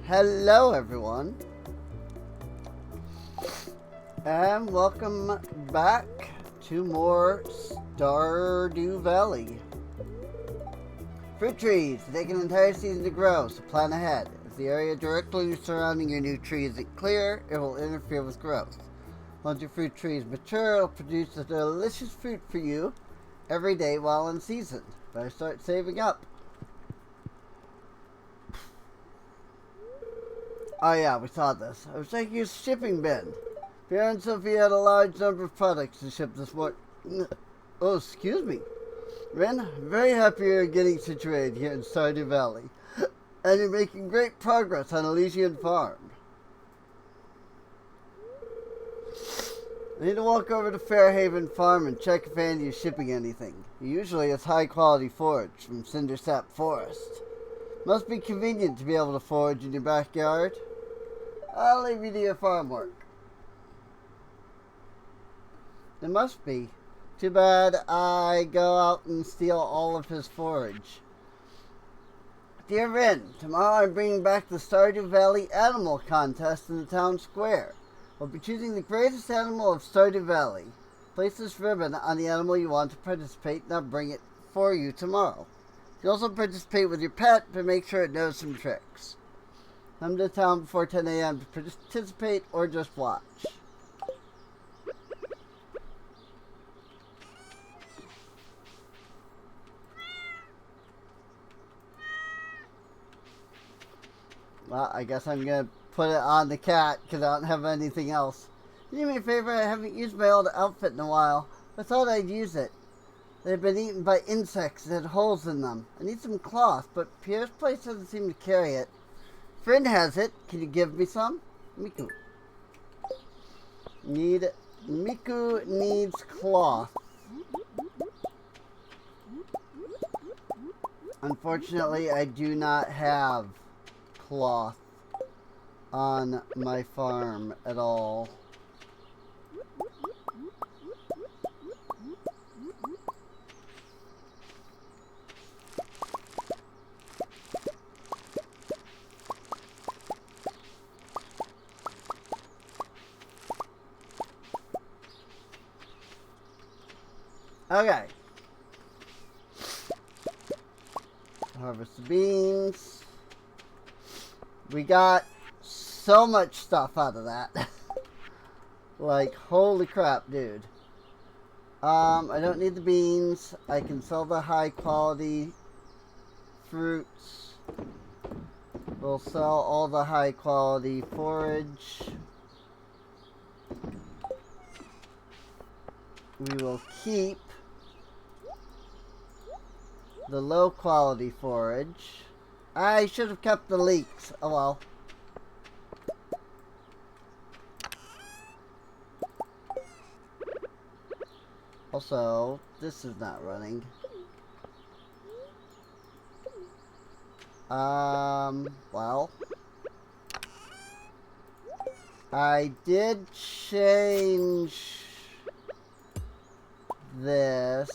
Hello everyone, and welcome back to more Stardew Valley. Fruit trees take an entire season to grow, so plan ahead. If the area directly surrounding your new tree isn't clear, it will interfere with growth. Once your fruit tree is mature, it'll produce a delicious fruit for you every day while in season. Better start saving up. Oh yeah, we saw this. I was checking your shipping bin. Pierre and Sophie had a large number of products to ship this morning. Oh, excuse me. Ren, I'm very happy you're getting situated here in Stardew Valley. And you're making great progress on Elysian Farm. I need to walk over to Fairhaven Farm and check if Andy is shipping anything. He usually has high quality forage from Cindersap Forest. Must be convenient to be able to forage in your backyard. I'll leave you to your farm work. It must be. Too bad I go out and steal all of his forage. Dear Rin, tomorrow I'm bringing back the Stardew Valley Animal Contest in the town square. We'll be choosing the greatest animal of Stardew Valley. Place this ribbon on the animal you want to participate and I'll bring it for you tomorrow. You can also participate with your pet, but make sure it knows some tricks. Come to town before 10 a.m. to participate or just watch. Well, I guess I'm going to put it on the cat because I don't have anything else. Do me a favor, I haven't used my old outfit in a while. I thought I'd use it. They've been eaten by insects and had holes in them. I need some cloth, but Pierre's place doesn't seem to carry it. Friend has it. Can you give me some? Miku. Miku needs cloth. Unfortunately, I do not have cloth on my farm at all. Okay. Harvest the beans. We got so much stuff out of that. Like, holy crap, dude. I don't need the beans. I can sell the high quality fruits. We'll sell all the high quality forage. We will keep the low quality forage. I should have kept the leeks. Oh well. Also, this is not running. Well. I did change this.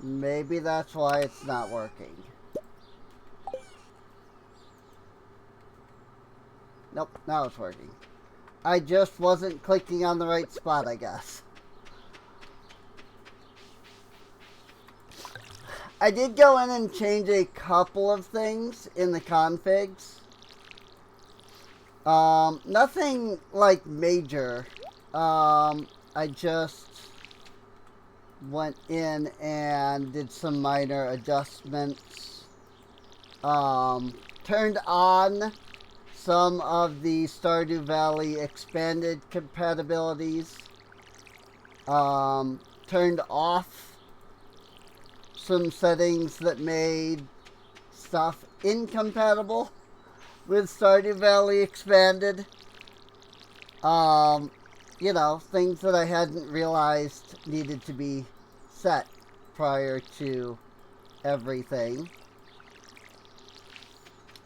Maybe that's why it's not working. Nope, now it's working. I just wasn't clicking on the right spot, I guess. I did go in and change a couple of things in the configs. Nothing like major. I just went in and did some minor adjustments. Turned on some of the Stardew Valley expanded compatibilities. Turned off some settings that made stuff incompatible with Stardew Valley expanded. You know, things that I hadn't realized needed to be set prior to everything.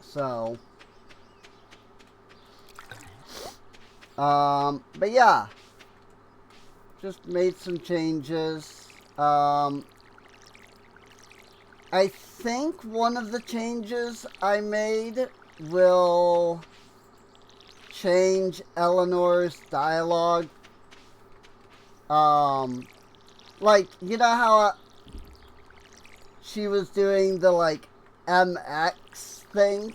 So, but yeah, just made some changes. I think one of the changes I made will change Eleanor's dialogue. Like, you know how she was doing the, like, MX thing?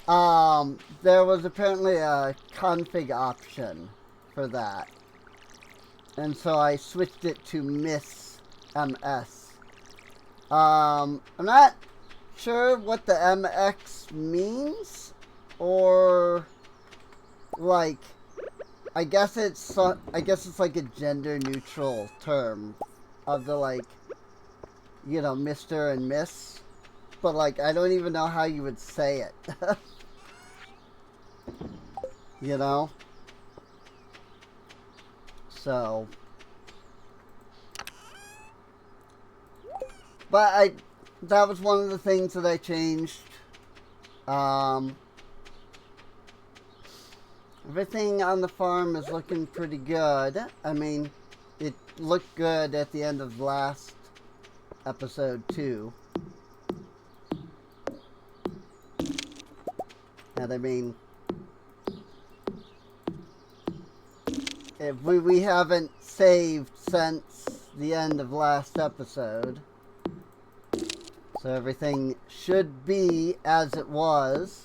There was apparently a config option for that. And so I switched it to Miss MS. I'm not sure what the MX means, or like, I guess it's like a gender neutral term of the, like, you know, Mr. and Miss, but like I don't even know how you would say it. You know? So, but that was one of the things that I changed. Everything on the farm is looking pretty good. I mean, it looked good at the end of last episode too. And I mean, if we haven't saved since the end of last episode. So everything should be as it was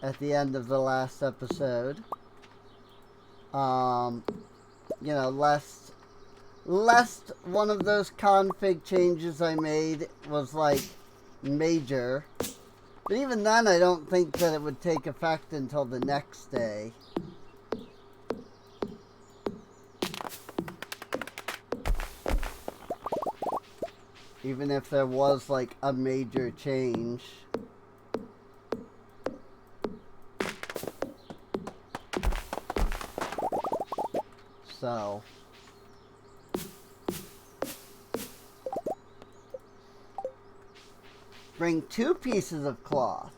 at the end of the last episode. You know, lest one of those config changes I made was like major. But even then, I don't think that it would take effect until the next day. Even if there was like a major change. So, bring 2 pieces of cloth.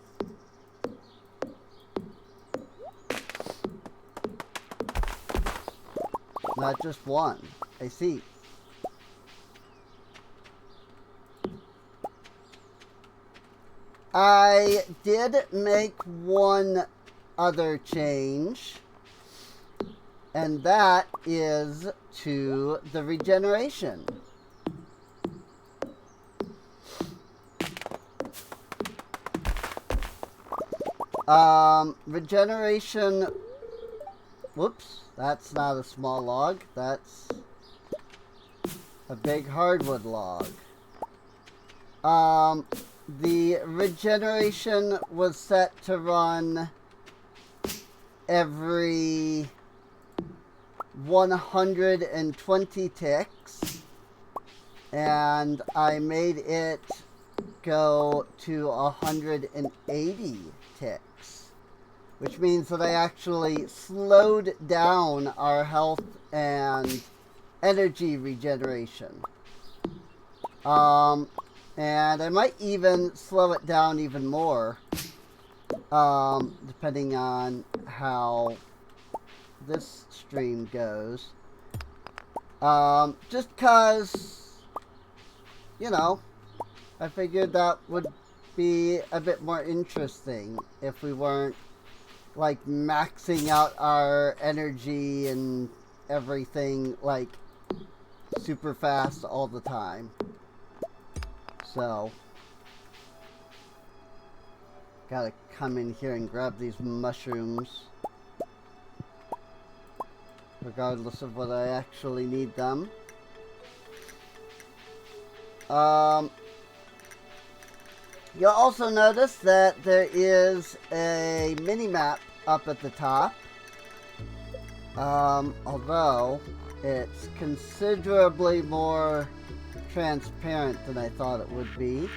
Not just one. I see. I did make one other change, and that is to the regeneration. Regeneration, whoops, that's not a small log, that's a big hardwood log. The regeneration was set to run every 120 ticks, and I made it go to 180 ticks, which means that I actually slowed down our health and energy regeneration. And I might even slow it down even more, depending on how this stream goes. Just because, you know, I figured that would be a bit more interesting if we weren't, like, maxing out our energy and everything, like, super fast all the time. So, gotta come in here and grab these mushrooms, regardless of whether I actually need them. You'll also notice that there is a mini-map up at the top, although it's considerably more transparent than I thought it would be.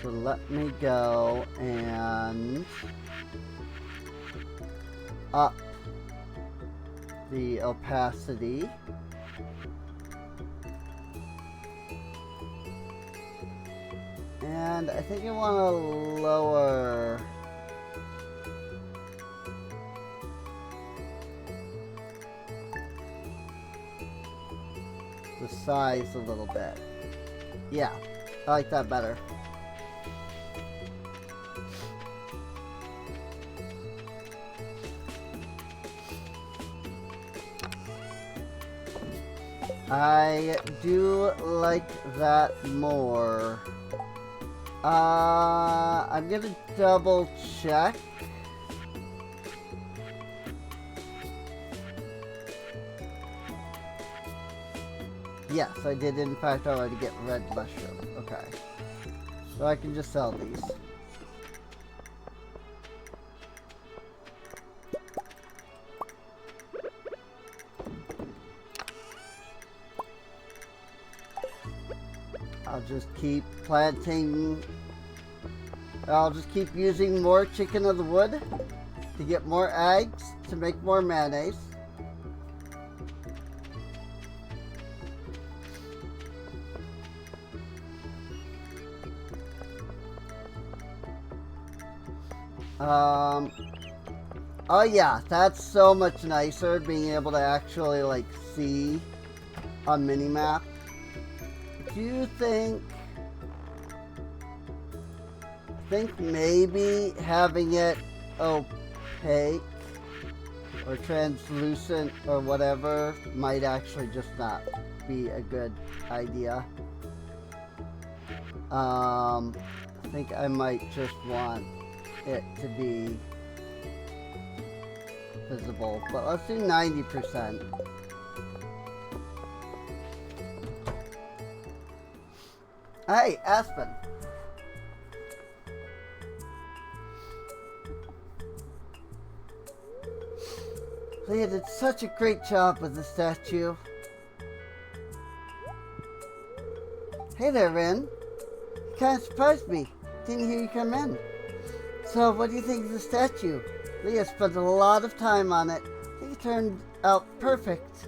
So let me go and up the opacity. And I think I want to lower the size a little bit. Yeah, I like that better. I do like that more. I'm gonna double check. Yes, I did in fact already get red mushroom. Okay. So I can just sell these. I'll just keep planting. I'll just keep using more chicken of the wood to get more eggs to make more mayonnaise. Oh yeah, that's so much nicer being able to actually like see a mini-map. Do you think maybe having it opaque or translucent or whatever might actually just not be a good idea? I think I might just want it to be visible, but let's do 90%. Hey, Aspen. Leah did such a great job with the statue. Hey there, Ren. You kind of surprised me. Didn't hear you come in. So, what do you think of the statue? Leah spent a lot of time on it. I think it turned out perfect.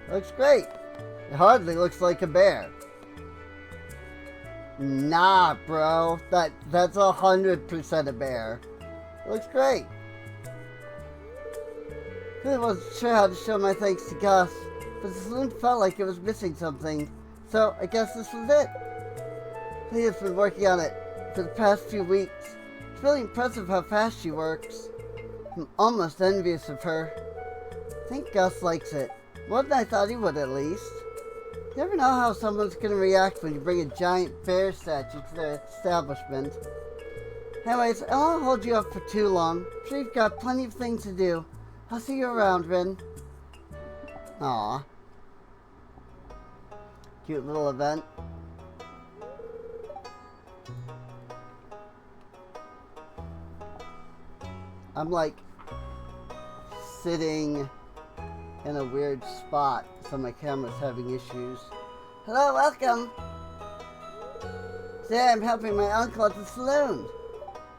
It looks great. It hardly looks like a bear. Nah, bro. That's 100% a bear. It looks great. I really wasn't sure how to show my thanks to Gus, but the saloon felt like it was missing something, so I guess this was it. Leah's been working on it for the past few weeks. It's really impressive how fast she works. I'm almost envious of her. I think Gus likes it. More than I thought he would, at least. You never know how someone's going to react when you bring a giant bear statue to their establishment. Anyways, I won't hold you up for too long. I'm sure you've got plenty of things to do. I'll see you around, Rin. Aww. Cute little event. I'm like sitting in a weird spot, so my camera's having issues. Hello, welcome. Today I'm helping my uncle at the saloon.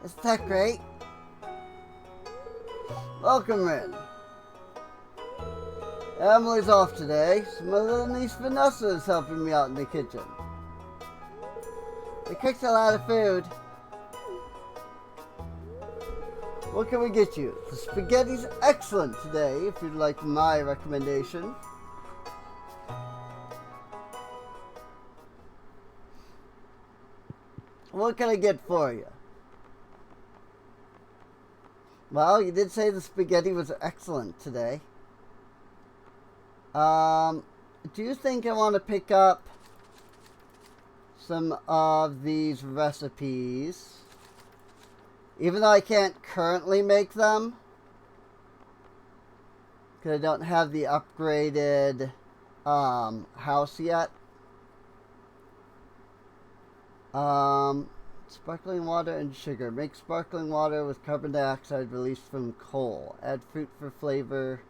Isn't that great? Welcome in. Emily's off today, so my little niece Vanessa is helping me out in the kitchen. We cooked a lot of food. What can we get you? The spaghetti's excellent today, if you'd like my recommendation. What can I get for you? Well, you did say the spaghetti was excellent today. Do you think I want to pick up some of these recipes? Even though I can't currently make them, because I don't have the upgraded house yet. Sparkling water and sugar. Make sparkling water with carbon dioxide released from coal. Add fruit for flavor,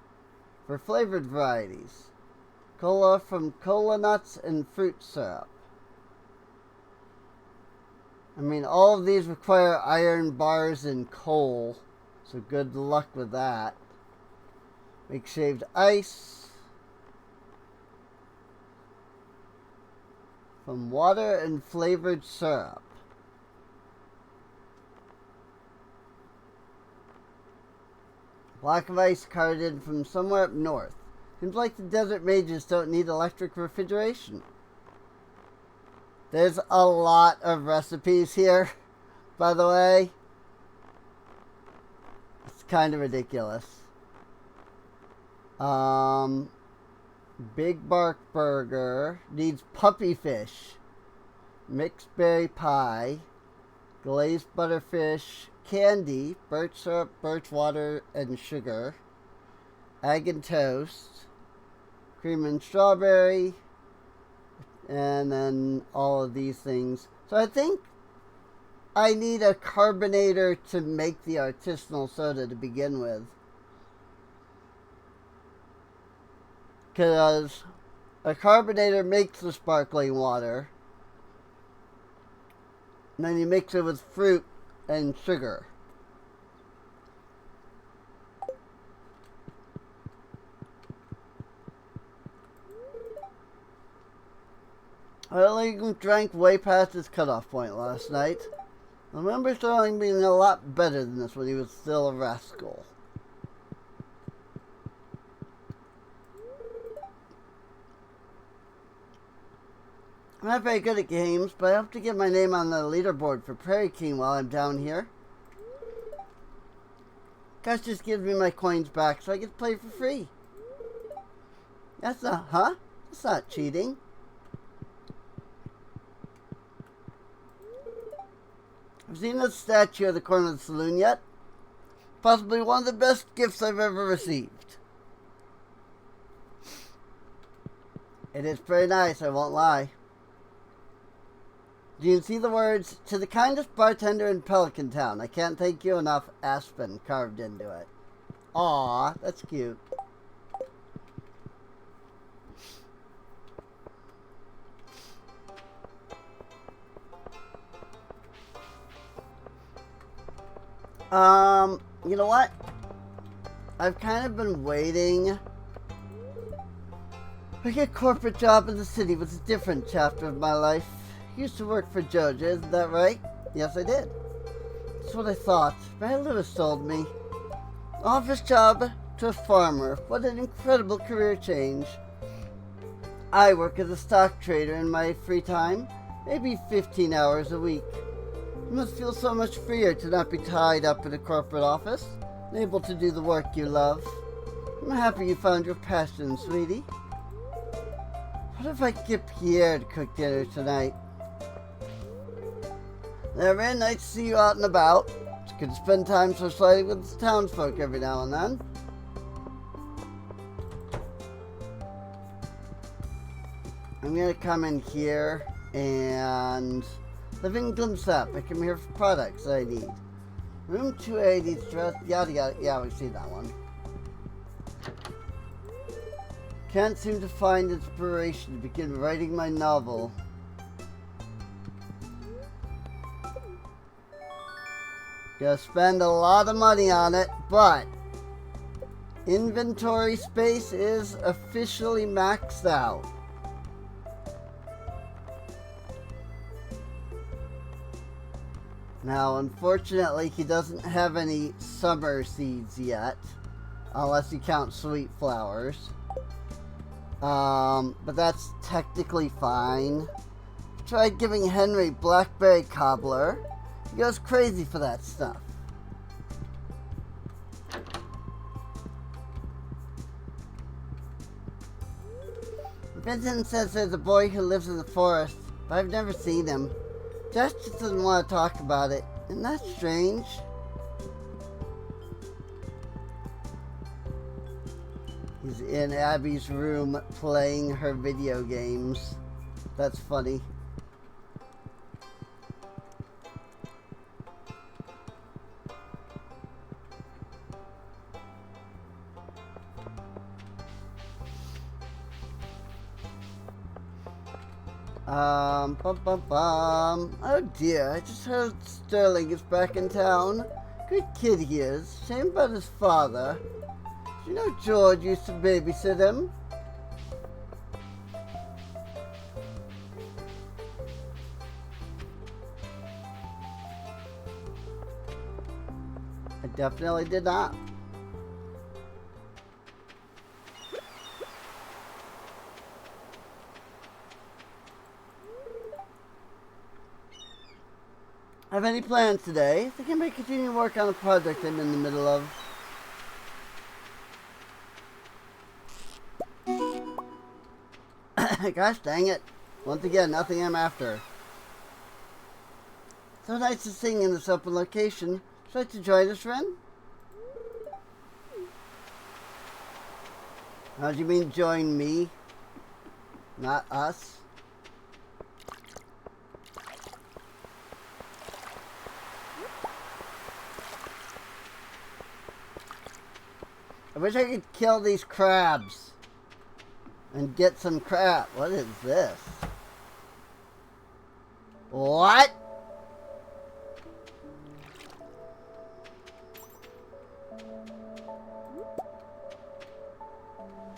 for flavored varieties. Cola from cola nuts and fruit syrup. I mean, all of these require iron bars and coal, so good luck with that. Make shaved ice from water and flavored syrup. Block of ice carted in from somewhere up north. Seems like the desert mages don't need electric refrigeration. There's a lot of recipes here, by the way. It's kind of ridiculous. Big Bark Burger needs puppy fish, mixed berry pie, glazed butterfish, candy, birch syrup, birch water, and sugar, egg and toast, cream and strawberry, and then all of these things. So I think I need a carbonator to make the artisanal soda to begin with. Because a carbonator makes the sparkling water. And then you mix it with fruit and sugar. I only drank way past his cutoff point last night. I remember Sterling being a lot better than this when he was still a rascal. I'm not very good at games, but I hope to get my name on the leaderboard for Prairie King while I'm down here. Gus just gives me my coins back so I get to play for free. That's not, huh? That's not cheating. I've seen the statue at the corner of the saloon yet. Possibly one of the best gifts I've ever received. It is pretty nice, I won't lie. You can see the words, "To the kindest bartender in Pelican Town, I can't thank you enough, Aspen," carved into it. Aw, that's cute. You know what? I've kind of been waiting. I get a corporate job in the city was a different chapter of my life. Used to work for Georgia, isn't that right? Yes, I did. That's what I thought. Mary Lewis told me. Office job to a farmer. What an incredible career change. I work as a stock trader in my free time, maybe 15 hours a week. It must feel so much freer to not be tied up in a corporate office and able to do the work you love. I'm happy you found your passion, sweetie. What if I get Pierre to cook dinner tonight? Never nice to see you out and about. It's good to spend time socializing with the townsfolk every now and then. I'm gonna come in here and living glimpse up. I come here for products that I need. Room 280, stress, yada yada. Yeah, we've seen that one. Can't seem to find inspiration to begin writing my novel. Gonna spend a lot of money on it, but inventory space is officially maxed out. Now, unfortunately, he doesn't have any summer seeds yet, unless you count sweet flowers. But that's technically fine. Tried giving Henry blackberry cobbler. He goes crazy for that stuff. Vincent says there's a boy who lives in the forest, but I've never seen him. Josh just doesn't want to talk about it. Isn't that strange? He's in Abby's room playing her video games. That's funny. Oh dear, I just heard Sterling is back in town. Good kid he is. Shame about his father. Do you know George used to babysit him? I definitely did not. Have any plans today? I think I may continue work on a project I'm in the middle of. Gosh dang it. Once again, nothing I'm after. So nice to sing in this open location. Should I like to join us, Ren? How do you mean join me? Not us? I wish I could kill these crabs and get some crab. What is this? What?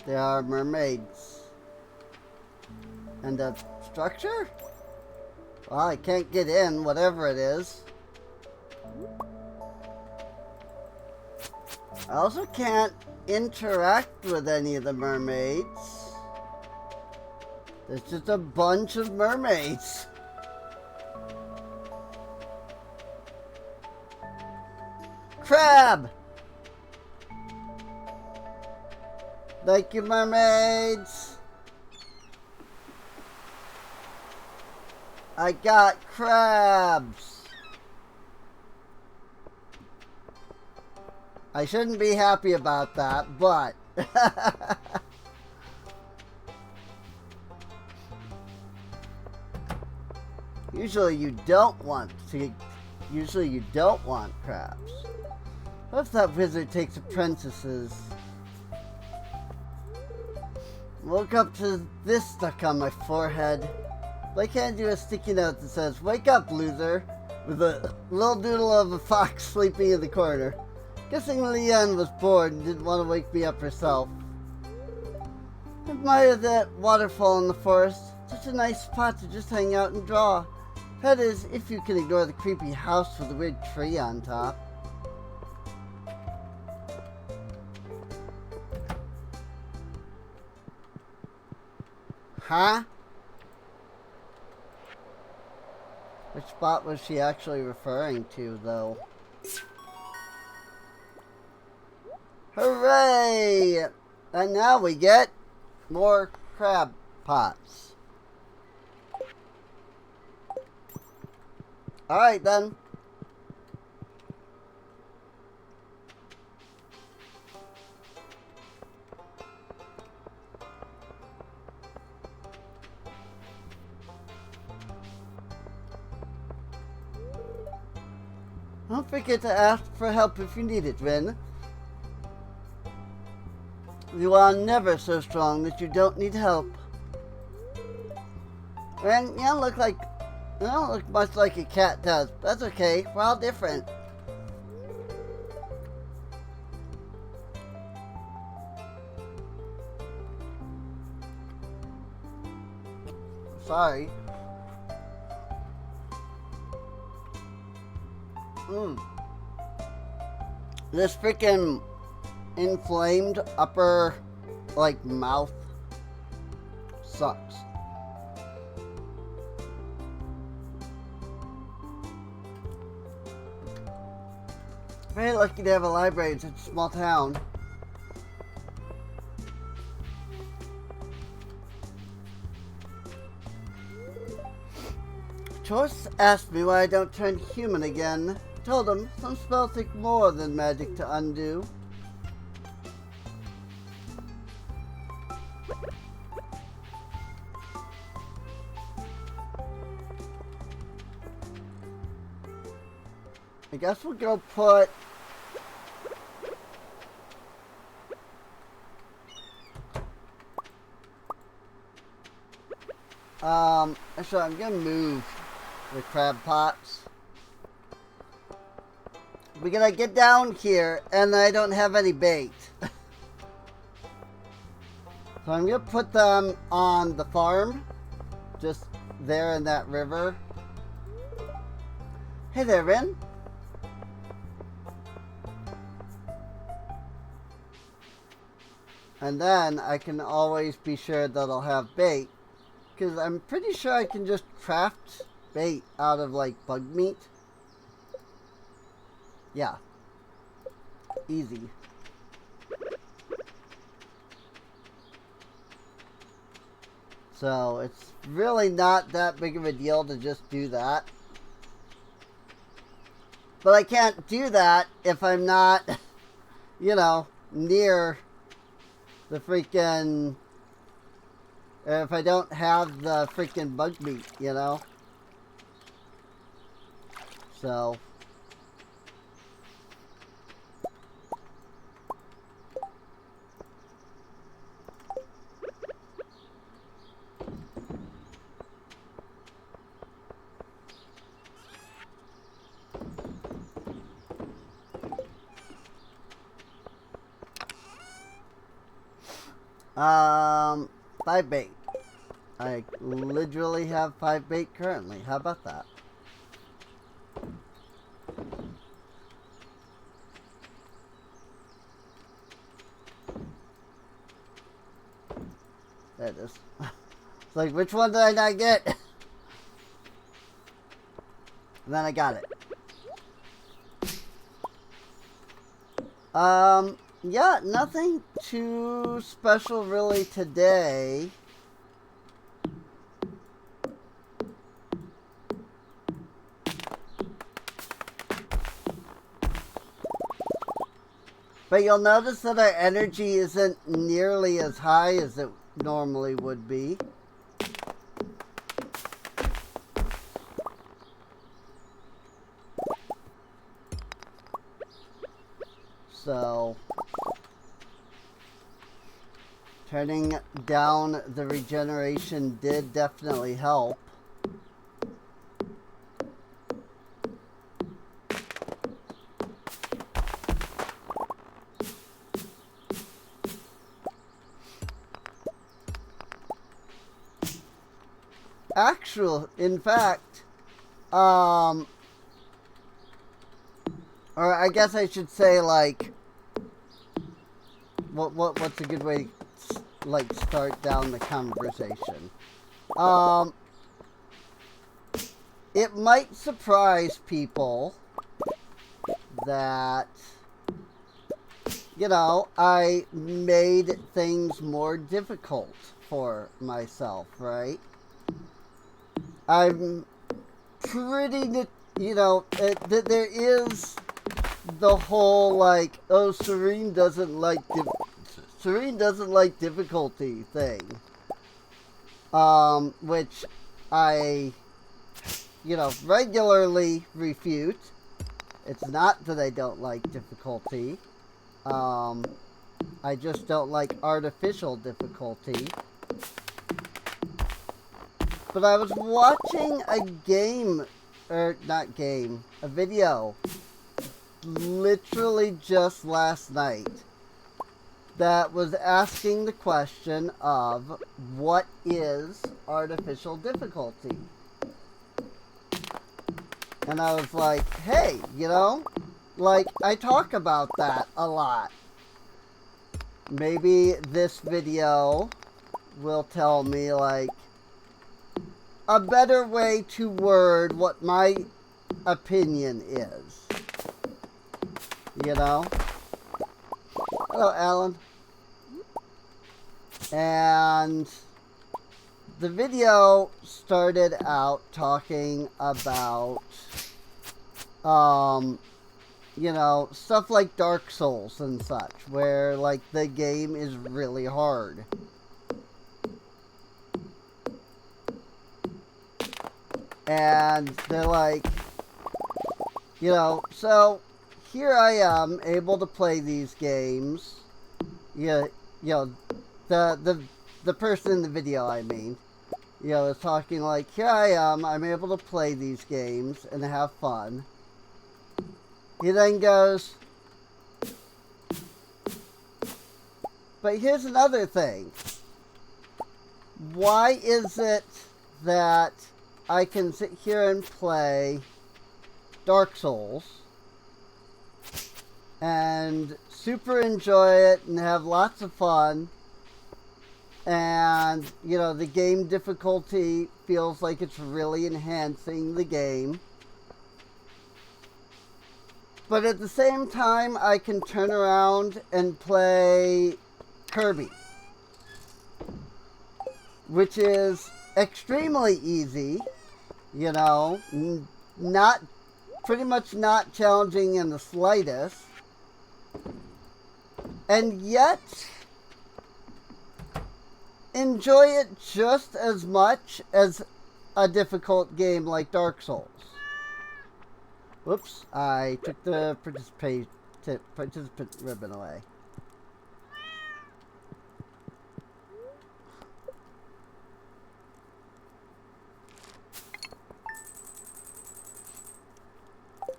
There are mermaids. And a structure? Well, I can't get in, whatever it is. I also can't interact with any of the mermaids. There's just a bunch of mermaids. Crab! Thank you, mermaids. I got crabs. I shouldn't be happy about that, but usually you don't want crabs. What if that wizard takes apprentices? Woke up to this stuck on my forehead. Why can't I do a sticky note that says, "Wake up, loser," with a little doodle of a fox sleeping in the corner? Guessing Leanne was bored and didn't want to wake me up herself. Admire that waterfall in the forest. Such a nice spot to just hang out and draw. That is, if you can ignore the creepy house with the weird tree on top. Huh? Which spot was she actually referring to, though? Hooray! And now we get more crab pots. Alright then. Don't forget to ask for help if you need it, Ren. You are never so strong that you don't need help. Ren, you don't look much like a cat does, but that's okay. We're all different. Sorry. This freaking inflamed upper, mouth sucks. Very lucky to have a library in such a small town. Choice asked me why I don't turn human again. Told him some spells take more than magic to undo. I guess we'll go put actually I'm gonna move the crab pots. We gotta get down here and I don't have any bait. So I'm gonna put them on the farm, just there in that river. Hey there, Ren. And then I can always be sure that I'll have bait, because I'm pretty sure I can just craft bait out of bug meat. Yeah. Easy. So it's really not that big of a deal to just do that. But I can't do that if I'm not, you know, near the freaking... if I don't have the freaking bug meat, you know? So... five bait. I literally have 5 bait currently. How about that? There it is. It's like, which one did I not get? And then I got it. Yeah, nothing too special really today. But you'll notice that our energy isn't nearly as high as it normally would be. So, turning down the regeneration did definitely help. In fact, or I guess I should say, like, what's a good way to, like, start down the conversation? It might surprise people that, you know, I made things more difficult for myself, right? I'm pretty, you know, there is the whole, like, oh, Serene doesn't like difficulty thing, which I, you know, regularly refute. It's not that I don't like difficulty. I just don't like artificial difficulty. But I was watching a video, literally just last night, that was asking the question of, what is artificial difficulty? And I was like, hey, you know, like, I talk about that a lot. Maybe this video will tell me, like, a better way to word what my opinion is. You know? Hello, Alan. And the video started out talking about, you know, stuff like Dark Souls and such, where, like, the game is really hard. And they're like, you know, so here I am able to play these games. Yeah, you know, the person in the video, I mean, you know, is talking like, here I am, I'm able to play these games and have fun. He then goes, but here's another thing. Why is it that I can sit here and play Dark Souls and super enjoy it and have lots of fun, and, you know, the game difficulty feels like it's really enhancing the game, But at the same time, I can turn around and play Kirby, which is extremely easy, you know, not pretty much not challenging in the slightest, and yet enjoy it just as much as a difficult game like Dark Souls. Whoops, I took the participant ribbon away.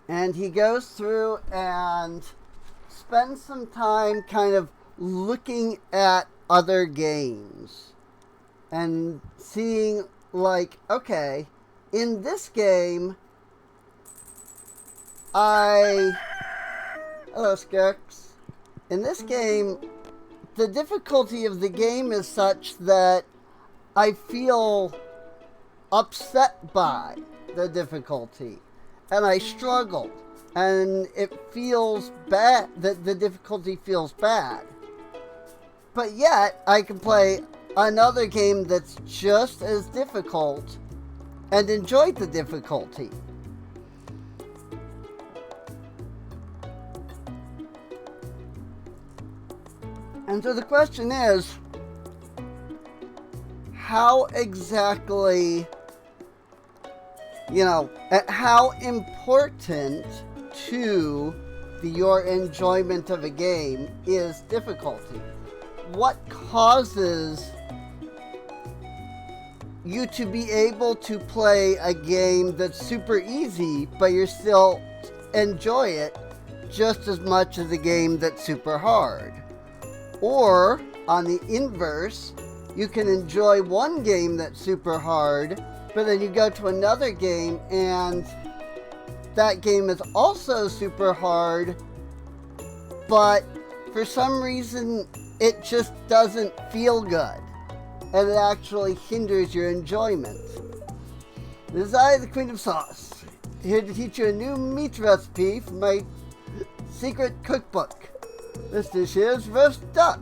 And he goes through and spends some time kind of looking at other games and seeing, like, okay, in this game, hello, Skirks. In this game, the difficulty of the game is such that I feel upset by the difficulty. And I struggled. And it feels bad, the difficulty feels bad. But yet, I can play another game that's just as difficult and enjoy the difficulty. And so the question is, how exactly, how important to your enjoyment of a game is difficulty? What causes you to be able to play a game that's super easy, but you still enjoy it just as much as a game that's super hard? Or, on the inverse, you can enjoy one game that's super hard, but then you go to another game and that game is also super hard, but for some reason it just doesn't feel good and it actually hinders your enjoyment. This is I, the Queen of Sauce, here to teach you a new meat recipe from my secret cookbook. This dish is roast duck.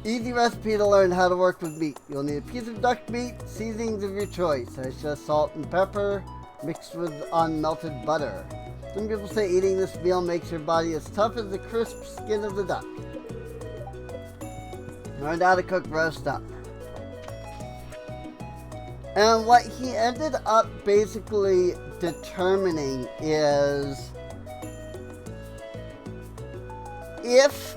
Easy recipe to learn how to work with meat. You'll need a piece of duck meat, seasonings of your choice, such as salt and pepper, mixed with unmelted butter. Some people say eating this meal makes your body as tough as the crisp skin of the duck. Learn how to cook roast duck. And what he ended up basically determining is if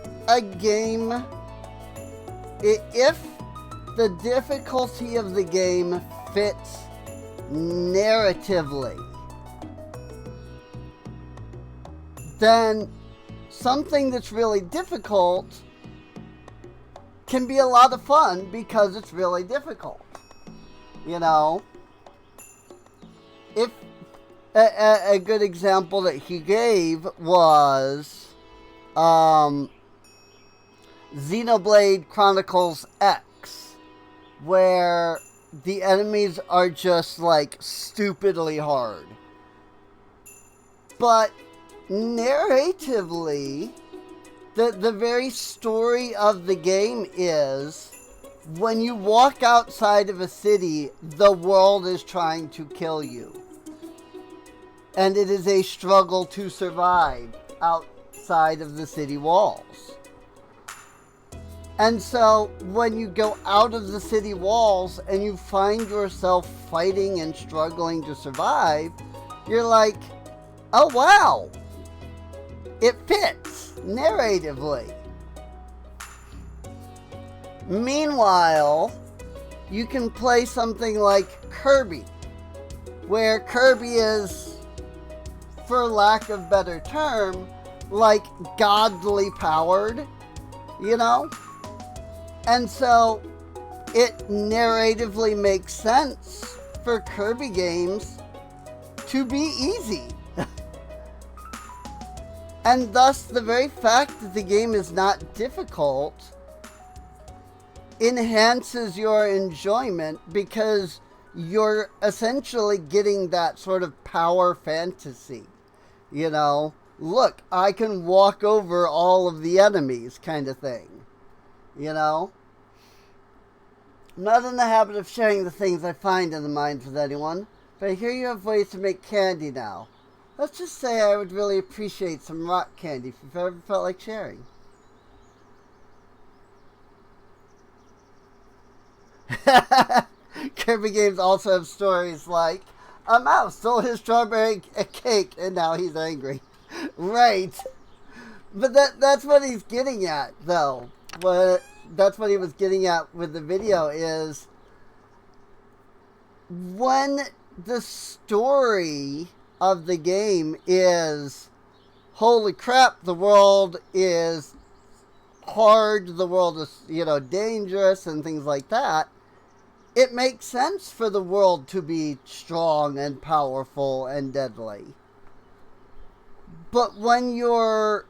the difficulty of the game fits narratively, then something that's really difficult can be a lot of fun because it's really difficult. If a good example that he gave was Xenoblade Chronicles X, where the enemies are just like stupidly hard. But narratively, the very story of the game is when you walk outside of a city, the world is trying to kill you. And it is a struggle to survive outside of the city walls. And so when you go out of the city walls and you find yourself fighting and struggling to survive, you're like, oh wow, it fits narratively. Meanwhile, you can play something like Kirby, where Kirby is, for lack of a better term, like godly powered, And so it narratively makes sense for Kirby games to be easy. And thus, the very fact that the game is not difficult enhances your enjoyment because you're essentially getting that sort of power fantasy. look, I can walk over all of the enemies kind of thing. You know? I'm not in the habit of sharing the things I find in the mines with anyone, but I hear you have ways to make candy now. Let's just say I would really appreciate some rock candy if you've ever felt like sharing. Kirby games also have stories like, a mouse stole his strawberry cake and now he's angry. Right. But that's what he's getting at, though. That's what he was getting at with the video is when the story of the game is, holy crap, the world is hard, the world is, dangerous and things like that, it makes sense for the world to be strong and powerful and deadly. But when you're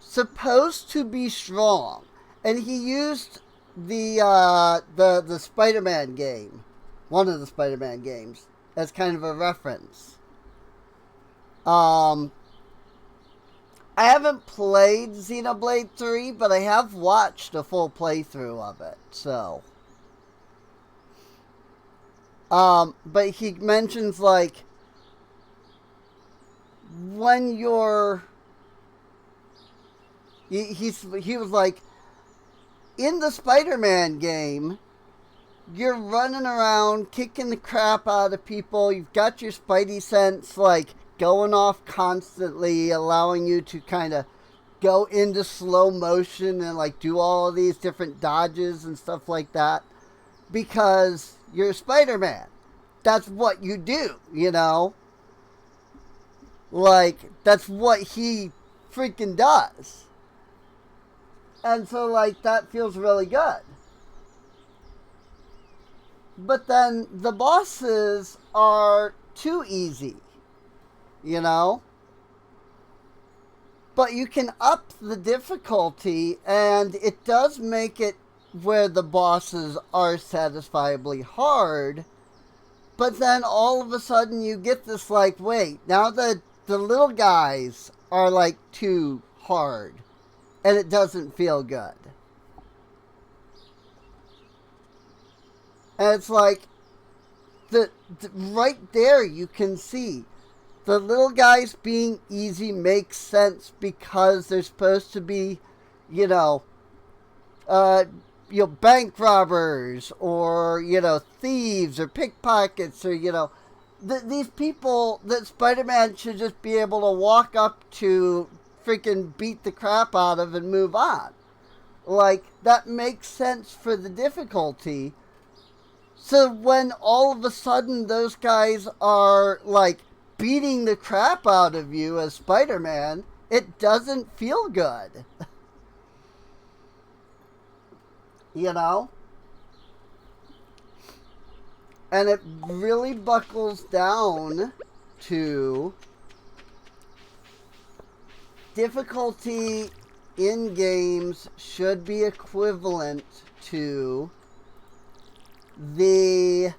supposed to be strong, and he used the Spider-Man game, one of the Spider-Man games, as kind of a reference. I haven't played Xenoblade 3, but I have watched a full playthrough of it, so. But he mentions, like, when you're... He was like, in the Spider-Man game, you're running around, kicking the crap out of people, you've got your Spidey sense, like, going off constantly, allowing you to kind of go into slow motion and, like, do all of these different dodges and stuff like that, because you're Spider-Man. That's what you do, Like, that's what he freaking does. And so, like, that feels really good. But then the bosses are too easy, But you can up the difficulty, and it does make it where the bosses are satisfiably hard. But then all of a sudden you get this, like, wait, now the little guys are, like, too hard. And it doesn't feel good. And it's like, right there you can see the little guys being easy makes sense because they're supposed to be, bank robbers or, thieves or pickpockets or, these people that Spider-Man should just be able to walk up to, freaking beat the crap out of and move on. Like, that makes sense for the difficulty. So when all of a sudden those guys are, like, beating the crap out of you as Spider-Man, it doesn't feel good. And it really buckles down to difficulty in games should be equivalent to the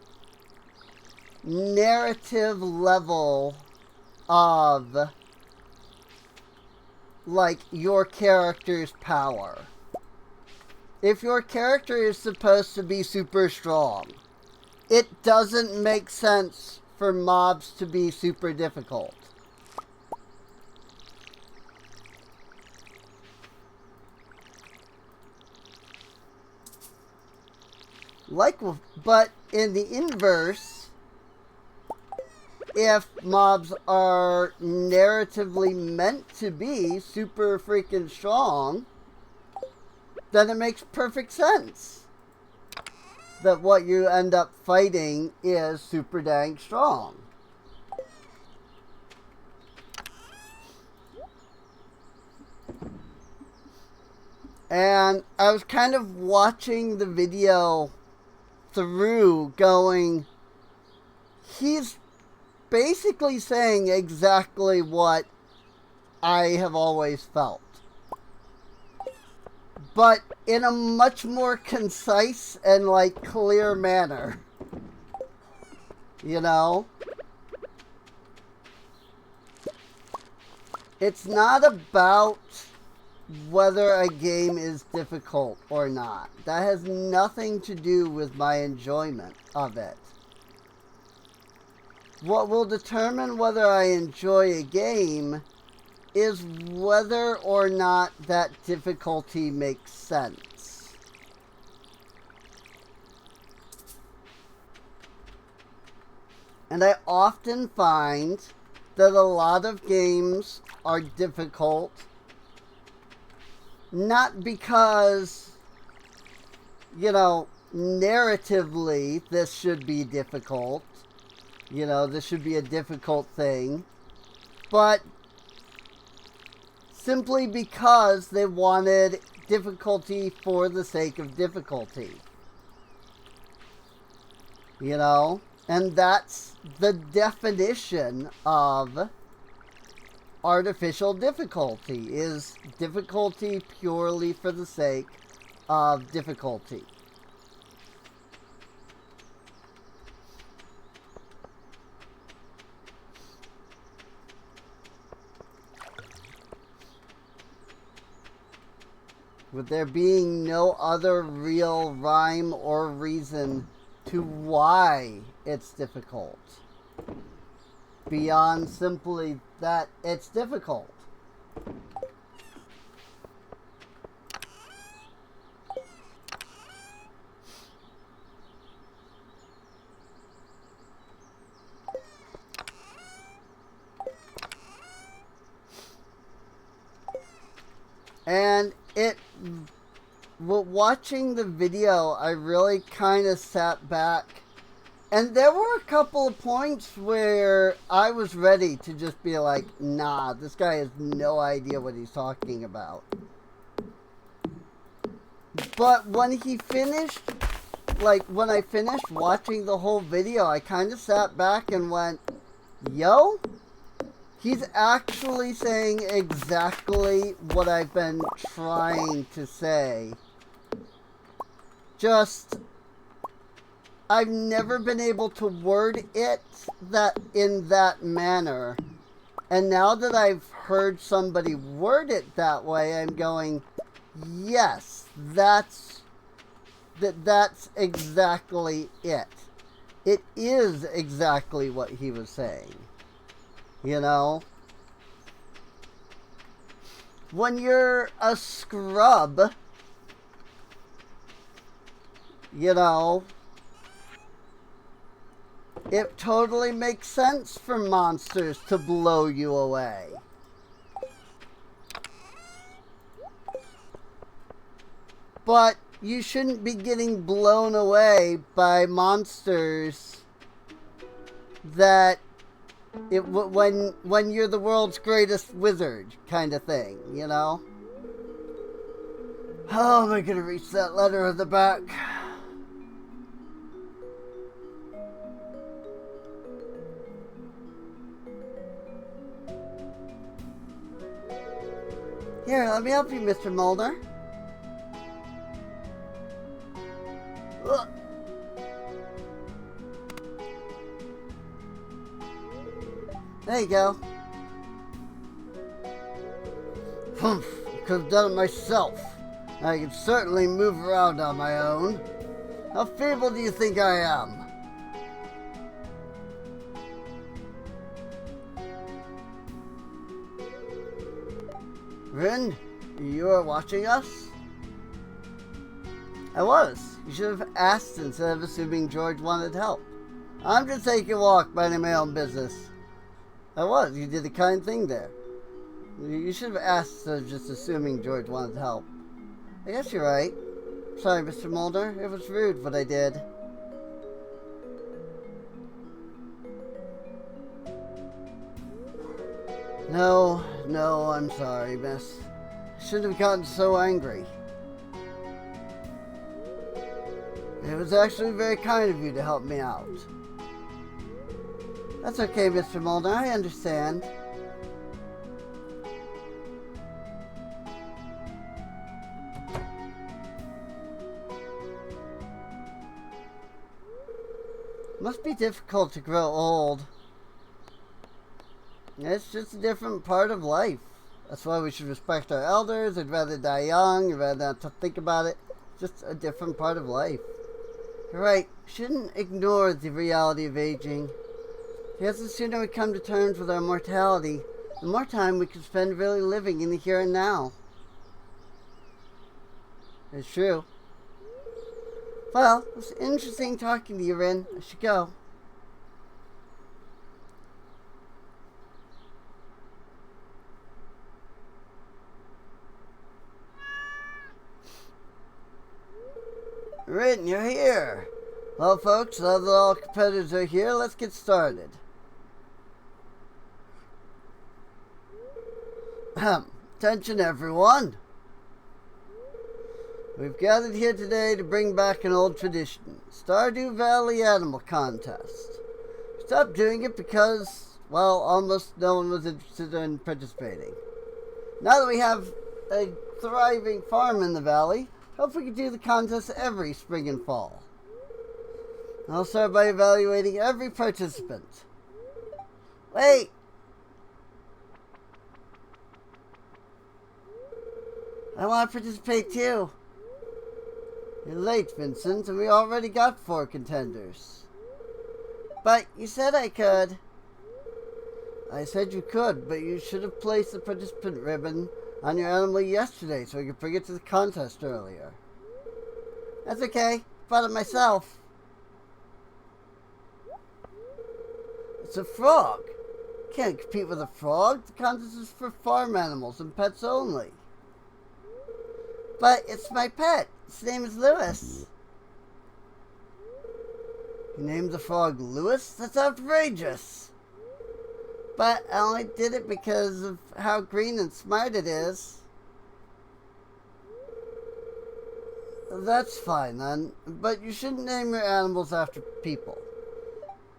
narrative level of, like, your character's power. If your character is supposed to be super strong, it doesn't make sense for mobs to be super difficult. But in the inverse, if mobs are narratively meant to be super freaking strong, then it makes perfect sense that what you end up fighting is super dang strong. And I was kind of watching the video through going, he's basically saying exactly what I have always felt. But in a much more concise and, like, clear manner. It's not about whether a game is difficult or not. That has nothing to do with my enjoyment of it. What will determine whether I enjoy a game is whether or not that difficulty makes sense. And I often find that a lot of games are difficult not because, narratively this should be difficult, this should be a difficult thing, but simply because they wanted difficulty for the sake of difficulty. And that's the definition of artificial difficulty, is difficulty purely for the sake of difficulty. With there being no other real rhyme or reason to why it's difficult, beyond simply that it's difficult. And watching the video, I really kind of sat back. And there were a couple of points where I was ready to just be like, nah, this guy has no idea what he's talking about. But when he finished, when I finished watching the whole video, I kind of sat back and went, yo, he's actually saying exactly what I've been trying to say. Just, I've never been able to word it in that manner. And now that I've heard somebody word it that way, I'm going, yes, that's exactly it. It is exactly what he was saying. When you're a scrub, it totally makes sense for monsters to blow you away. But you shouldn't be getting blown away by monsters that when you're the world's greatest wizard kind of thing, How am I going to reach that letter at the back? Here, let me help you, Mr. Mulder. Ugh. There you go. Humph, I could have done it myself. I can certainly move around on my own. How feeble do you think I am? Rin, you are watching us? I was. You should have asked instead of assuming George wanted help. I'm just taking a walk, minding my own business. I was. You did a kind thing there. You should have asked instead of just assuming George wanted help. I guess you're right. Sorry, Mr. Mulder. It was rude what I did. No, I'm sorry, miss. I shouldn't have gotten so angry. It was actually very kind of you to help me out. That's okay, Mr. Mulder. I understand. Must be difficult to grow old. It's just a different part of life. That's why we should respect our elders. I'd rather die young. I'd rather not to think about it. Just a different part of life. You're right. Shouldn't ignore the reality of aging. Because the sooner we come to terms with our mortality, the more time we can spend really living in the here and now. It's true. Well, it was interesting talking to you, Rin. I should go. Rin, you're here. Well, folks, now that all competitors are here, let's get started. Attention, everyone. We've gathered here today to bring back an old tradition, Stardew Valley Animal Contest. We stopped doing it because, well, almost no one was interested in participating. Now that we have a thriving farm in the valley, hope we can do the contest every spring and fall. I'll start by evaluating every participant. Wait! I want to participate too. You're late, Vincent, and we already got 4 contenders. But you said I could. I said you could, but you should have placed the participant ribbon on your animal yesterday so I could bring it to the contest earlier. That's okay. Bought it myself. It's a frog. Can't compete with a frog. The contest is for farm animals and pets only. But it's my pet. His name is Lewis. You named the frog Lewis? That's outrageous. But I only did it because of how green and smart it is. That's fine then, but you shouldn't name your animals after people.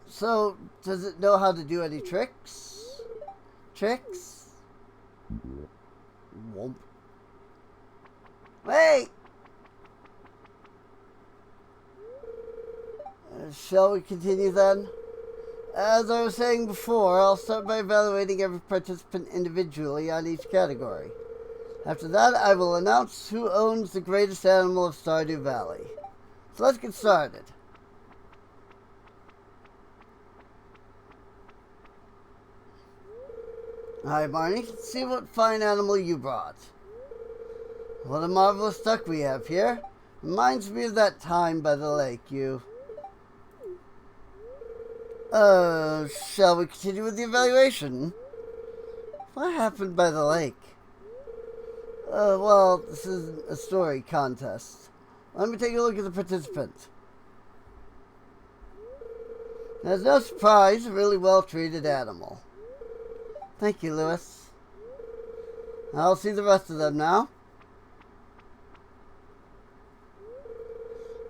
So, does it know how to do any tricks? Tricks? Womp. Wait! Shall we continue then? As I was saying before, I'll start by evaluating every participant individually on each category. After that, I will announce who owns the greatest animal of Stardew Valley. So let's get started. Hi, Barney. Let's see what fine animal you brought. What a marvelous duck we have here. Reminds me of that time by the lake, you. Shall we continue with the evaluation? What happened by the lake? Well, this is a story contest. Let me take a look at the participant. There's no surprise, a really well-treated animal. Thank you, Lewis. I'll see the rest of them now.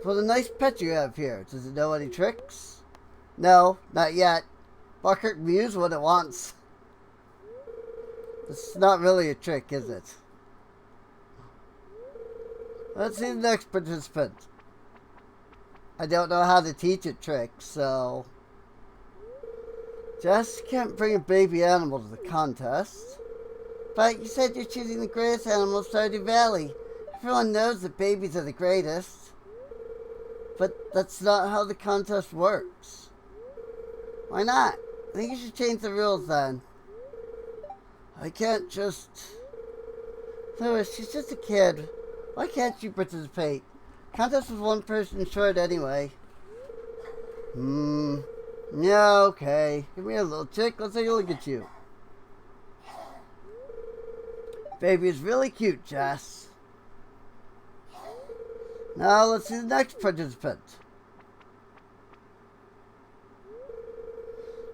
For the nice pet you have here, does it know any tricks? No, not yet. Bucket mews what it wants. It's not really a trick, is it? Let's see the next participant. I don't know how to teach it tricks, so... Just can't bring a baby animal to the contest. But you said you're choosing the greatest animal of Stardew Valley. Everyone knows that babies are the greatest. But that's not how the contest works. Why not? I think you should change the rules then. I can't just... Lewis, she's just a kid. Why can't you participate? Contest was one person short anyway. Yeah, okay. Give me a little chick. Let's take a look at you. Baby is really cute, Jess. Now let's see the next participant.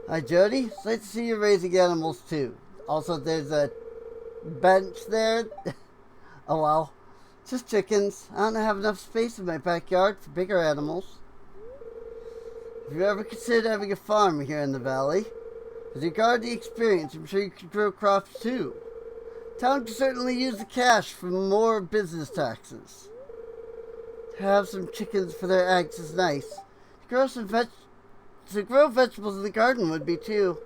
Hi, Jody. It's nice to see you raising animals too. Also, there's a bench there. Oh well. Just chickens. I don't have enough space in my backyard for bigger animals. Have you ever considered having a farm here in the valley? With regard to the experience, I'm sure you could grow crops too. Town could certainly use the cash from more business taxes. To have some chickens for their eggs is nice. To grow vegetables in the garden would be too.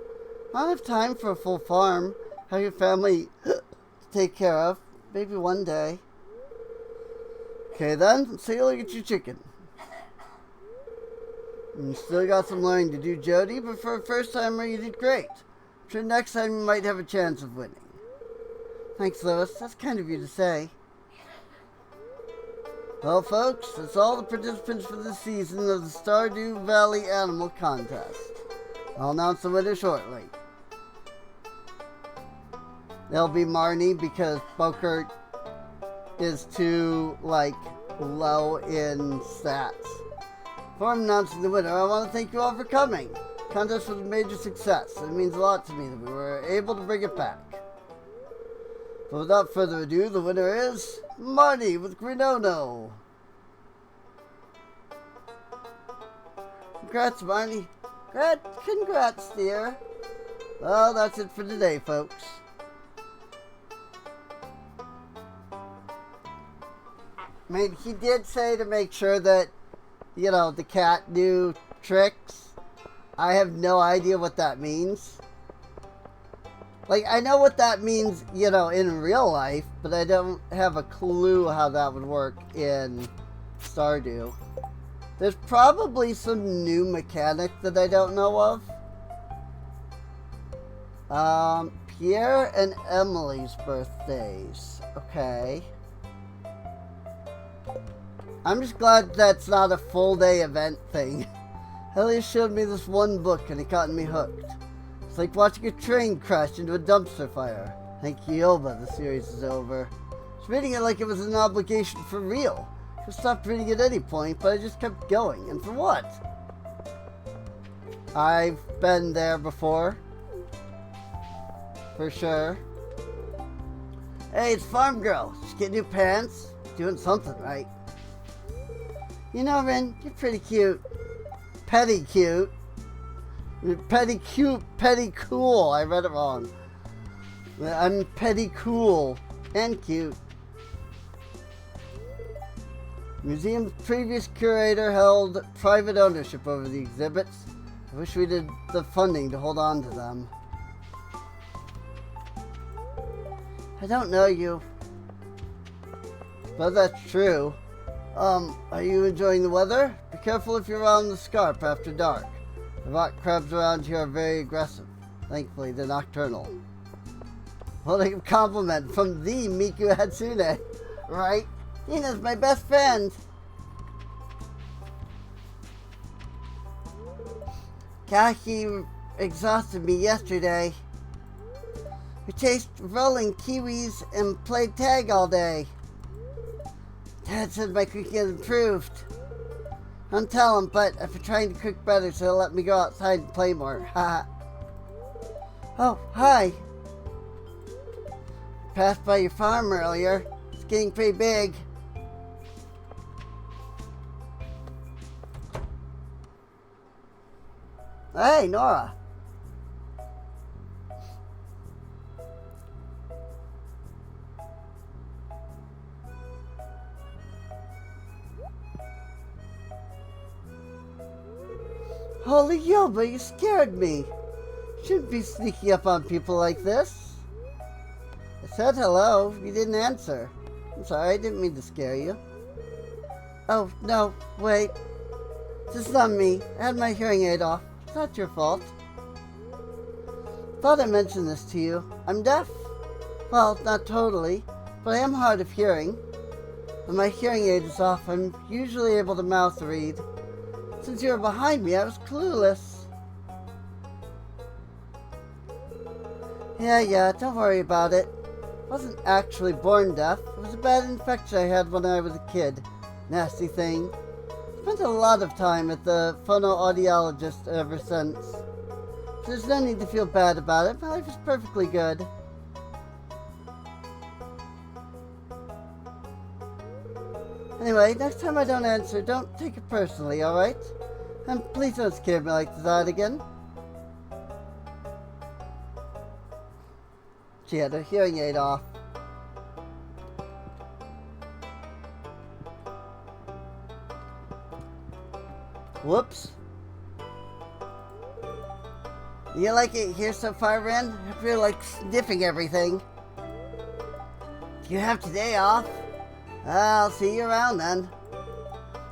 I don't have time for a full farm. Have your family to take care of. Maybe one day. Okay then, let's take a look at your chicken. You still got some learning to do, Jody, but for a first timer you did great. I'm sure next time you might have a chance of winning. Thanks, Lois. That's kind of you to say. Well, folks, that's all the participants for this season of the Stardew Valley Animal Contest. I'll announce the winner shortly. They'll be Marnie because Bokert is too, low in stats. Before I'm announcing the winner, I want to thank you all for coming. The contest was a major success. It means a lot to me that we were able to bring it back. But without further ado, the winner is Marnie with Grinono. Congrats, Marnie. Congrats, dear. Well, that's it for today, folks. I mean, he did say to make sure that, the cat knew tricks. I have no idea what that means. I know what that means, in real life, but I don't have a clue how that would work in Stardew. There's probably some new mechanic that I don't know of. Pierre and Emily's birthdays. Okay. I'm just glad that's not a full day event thing. Elliot showed me this one book and it got me hooked. It's like watching a train crash into a dumpster fire. Thank Yoba, the series is over. I was reading it like it was an obligation for real. I could stop reading at any point, but I just kept going. And for what? I've been there before. For sure. Hey, it's Farm Girl. Just get new pants. Doing something right. Rin, you're pretty cute. Petty cute. Petty cute, petty cool. I read it wrong. I'm petty cool and cute. Museum's previous curator held private ownership over the exhibits. I wish we did the funding to hold on to them. I don't know you. But that's true. Are you enjoying the weather? Be careful if you're around the scarp after dark. The rock crabs around here are very aggressive. Thankfully, they're nocturnal. Well, a compliment from the Miku Hatsune, right? Hina's my best friend. Kaki exhausted me yesterday. We chased rolling kiwis and played tag all day. Dad said my cooking has improved. Don't tell him, but I've been trying to cook better, so he'll let me go outside and play more. Haha. Oh, hi. Passed by your farm earlier. It's getting pretty big. Hey, Nora. Holy Yoba, you scared me. Shouldn't be sneaking up on people like this. I said hello. You didn't answer. I'm sorry, I didn't mean to scare you. Oh, no, wait. This is on me. I had my hearing aid off. It's not your fault. Thought I mentioned this to you. I'm deaf. Well, not totally, but I am hard of hearing. When my hearing aid is off, I'm usually able to mouth read. Since you were behind me, I was clueless. Yeah, don't worry about it. I wasn't actually born deaf. It was a bad infection I had when I was a kid. Nasty thing. Spent a lot of time at the phonoaudiologist ever since. So there's no need to feel bad about it. My life is perfectly good. Anyway, next time I don't answer, don't take it personally, alright? And please don't scare me like that again. She had her hearing aid off. Whoops. You like it here so far, Ren? I feel like sniffing everything. Do you have today off? I'll see you around then.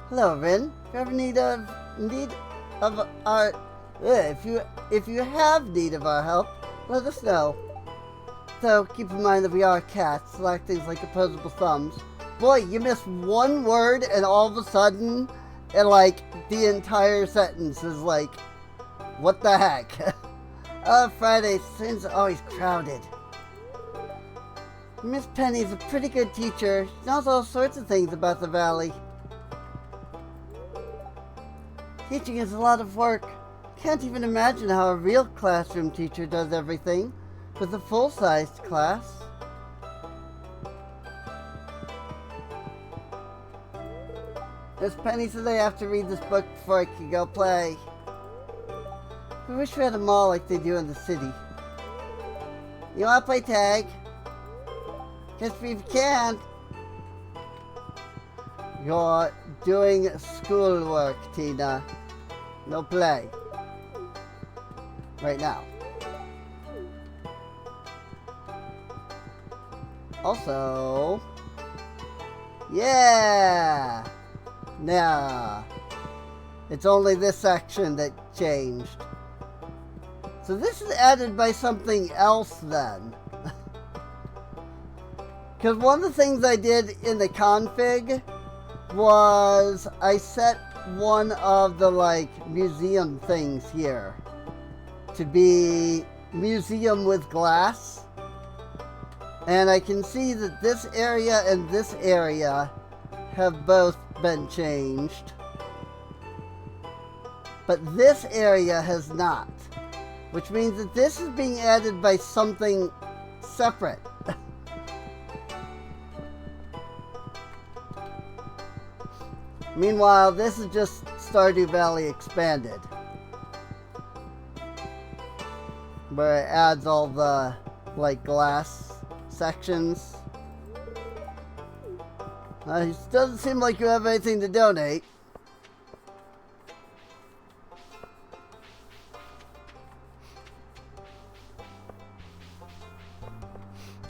Hello, Ren. If you ever need of our if you have need of our help, let us know. So keep in mind that we are cats, lack things like opposable thumbs. Boy, you miss one word and all of a sudden, the entire sentence is like, what the heck? Friday seems always crowded. Miss Penny's a pretty good teacher. She knows all sorts of things about the valley. Teaching is a lot of work. Can't even imagine how a real classroom teacher does everything with a full-sized class. Miss Penny said I have to read this book before I can go play. I wish we had a mall like they do in the city. You want to play tag? Guess we can. You're doing schoolwork, Tina. No play. Right now. Also, yeah! Nah. It's only this section that changed. So this is added by something else then. Because one of the things I did in the config was I set one of the museum things here to be museum with glass. And I can see that this area and this area have both been changed. But this area has not. Which means that this is being added by something separate. Meanwhile, this is just Stardew Valley expanded. Where it adds all the, glass sections. It doesn't seem like you have anything to donate.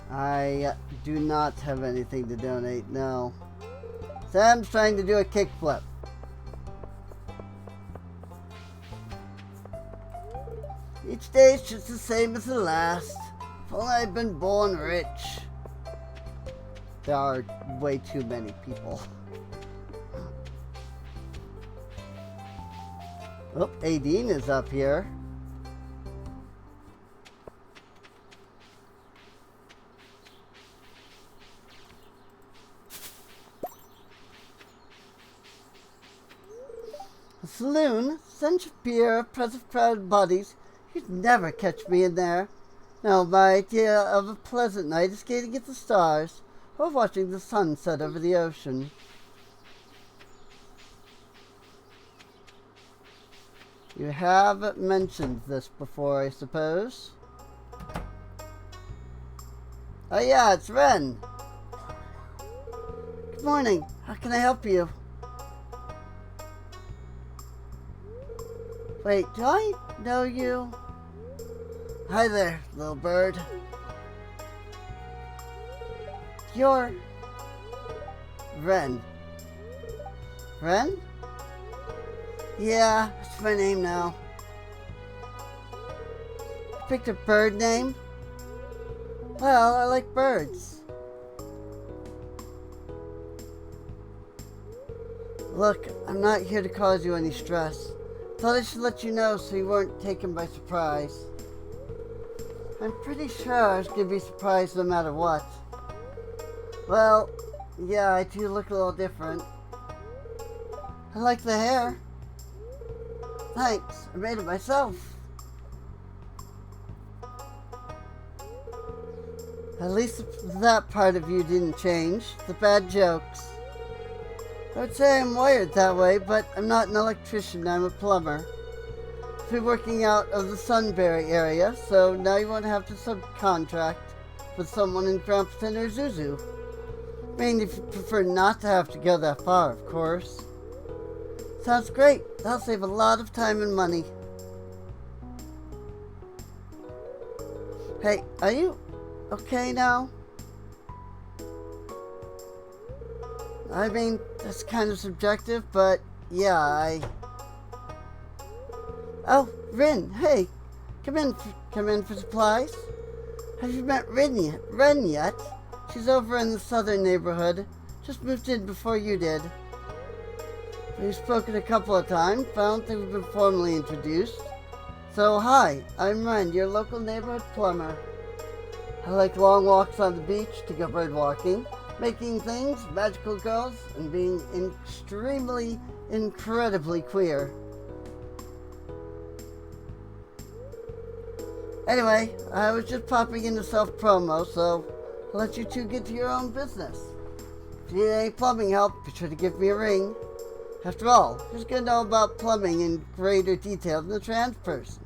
I do not have anything to donate, no. Sam's trying to do a kickflip. Each day is just the same as the last. If only I'd been born rich. There are way too many people. Oh, Aideen is up here. A saloon, stench of beer, press of crowded bodies. You'd never catch me in there. No, my idea of a pleasant night is gazing at the stars or watching the sun set over the ocean. You have mentioned this before, I suppose. Oh yeah, it's Ren. Good morning. How can I help you? Wait, do I know you? Hi there, little bird. You're Ren. Ren? Yeah, that's my name now. You picked a bird name? Well, I like birds. Look, I'm not here to cause you any stress. Thought I should let you know so you weren't taken by surprise. I'm pretty sure I was going to be surprised no matter what. Well, yeah, I do look a little different. I like the hair. Thanks, I made it myself. At least that part of you didn't change. The bad jokes. I would say I'm wired that way, but I'm not an electrician, I'm a plumber. I'll be working out of the Sunbury area, so now you won't have to subcontract with someone in Brampton or Zuzu. I mean, if you prefer not to have to go that far, of course. Sounds great. That'll save a lot of time and money. Hey, are you okay now? I mean, that's kind of subjective, but yeah, Oh, Rin, hey, come in for supplies. Have you met Ren yet? She's over in the southern neighborhood. Just moved in before you did. We've spoken a couple of times, but I don't think we've been formally introduced. So, hi, I'm Ren, your local neighborhood plumber. I like long walks on the beach to go bird walking, making things, magical girls, and being incredibly queer. Anyway, I was just popping into self-promo, so I'll let you two get to your own business. If you need any plumbing help, be sure to give me a ring. After all, who's going to know about plumbing in greater detail than a trans person?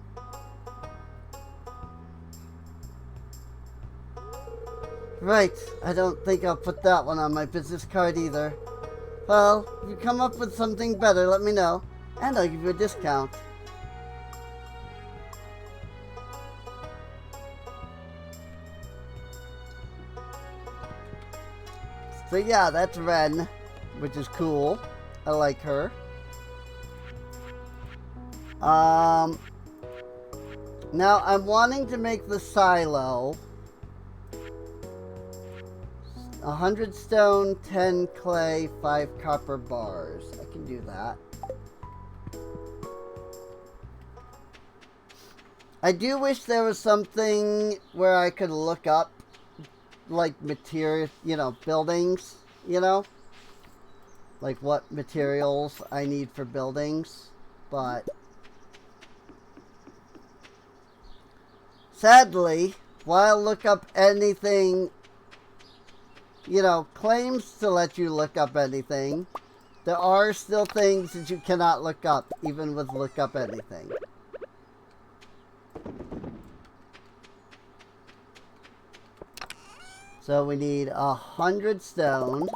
Right, I don't think I'll put that one on my business card either. Well, if you come up with something better, let me know, and I'll give you a discount. So yeah, that's Ren, which is cool. I like her. Now I'm wanting to make the silo 100 stone, 10 clay, 5 copper bars. I can do that. I do wish there was something where I could look up like material, buildings, like what materials I need for buildings, but sadly, while I look up anything, claims to let you look up anything, there are still things that you cannot look up, even with look up anything. So we need 100 stone.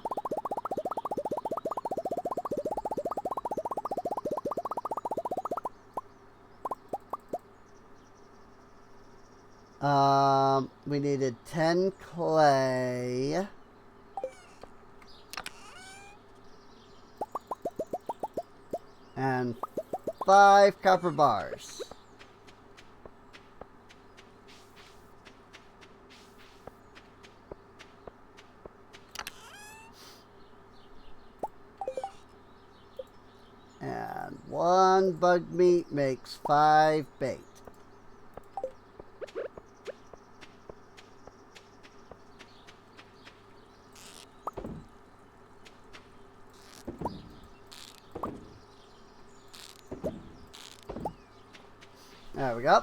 We needed 10 clay. And 5 copper bars. And 1 bug meat makes 5 bait. There we go.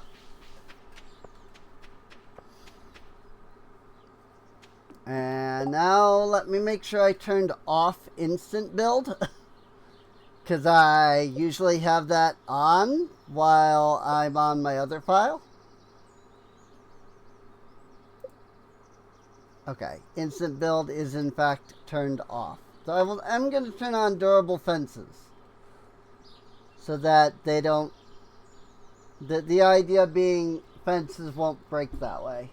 And now let me make sure I turned off instant build. Because I usually have that on while I'm on my other file. Okay, instant build is in fact turned off. So I'm going to turn on durable fences. So that they don't... The idea being fences won't break that way.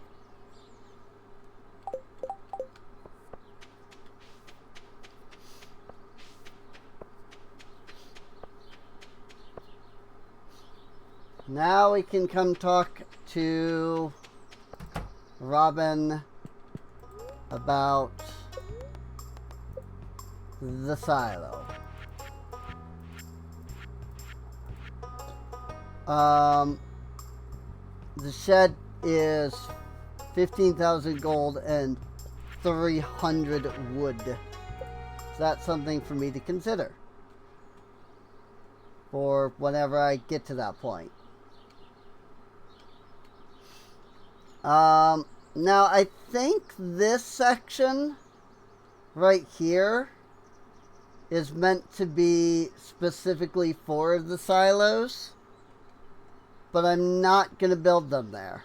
Now we can come talk to Robin about the silo. The shed is 15,000 gold and 300 wood. So that's something for me to consider for whenever I get to that point. Now I think this section right here is meant to be specifically for the silos, but I'm not going to build them there.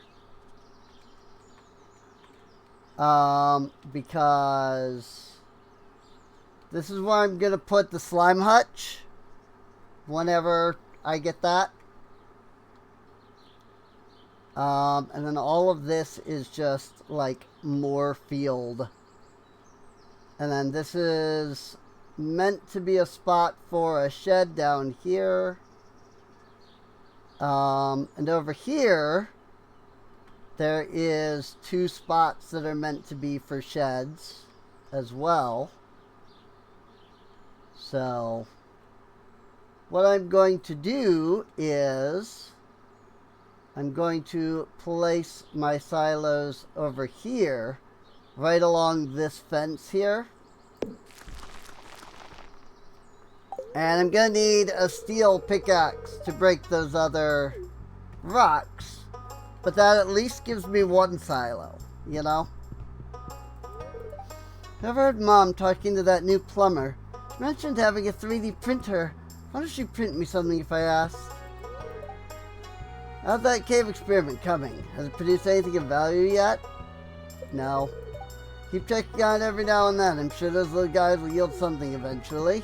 Because this is where I'm going to put the slime hutch whenever I get that. And then all of this is just like more field. And then this is meant to be a spot for a shed down here. And over here, there is 2 spots that are meant to be for sheds as well. So what I'm going to do is I'm going to place my silos over here, right along this fence here. And I'm going to need a steel pickaxe to break those other rocks. But that at least gives me 1 silo, you know? I've heard Mom talking to that new plumber. She mentioned having a 3D printer. Why don't she print me something if I asked? How's that cave experiment coming? Has it produced anything of value yet? No. Keep checking on it every now and then. I'm sure those little guys will yield something eventually.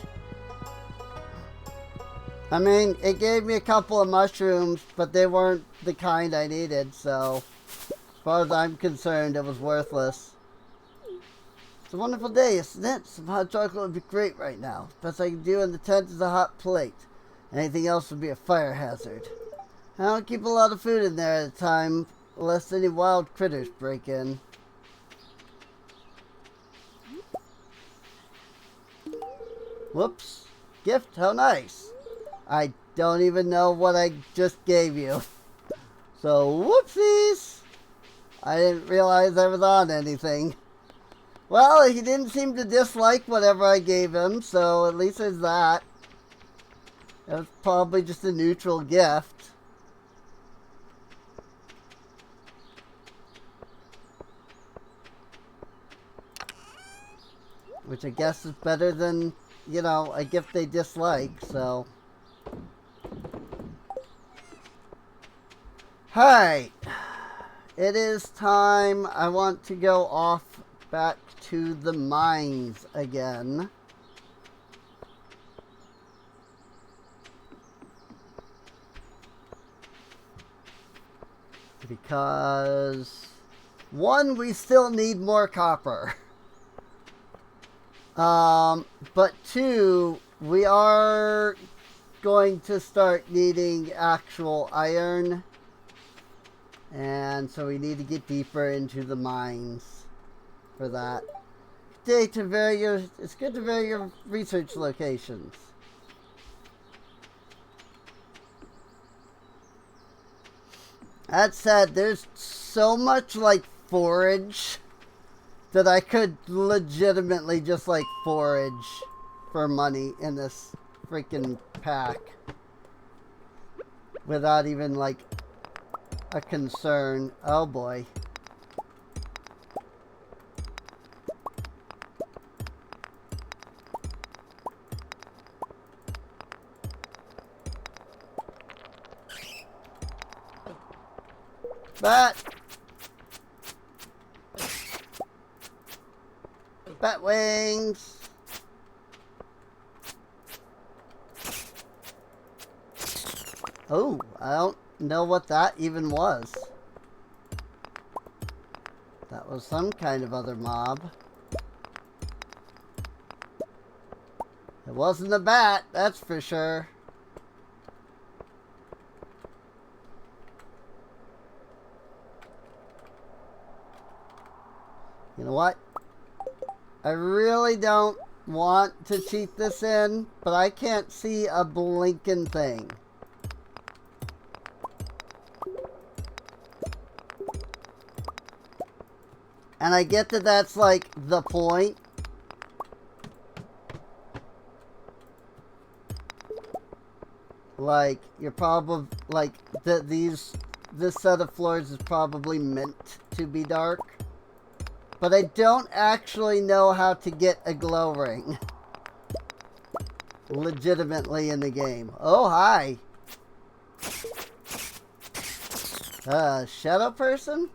I mean, it gave me a couple of mushrooms, but they weren't the kind I needed, so as far as I'm concerned, it was worthless. It's a wonderful day, isn't it? Some hot chocolate would be great right now. Best I can do in the tent is a hot plate. Anything else would be a fire hazard. I don't keep a lot of food in there at a time, lest any wild critters break in. Whoops. Gift? How nice. I don't even know what I just gave you. So, whoopsies! I didn't realize I was on anything. Well, he didn't seem to dislike whatever I gave him, so at least there's that. It was probably just a neutral gift. Which I guess is better than, you know, a gift they dislike, so... Alright, it is time. I want to go off back to the mines again. Because, 1, we still need more copper. But 2, we are going to start needing actual iron. And so we need to get deeper into the mines for that. It's good to vary your research locations. That said, there's so much like forage that I could legitimately just like forage for money in this freaking pack without even like a concern. Oh boy. Bat wings. Oh, I don't know what that even was. That was some kind of other mob. It wasn't a bat, that's for sure. You know what? I really don't want to cheat this in, but I can't see a blinking thing. And I get that that's like the point. Like, you're probably, like, this set of floors is probably meant to be dark. But I don't actually know how to get a glow ring legitimately in the game. Oh, hi. Shadow person?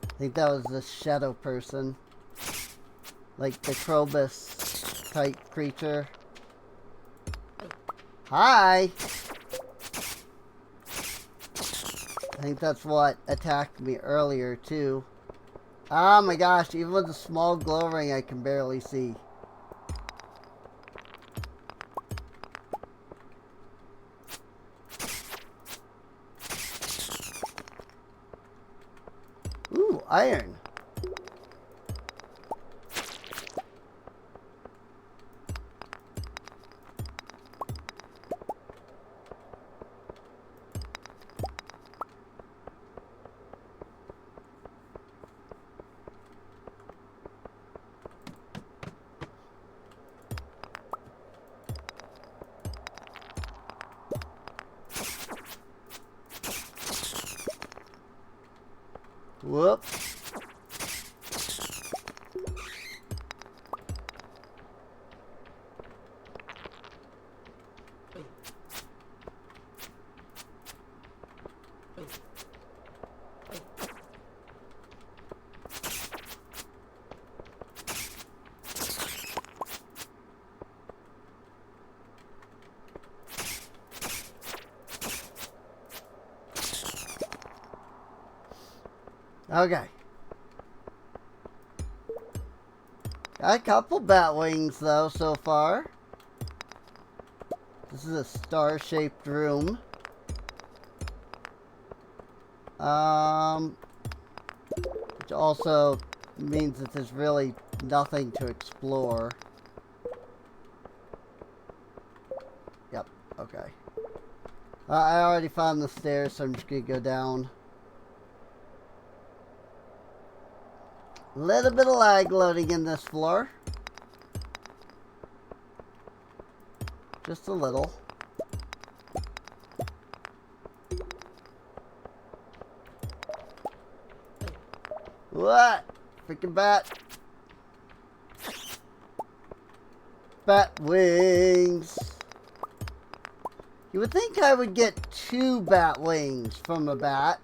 I think that was the shadow person. Like the Krobus type creature. Hi! I think that's what attacked me earlier, too. Oh my gosh, even with the small glow ring, I can barely see. Ooh, iron. Whoop. Okay. Got a couple bat wings though so far. This is a star-shaped room. Which also means that there's really nothing to explore. Yep, okay. I already found the stairs, so I'm just gonna go down. Little bit of lag loading in this floor. Just a little. What? Freaking bat. Bat wings. You would think I would get 2 bat wings from a bat.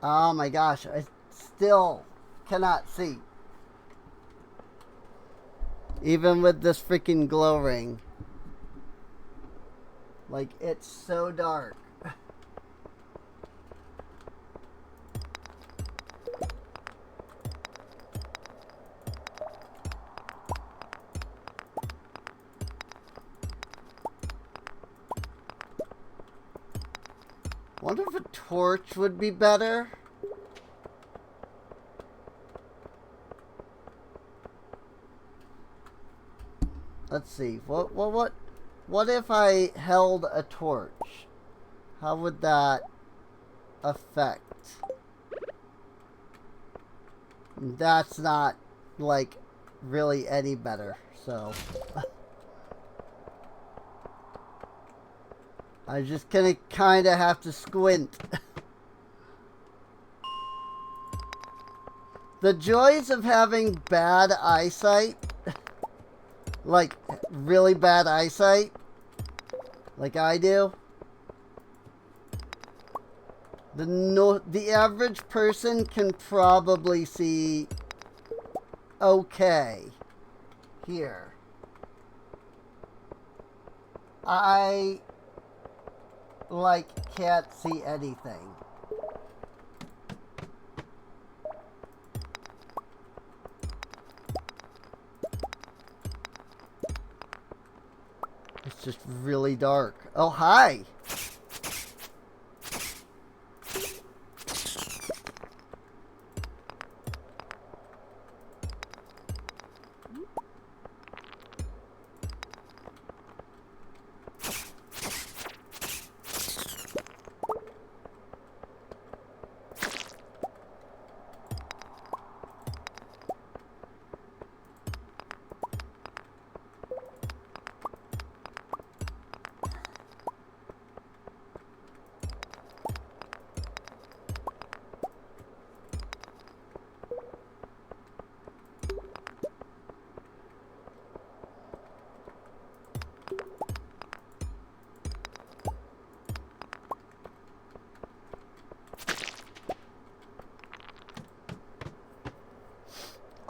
Oh my gosh, I still cannot see. Even with this freaking glow ring. Like, it's so dark. Wonder if a torch would be better. Let's see. What if I held a torch? How would that affect? That's not like really any better. So I'm just gonna kind of have to squint. The joys of having bad eyesight, like really bad eyesight, like I do. The average person can probably see okay here. I like can't see anything. It's just really dark. Oh, hi.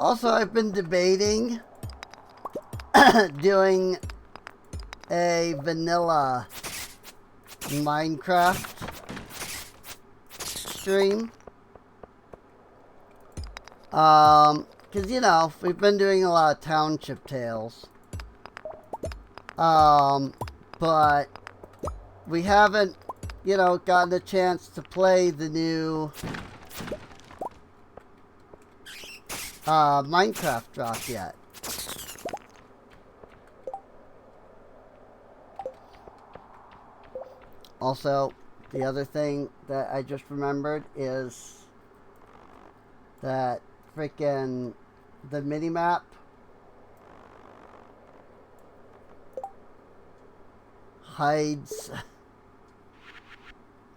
Also, I've been debating doing a vanilla Minecraft stream. Because, you know, we've been doing a lot of Township Tales. But we haven't, you know, gotten a chance to play the new Minecraft drop yet. Also, the other thing that I just remembered is that freaking the minimap hides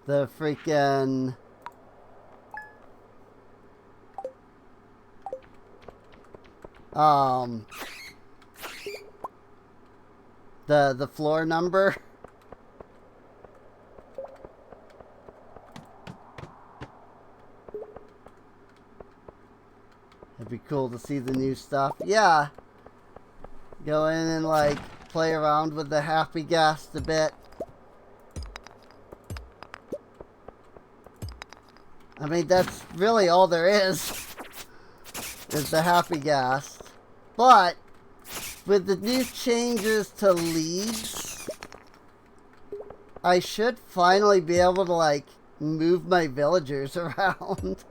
the freaking the floor number. It'd be cool to see the new stuff. Yeah. Go in and like play around with the happy ghast a bit. I mean, that's really all there is the happy ghast. But with the new changes to leads, I should finally be able to like move my villagers around.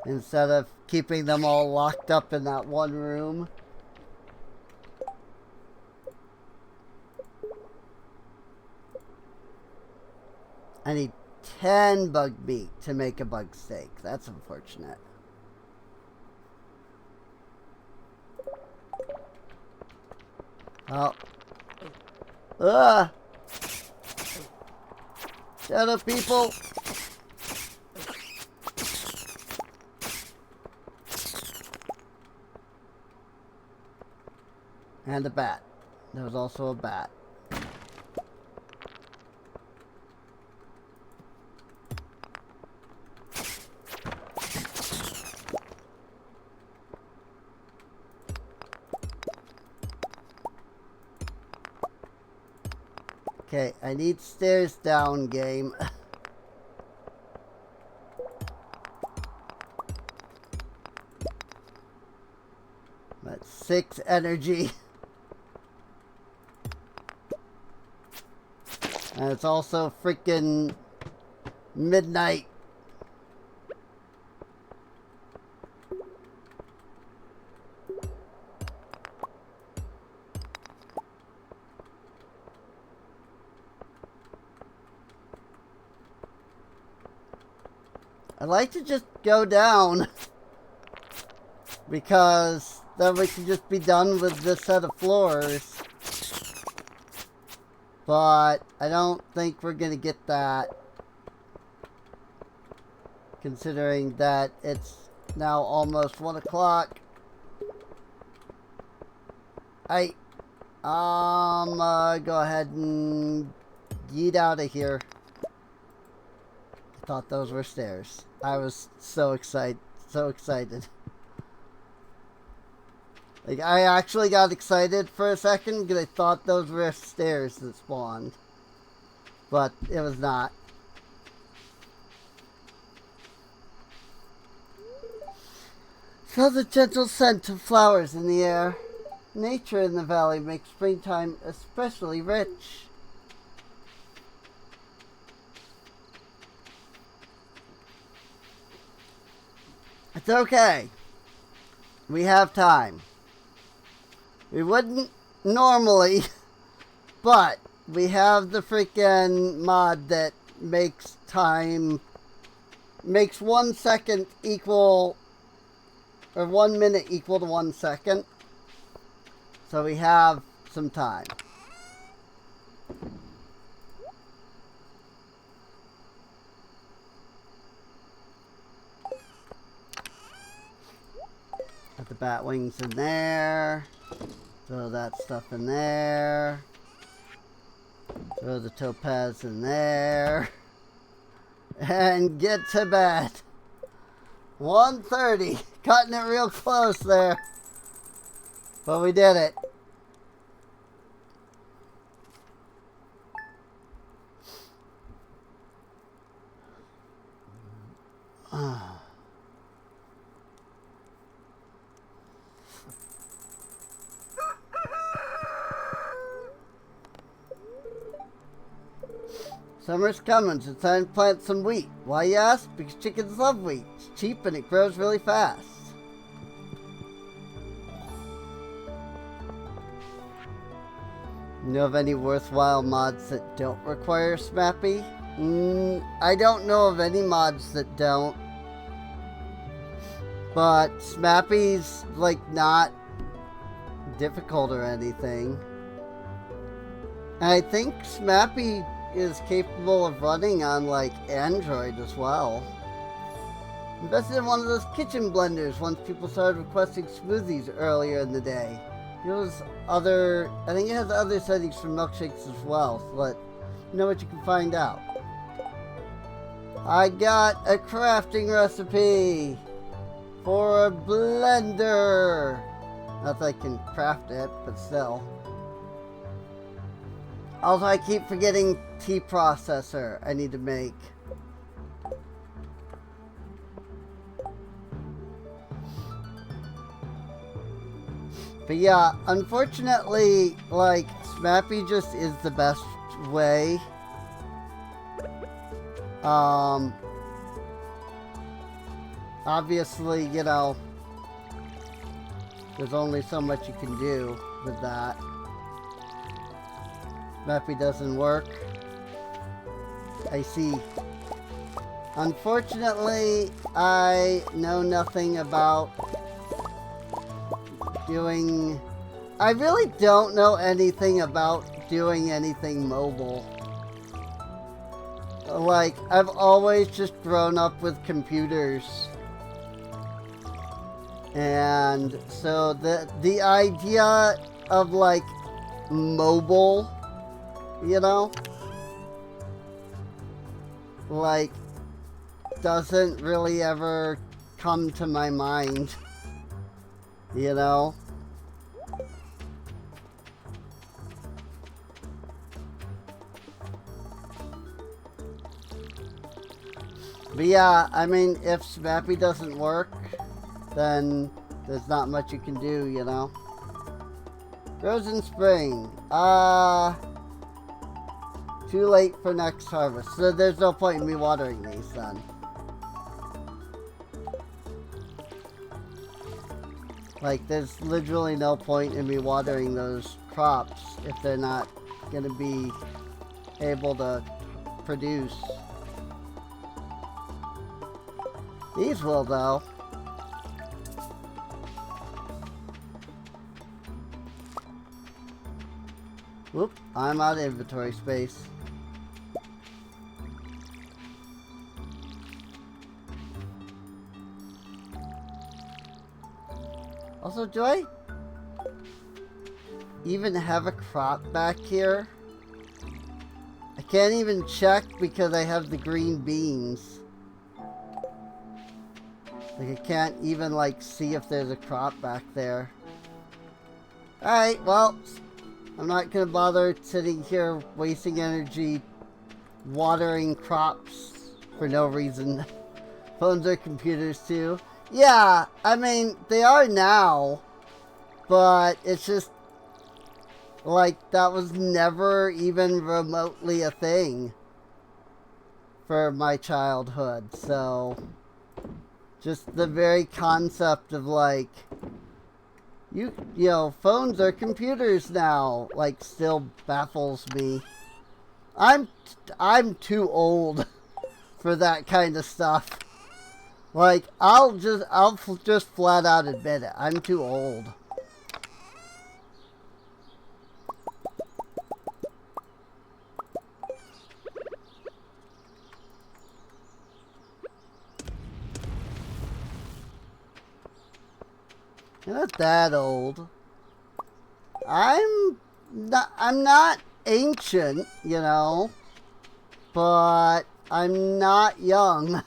Instead of keeping them all locked up in that one room. I need 10 bug meat to make a bug steak. That's unfortunate. Oh. Ugh! Shut up, people! And a bat. There was also a bat. Okay, I need stairs down, game. That's 6 energy. And it's also freaking midnight. I'd like to just go down because then we can just be done with this set of floors. But I don't think we're going to get that, considering that it's now almost 1 o'clock. Go ahead and yeet out of here. I thought those were stairs. I was so excited. Like, I actually got excited for a second because I thought those were stairs that spawned. But it was not. Smell the gentle scent of flowers in the air. Nature in the valley makes springtime especially rich. It's okay. We have time. We wouldn't normally, but we have the freaking mod that makes 1 second equal, or 1 minute equal to 1 second. So we have some time. Got the bat wings in there. Throw that stuff in there. Throw the topaz in there. And get to bed. 1:30. Cutting it real close there. But we did it. Summer's coming, so it's time to plant some wheat. Why, you ask? Because chickens love wheat. It's cheap and it grows really fast. You know of any worthwhile mods that don't require Smappy? I don't know of any mods that don't. But Smappy's, like, not difficult or anything. And I think Smappy is capable of running on, like, Android as well. Invested in one of those kitchen blenders once people started requesting smoothies earlier in the day. I think it has other settings for milkshakes as well, so let you know what you can find out. I got a crafting recipe for a blender. Not that I can craft it, but still. Also, I keep forgetting tea processor I need to make. But yeah, unfortunately, like, Smappy just is the best way. Obviously, you know, there's only so much you can do with that. Smappy doesn't work. I see. Unfortunately, I know nothing about doing... I really don't know anything about doing anything mobile. Like, I've always just grown up with computers. And so the idea of, like, mobile, you know, like, doesn't really ever come to my mind, you know? But yeah, I mean, if Smappy doesn't work, then there's not much you can do, you know? Grows in spring. Too late for next harvest. So there's no point in me watering these then. Like, there's literally no point in me watering those crops if they're not going to be able to produce. These will, though. Whoop, I'm out of inventory space. Also, do I even have a crop back here? I can't even check because I have the green beans. Like, I can't even, like, see if there's a crop back there. Alright, well, I'm not gonna bother sitting here wasting energy watering crops for no reason. Phones are computers too. Yeah, I mean, they are now, but it's just, like, that was never even remotely a thing for my childhood, so just the very concept of, like, you know, phones are computers now, like, still baffles me. I'm too old for that kind of stuff. Like, I'll just flat out admit it. I'm too old. You're not that old. I'm not ancient, you know, but I'm not young.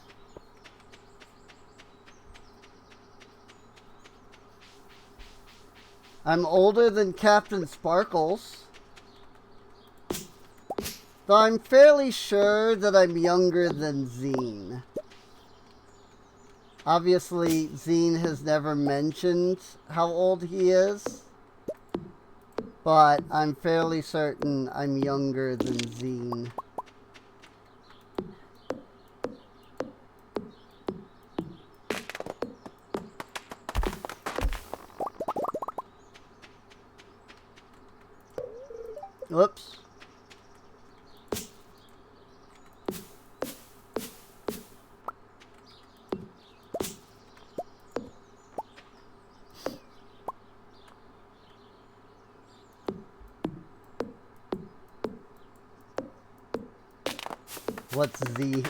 I'm older than Captain Sparkles. Though I'm fairly sure that I'm younger than Zine. Obviously, Zine has never mentioned how old he is. But I'm fairly certain I'm younger than Zine. Whoops.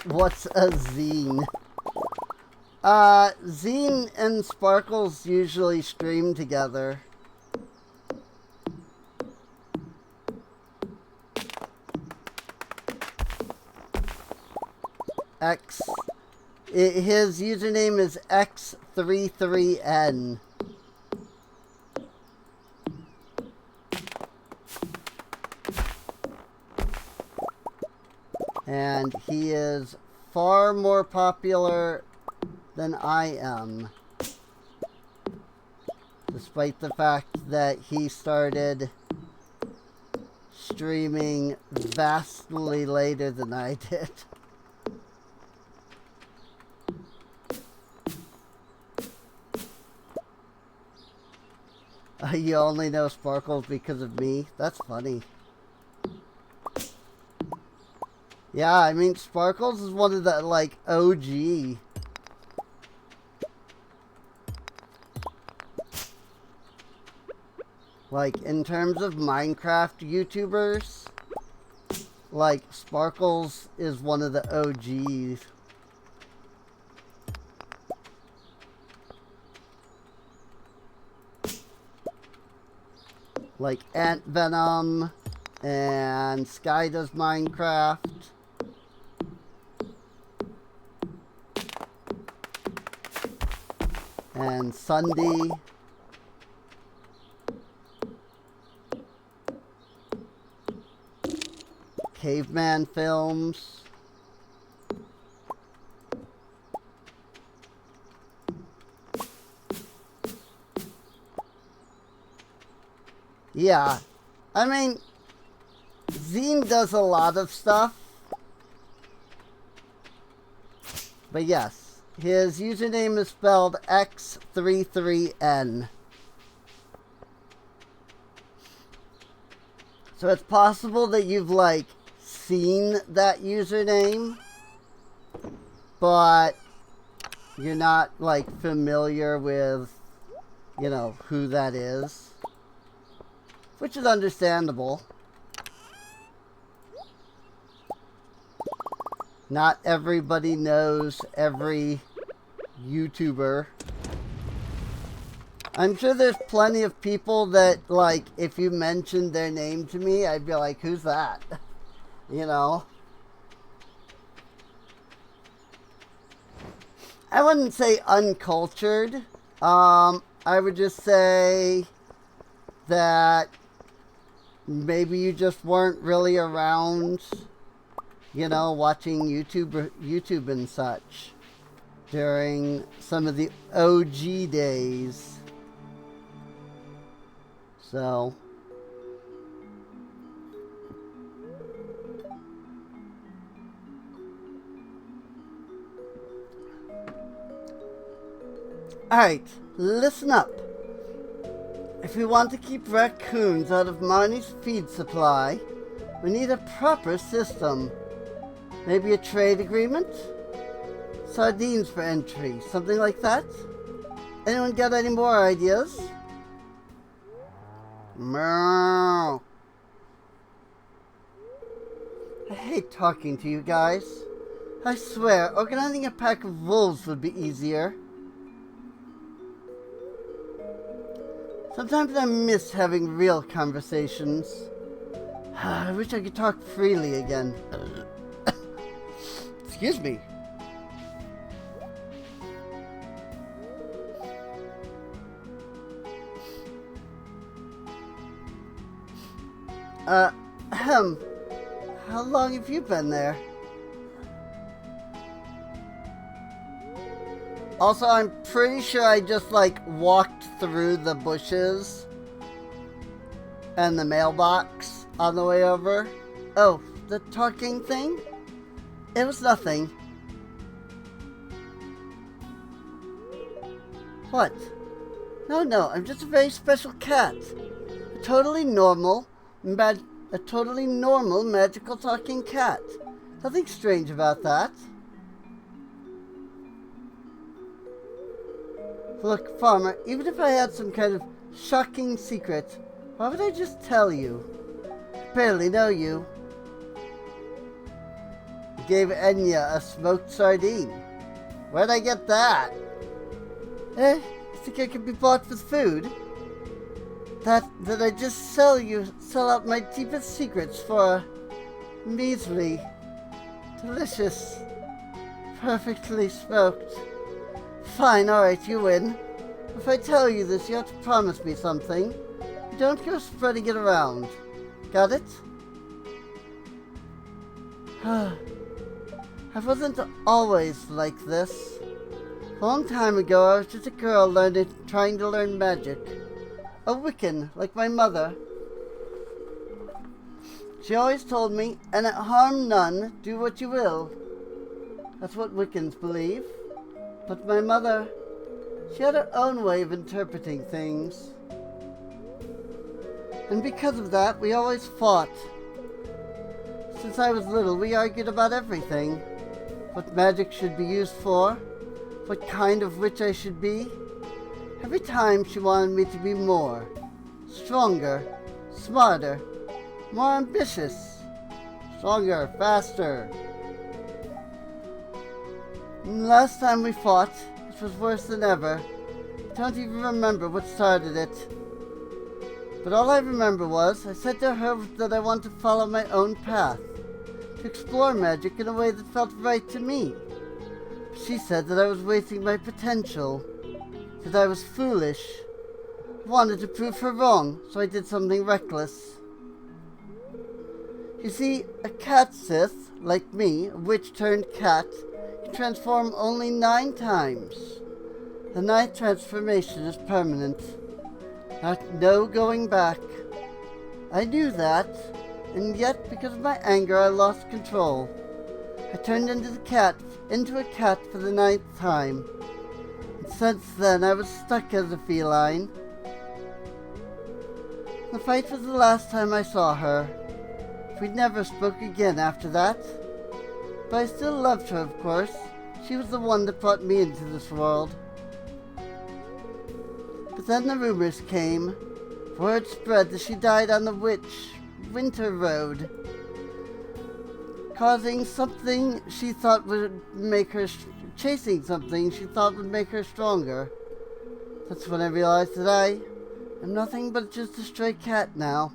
What's a zine? Zine and Sparkles usually stream together. His username is X33N. And he is far more popular than I am. Despite the fact that he started streaming vastly later than I did. You only know Sparkles because of me? That's funny. Yeah, I mean, Sparkles is one of the, like, OG. Like, in terms of Minecraft YouTubers, like, Sparkles is one of the OGs. Like Ant Venom and Sky Does Minecraft. And Sunday. Caveman Films. Yeah, I mean, Zine does a lot of stuff. But yes, his username is spelled X33N. So it's possible that you've, like, seen that username, but you're not, like, familiar with, you know, who that is. Which is understandable. Not everybody knows every YouTuber. I'm sure there's plenty of people that, like, if you mentioned their name to me, I'd be like, who's that? You know? I wouldn't say uncultured. I would just say that maybe you just weren't really around, you know, watching YouTube and such during some of the OG days. So, alright, listen up. If we want to keep raccoons out of Marnie's feed supply, we need a proper system. Maybe a trade agreement? Sardines for entry, something like that? Anyone got any more ideas? Meow. I hate talking to you guys. I swear, organizing a pack of wolves would be easier. Sometimes I miss having real conversations. I wish I could talk freely again. Excuse me. Ahem. How long have you been there? Also, I'm pretty sure I just, like, walked through the bushes and the mailbox on the way over. Oh, the talking thing? It was nothing. What? No, I'm just a very special cat. A totally normal magical talking cat. Nothing strange about that. Look, Farmer, even if I had some kind of shocking secret, why would I just tell you? I barely know you. I gave Enya a smoked sardine. Where'd I get that? You think I could be bought with food? That I just sell out my deepest secrets for a measly, delicious, perfectly smoked. Fine, alright, you win. If I tell you this, you have to promise me something. You don't go spreading it around. Got it? I wasn't always like this. A long time ago, I was just a girl trying to learn magic. A Wiccan, like my mother. She always told me, and it harm none, do what you will. That's what Wiccans believe. But my mother, she had her own way of interpreting things. And because of that, we always fought. Since I was little, we argued about everything. What magic should be used for, what kind of witch I should be. Every time she wanted me to be more, stronger, smarter, more ambitious, stronger, faster. And the last time we fought, it was worse than ever. I don't even remember what started it. But all I remember was, I said to her that I wanted to follow my own path, to explore magic in a way that felt right to me. She said that I was wasting my potential, that I was foolish. I wanted to prove her wrong, so I did something reckless. You see, a cat Sith, like me, a witch turned cat, can transform only 9 times. The 9th transformation is permanent. No going back. I knew that, and yet, because of my anger, I lost control. I turned into a cat for the 9th time. And since then, I was stuck as a feline. The fight was the last time I saw her. We never spoke again after that. But I still loved her, of course. She was the one that brought me into this world. But then the rumors came. Word spread that she died on the winter road, causing something she thought would make her, chasing something she thought would make her stronger. That's when I realized that I am nothing but just a stray cat now,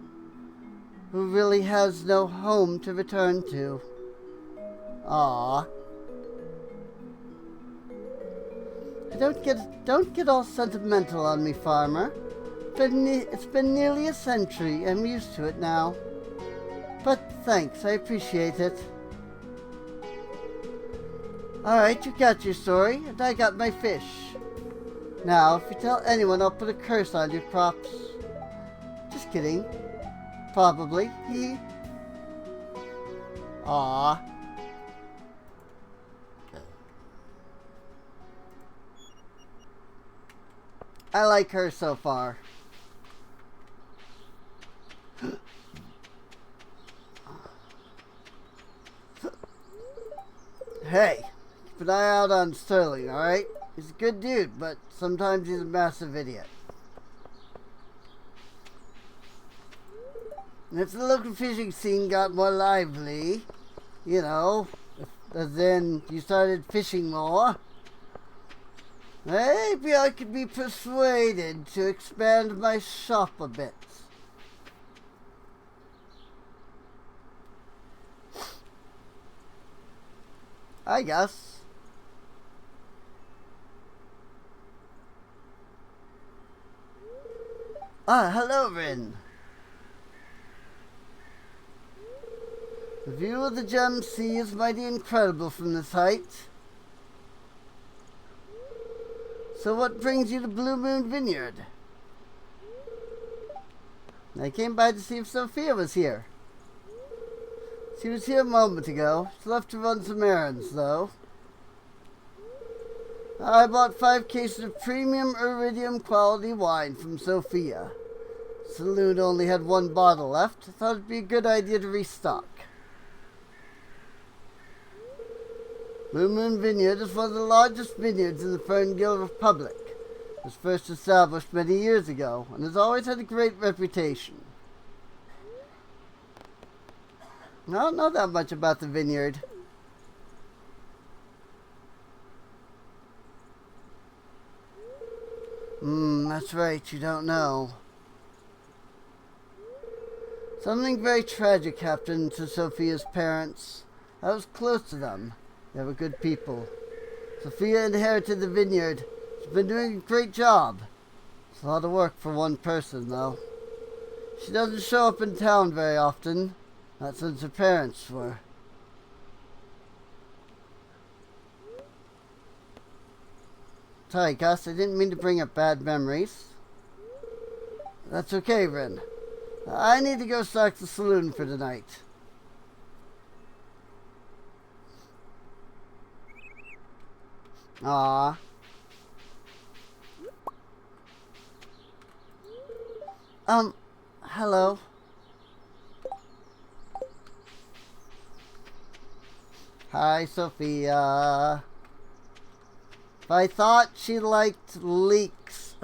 who really has no home to return to. Aww. Don't get all sentimental on me, Farmer. It's been nearly a century. I'm used to it now. But thanks, I appreciate it. Alright, you got your story, and I got my fish. Now, if you tell anyone, I'll put a curse on your crops. Just kidding. Probably. Aww. I like her so far. Hey, keep an eye out on Sterling, alright? He's a good dude, but sometimes he's a massive idiot. And if the local fishing scene got more lively, you know, as in you started fishing more, Maybe I could be persuaded to expand my shop a bit. I guess. Ah, hello, Rin. The view of the Gem Sea is mighty incredible from this height. So what brings you to Blue Moon Vineyard? I came by to see if Sophia was here. She was here a moment ago. She left to run some errands, though. I bought 5 cases of premium iridium quality wine from Sophia. The saloon only had 1 bottle left. I thought it'd be a good idea to restock. Blue Moon Vineyard is one of the largest vineyards in the Ferngale Republic. It was first established many years ago and has always had a great reputation. I don't know that much about the vineyard. That's right, you don't know. Something very tragic happened to Sophia's parents. I was close to them. They were good people. Sophia inherited the vineyard. She's been doing a great job. It's a lot of work for one person, though. She doesn't show up in town very often. Not since her parents were. Sorry, Gus, I didn't mean to bring up bad memories. That's okay, Ren. I need to go stock the saloon for tonight. Aww. Hello. Hi, Sophia. I thought she liked leeks.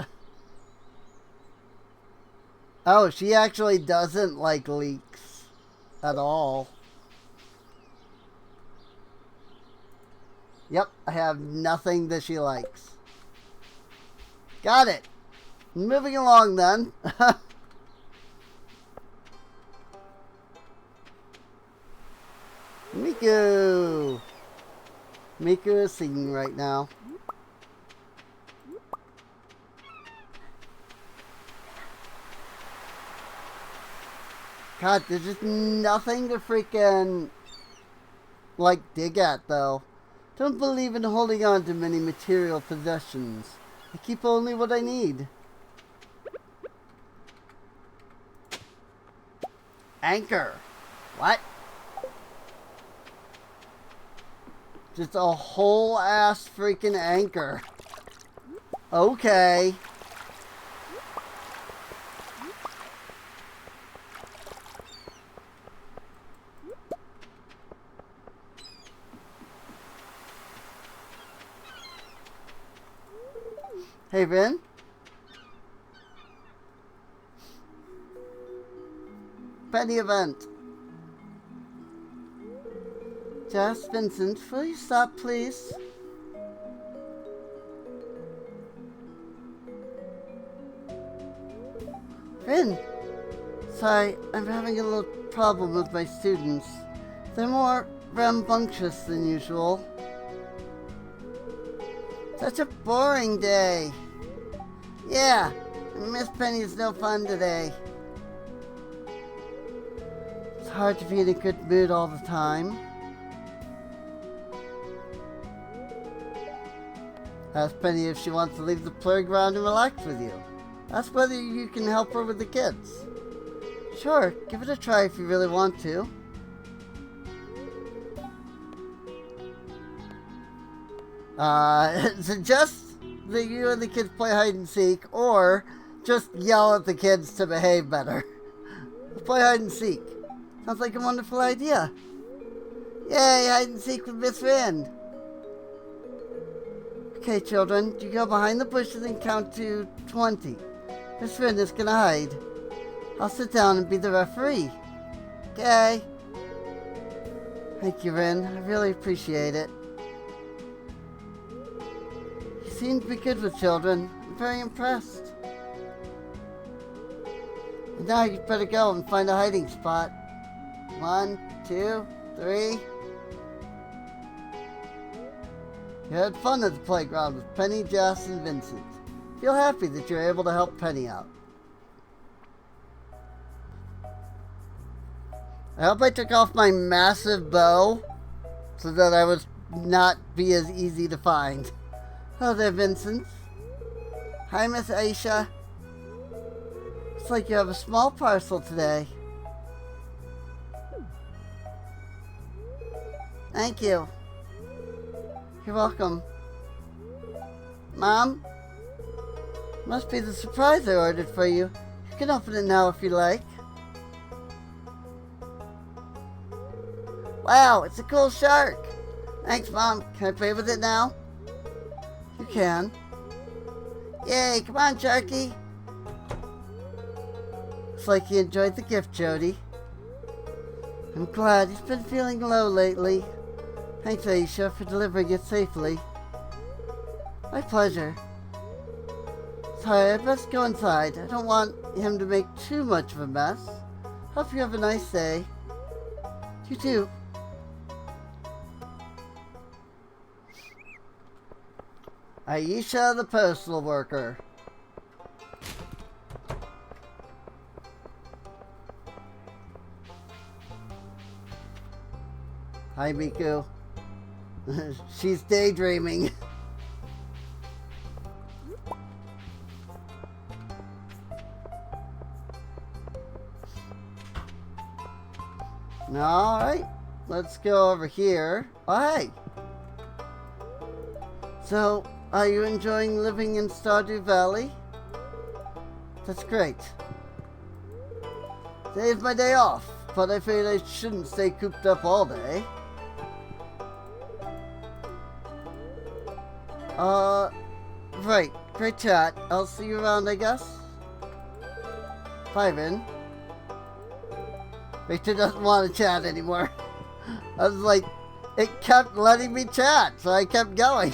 Oh, she actually doesn't like leeks at all. Yep, I have nothing that she likes. Got it. Moving along then. Miku! Miku is singing right now. God, there's just nothing to freaking, like, dig at, though. Don't believe in holding on to many material possessions. I keep only what I need. Anchor. What? Just a whole ass freaking anchor. Okay. Hey, Ben. Penny event. Jess, Vincent, will you stop, please? Vin! Sorry, I'm having a little problem with my students. They're more rambunctious than usual. Such a boring day. Yeah, Miss Penny's no fun today. It's hard to be in a good mood all the time. Ask Penny if she wants to leave the playground and relax with you. Ask whether you can help her with the kids. Sure, give it a try if you really want to. Suggest that you and the kids play hide and seek, or just yell at the kids to behave better. Play hide and seek. Sounds like a wonderful idea. Yay, hide and seek with Miss Rin. Okay, children, you go behind the bushes and count to 20. Miss Rin is gonna hide. I'll sit down and be the referee. Okay. Thank you, Rin. I really appreciate it. You seem to be good with children. I'm very impressed. And now you'd better go and find a hiding spot. 1, 2, 3. You had fun at the playground with Penny, Jess, and Vincent. Feel happy that you're able to help Penny out. I hope I took off my massive bow so that I would not be as easy to find. Hello there, Vincent. Hi, Miss Aisha. Looks like you have a small parcel today. Thank you. You're welcome. Mom? Must be the surprise I ordered for you. You can open it now if you like. Wow, it's a cool shark. Thanks, Mom. Can I play with it now? You can. Yay, come on, Sharky. Looks like you enjoyed the gift, Jody. I'm glad. He's been feeling low lately. Thanks, Aisha, for delivering it safely. My pleasure. Sorry, I best go inside. I don't want him to make too much of a mess. Hope you have a nice day. You too. Aisha, the postal worker. Hi, Miku. She's daydreaming. Alright, let's go over here. Oh, hey! So, are you enjoying living in Stardew Valley? That's great. Today's my day off, but I figured I shouldn't stay cooped up all day. Right. Great chat. I'll see you around, I guess. Bye, Vin. Victor doesn't want to chat anymore. I was like, it kept letting me chat, so I kept going.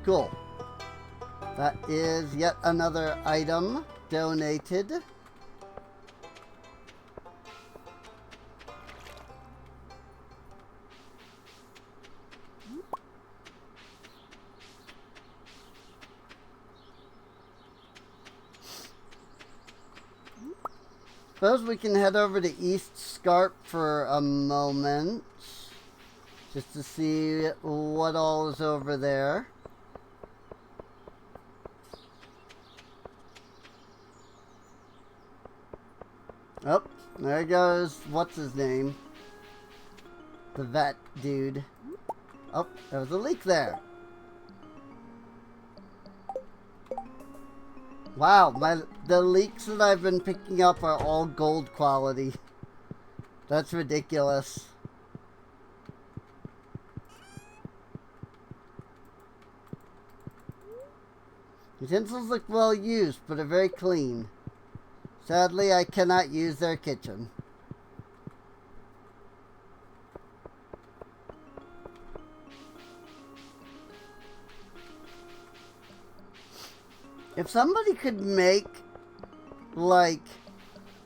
Cool. That is yet another item donated. Suppose we can head over to East Scarp for a moment, just to see what all is over there. Oh, there goes, what's his name? The vet dude. Oh, there was a leak there. Wow, the leaks that I've been picking up are all gold quality. That's ridiculous. Utensils look well used, but are very clean. Sadly, I cannot use their kitchen. If somebody could make, like,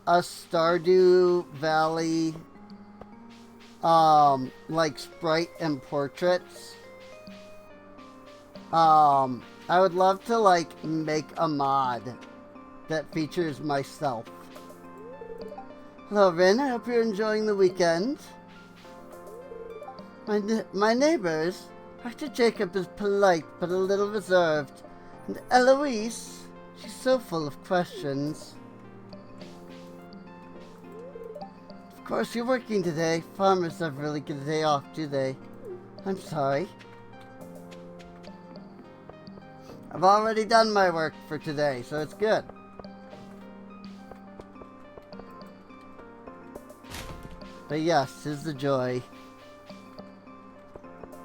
a Stardew Valley, like, sprite and portraits, I would love to, like, make a mod that features myself. Hello, Rin. I hope you're enjoying the weekend. My neighbors, Dr. Jacob is polite but a little reserved. And Eloise, she's so full of questions. Of course, you're working today. Farmers never really get a day off, do they? I'm sorry. I've already done my work for today, so it's good. But yes, is the joy.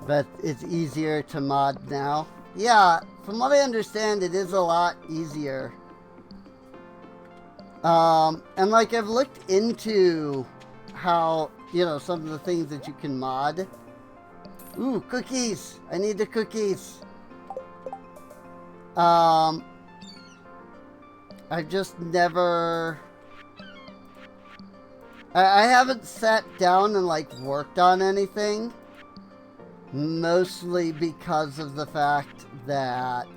But it's easier to mod now. Yeah, from what I understand, it is a lot easier. And like I've looked into how you know, some of the things that you can mod. Ooh, cookies! I need the cookies. I just never... I haven't sat down and, like, worked on anything. Mostly because of the fact that...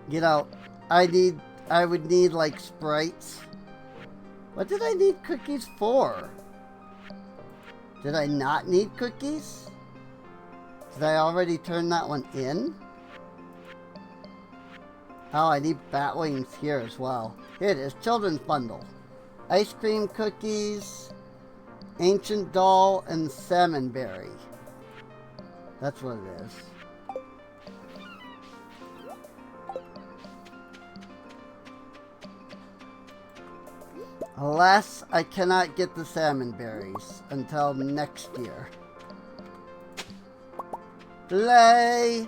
you know, I would need, like, sprites. What did I need cookies for? Did I not need cookies? Did I already turn that one in? Oh, I need bat wings here as well. Here it is, children's bundle. Ice cream cookies, ancient doll, and salmonberry. That's what it is. Alas, I cannot get the salmon berries until next year. Play!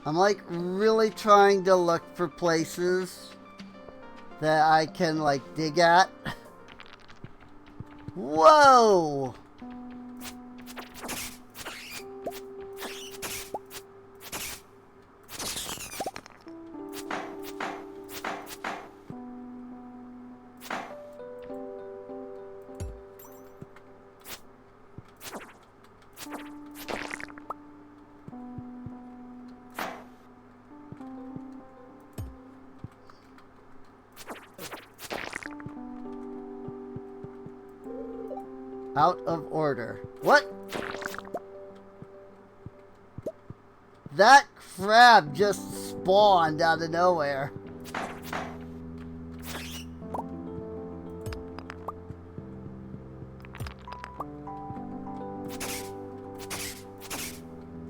I'm like really trying to look for places that I can like dig at. Whoa! Out of order. What? That crab just spawned out of nowhere.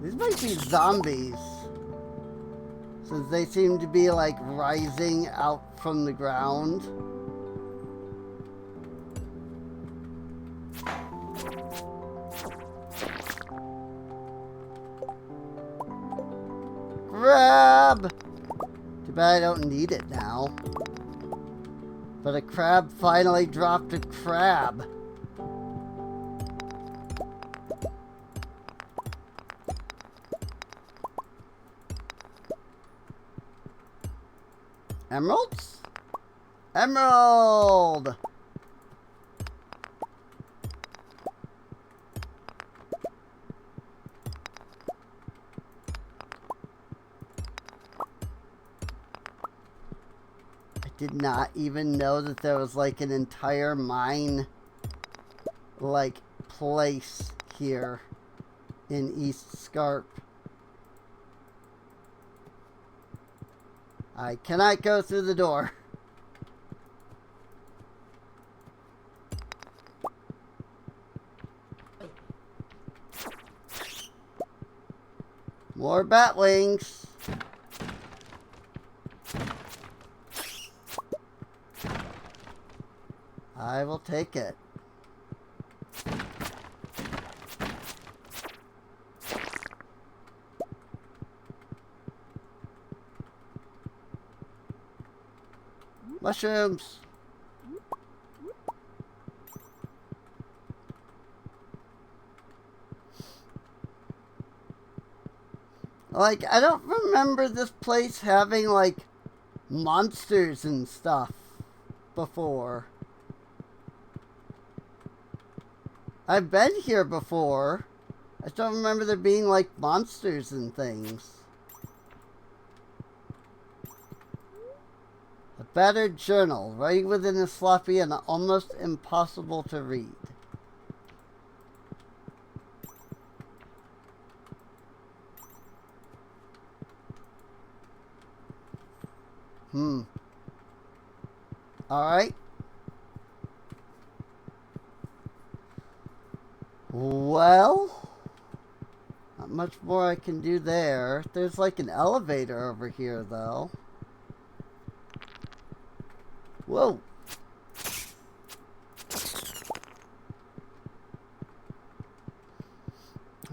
These might be zombies, since they seem to be like rising out from the ground. Crab! Too bad I don't need it now. But a crab finally dropped a crab. Emeralds? Emerald! Did not even know that there was like an entire mine like place here in East Scarp. I cannot go through the door. More bat wings. I will take it. Mushrooms. Like, I don't remember this place having, like, monsters and stuff before. I've been here before. I just don't remember there being, like, monsters and things. A battered journal. Writing within is sloppy and almost impossible to read. Alright. Well, not much more I can do there. There's like an elevator over here, though. Whoa.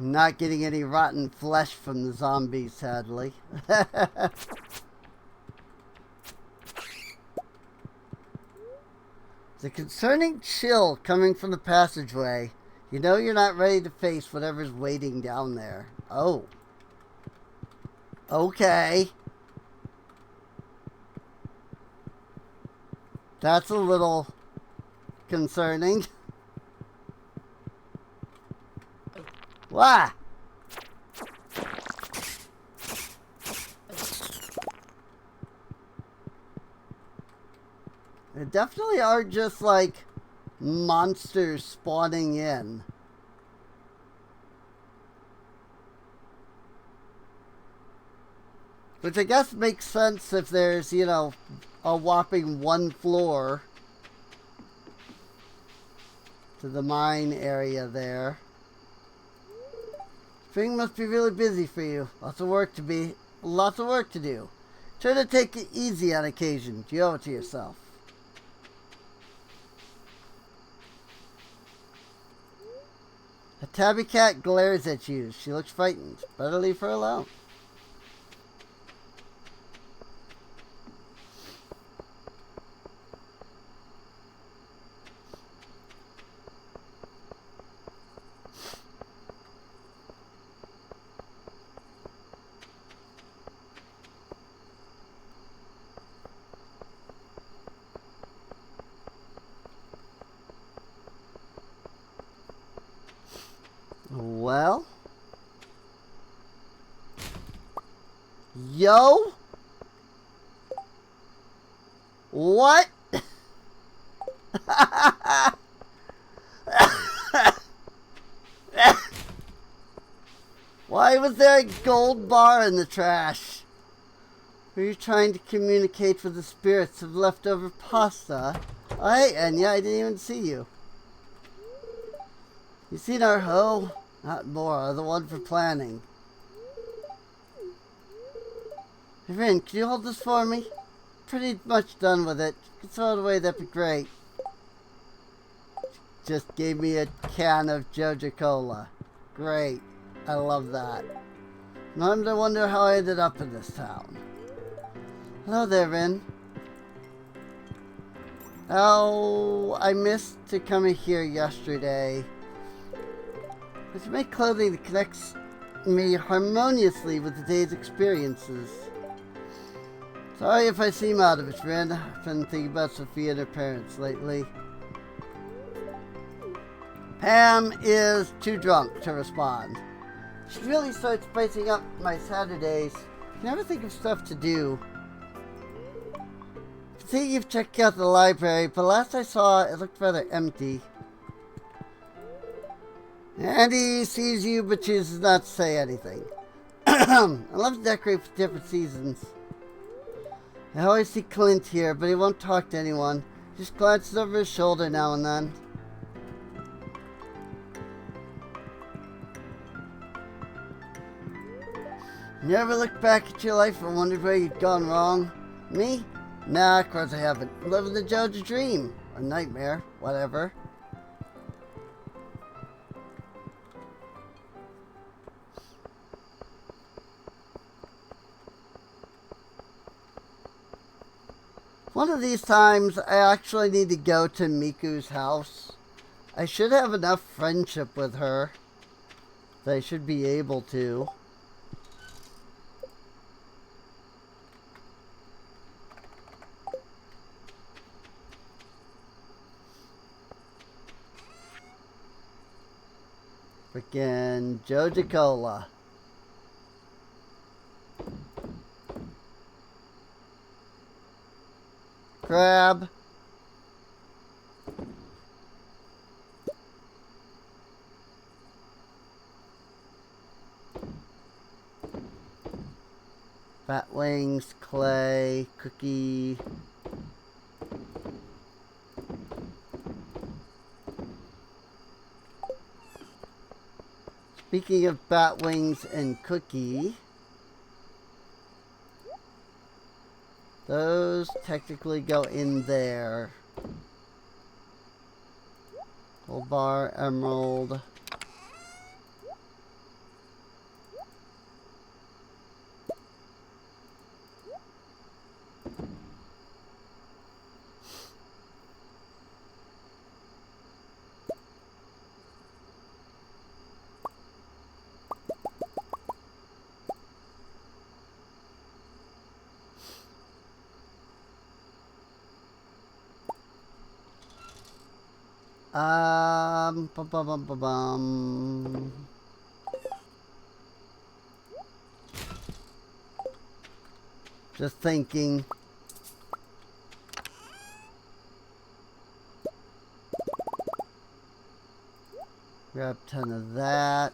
I'm not getting any rotten flesh from the zombies, sadly. The concerning chill coming from the passageway. You know you're not ready to face whatever's waiting down there. Oh. Okay. That's a little concerning. Why? There definitely are just like monsters spawning in. Which I guess makes sense if there's, you know, a whopping one floor to the mine area there. Spring must be really busy for you. Lots of work to do. Try to take it easy on occasion. You owe it to yourself. A tabby cat glares at you. She looks frightened. Better leave her alone. Well, yo, what? Why was there a gold bar in the trash? Were you trying to communicate with the spirits of leftover pasta? Oh, hey, Enya, I didn't even see you. You seen our hoe? Not Bora, the one for planning. Hey, Rin, can you hold this for me? Pretty much done with it. You can throw it away, that'd be great. Just gave me a can of Joja Cola. Great. I love that. Now I'm to wonder how I ended up in this town. Hello there, Rin. Oh, I missed to come here yesterday. It's to make clothing that connects me harmoniously with the day's experiences. Sorry if I seem out of it, Rin. I've been thinking about Sophia and her parents lately. Pam is too drunk to respond. She really starts spicing up my Saturdays. I never think of stuff to do. I see you've checked out the library, but last I saw it looked rather empty. Andy sees you, but chooses not to say anything. I love to decorate for different seasons. I always see Clint here, but he won't talk to anyone. He just glances over his shoulder now and then. You ever looked back at your life and wondered where you'd gone wrong? Me? Nah, of course I haven't. I'm living the Joja dream. Or nightmare. Whatever. One of these times, I actually need to go to Miku's house. I should have enough friendship with her that I should be able to. Frickin' Joja Cola. Crab. Fat wings, clay, cookie. Speaking of bat wings and cookie, those technically go in there. Gold bar, emerald. Bum, bum, bum, bum, bum. Just thinking. Grab a ton of that.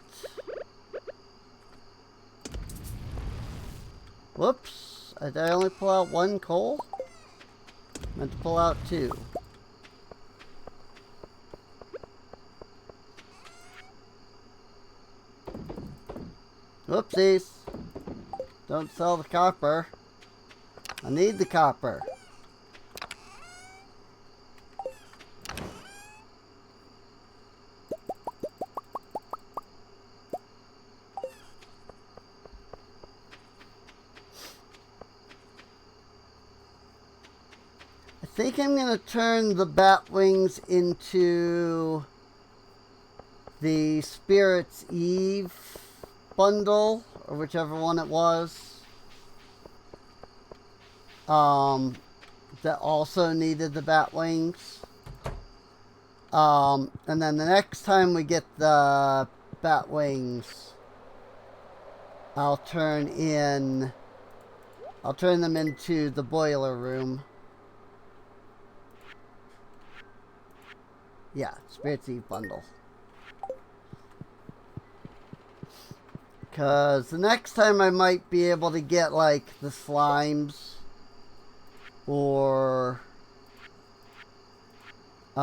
Whoops. Did I only pull out one coal? Meant to pull out two. Whoopsies. Don't sell the copper. I need the copper. I think I'm going to turn the bat wings into the Spirit's Eve bundle, or whichever one it was. That also needed the bat wings. And then the next time we get the bat wings, I'll turn them into the boiler room. Yeah, Spirit's Eve bundle. Because the next time I might be able to get, like, the slimes. Or, you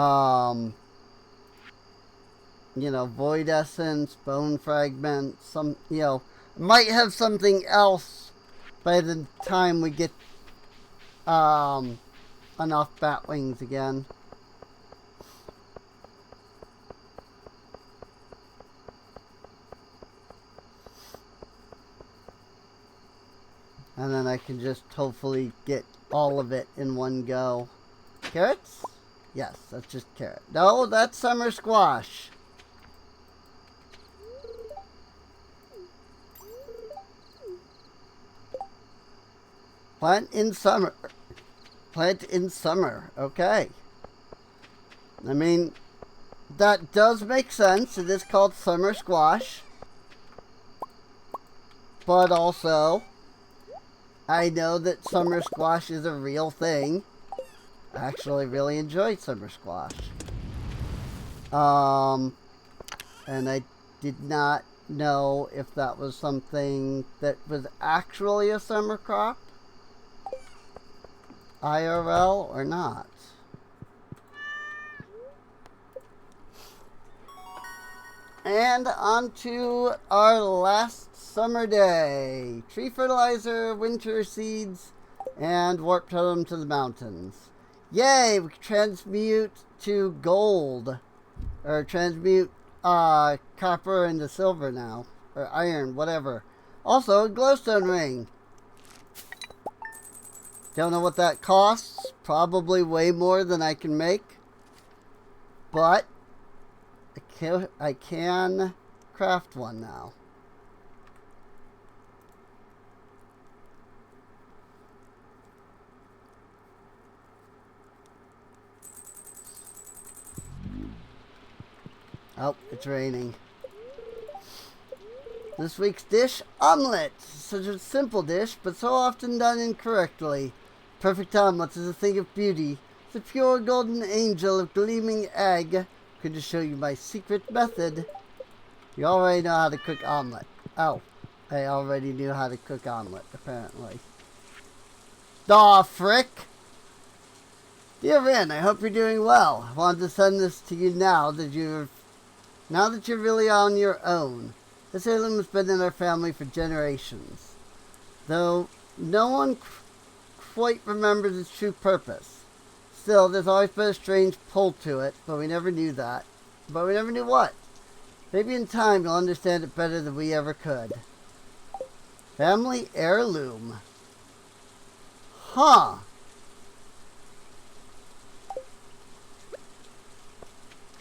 know, void essence, bone fragments, some, you know, might have something else by the time we get, enough bat wings again. And then I can just hopefully get all of it in one go. Carrots? Yes, that's just carrot. No, that's summer squash. Plant in summer. Plant in summer. Okay. I mean, that does make sense. It is called summer squash. But also, I know that summer squash is a real thing. I actually really enjoyed summer squash. And I did not know if that was something that was actually a summer crop, IRL, or not. And on to our last summer day. Tree fertilizer, winter seeds, and warp totem to the mountains. Yay! We can transmute to gold. Or transmute copper into silver now. Or iron, whatever. Also, a glowstone ring. Don't know what that costs. Probably way more than I can make. But I can craft one now. Oh, it's raining. This week's dish, omelet. Such a simple dish, but so often done incorrectly. Perfect omelet is a thing of beauty. The pure golden angel of gleaming egg. Could just show you my secret method. You already know how to cook omelet. Oh, I already knew how to cook omelet, apparently. Aw, frick! Dear Rin, I hope you're doing well. I wanted to send this to you now that you're really on your own. This heirloom has been in our family for generations. Though no one quite remembers its true purpose. Still, there's always been a strange pull to it, but we never knew that. But we never knew what. Maybe in time you'll understand it better than we ever could. Family heirloom. Huh.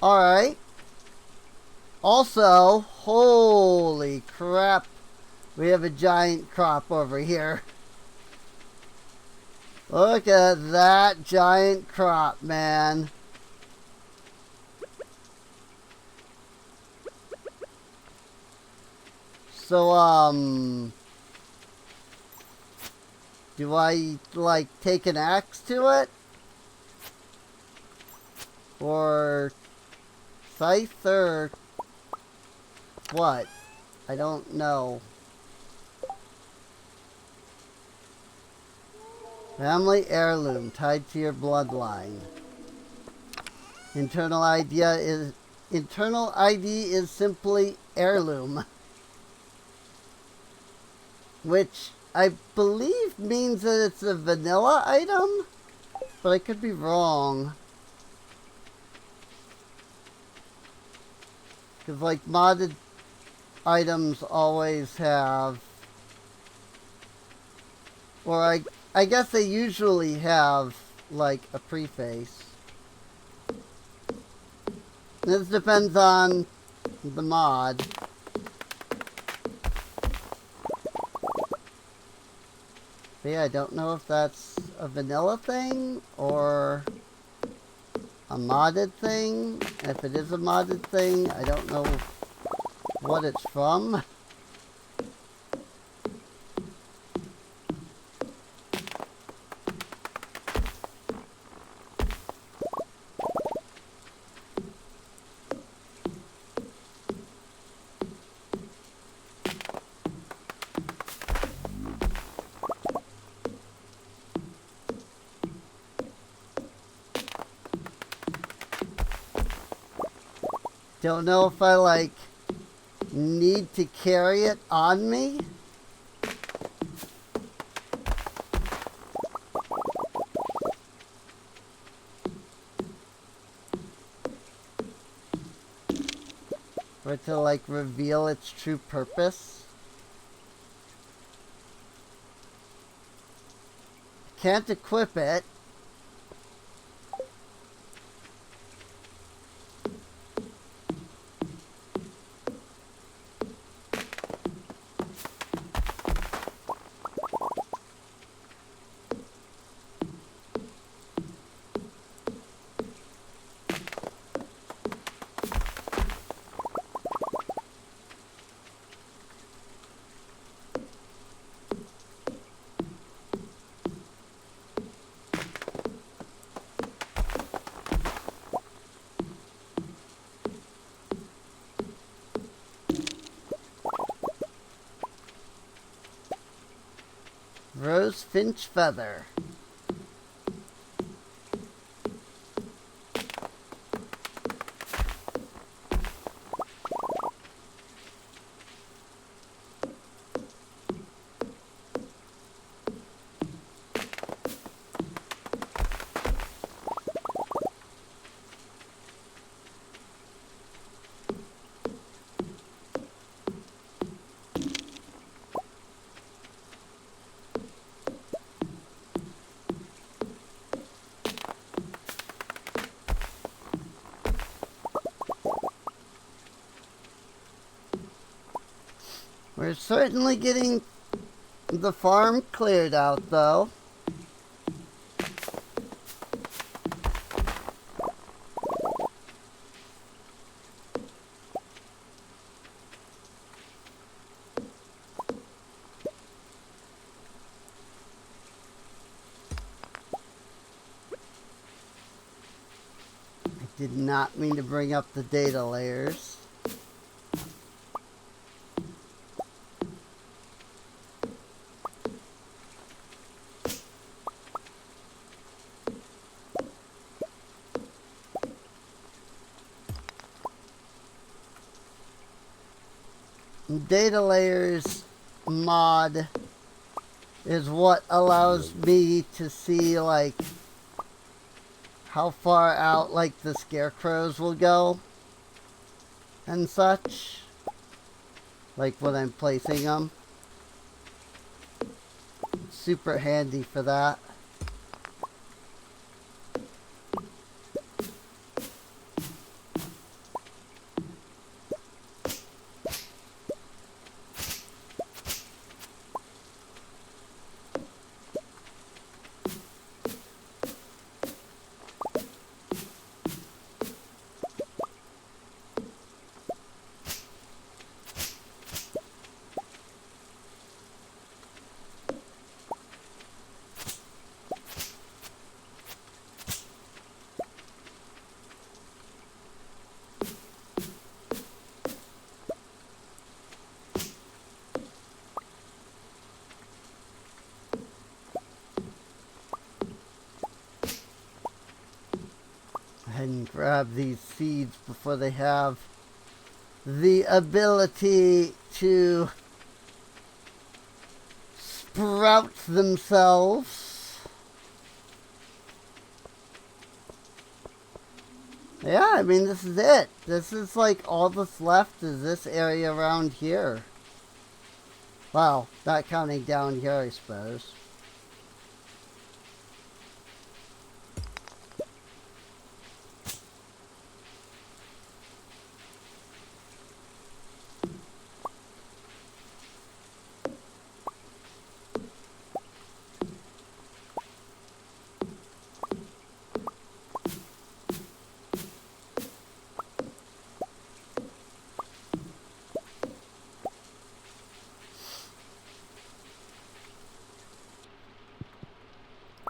Alright. Also, holy crap. We have a giant crop over here. Look at that giant crop, man. So, do I, like, take an axe to it? Or scythe, or what? I don't know. Family heirloom tied to your bloodline. Internal ID is simply heirloom, which I believe means that it's a vanilla item, but I could be wrong. Because, like, modded items always have, or I guess they usually have, like, a preface. This depends on the mod. But yeah, I don't know if that's a vanilla thing or a modded thing. If it is a modded thing, I don't know what it's from. Don't know if I, like, need to carry it on me. Or to, like, reveal its true purpose. Can't equip it. Rose finch feather. We're certainly getting the farm cleared out, though. I did not mean to bring up the data layers. Data layers mod is what allows me to see, like, how far out, like, the scarecrows will go and such, like when I'm placing them. It's super handy for that. ahead and grab these seeds before they have the ability to sprout themselves. Yeah, I mean, this is it. This is like all that's left is this area around here. Well, not counting down here, I suppose.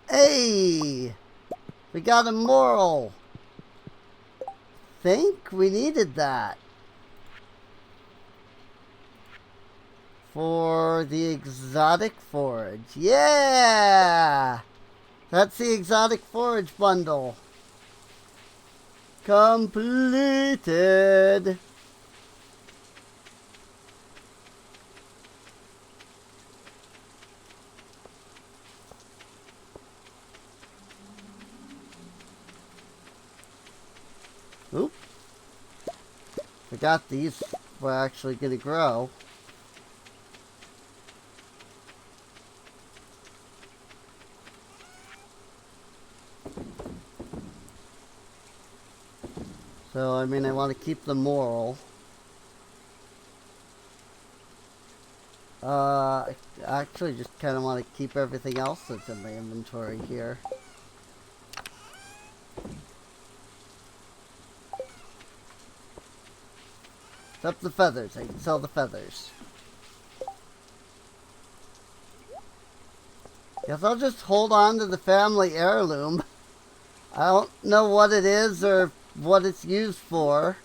Hey! We got a moral. Think we needed that. For the exotic forage. Yeah! That's the exotic forage bundle. Completed. Oop. Forgot these were actually going to grow. So, I mean, I want to keep the moral. I actually just kind of want to keep everything else that's in my inventory here. Except the feathers. I can sell the feathers. Guess I'll just hold on to the family heirloom. I don't know what it is or what it's used for,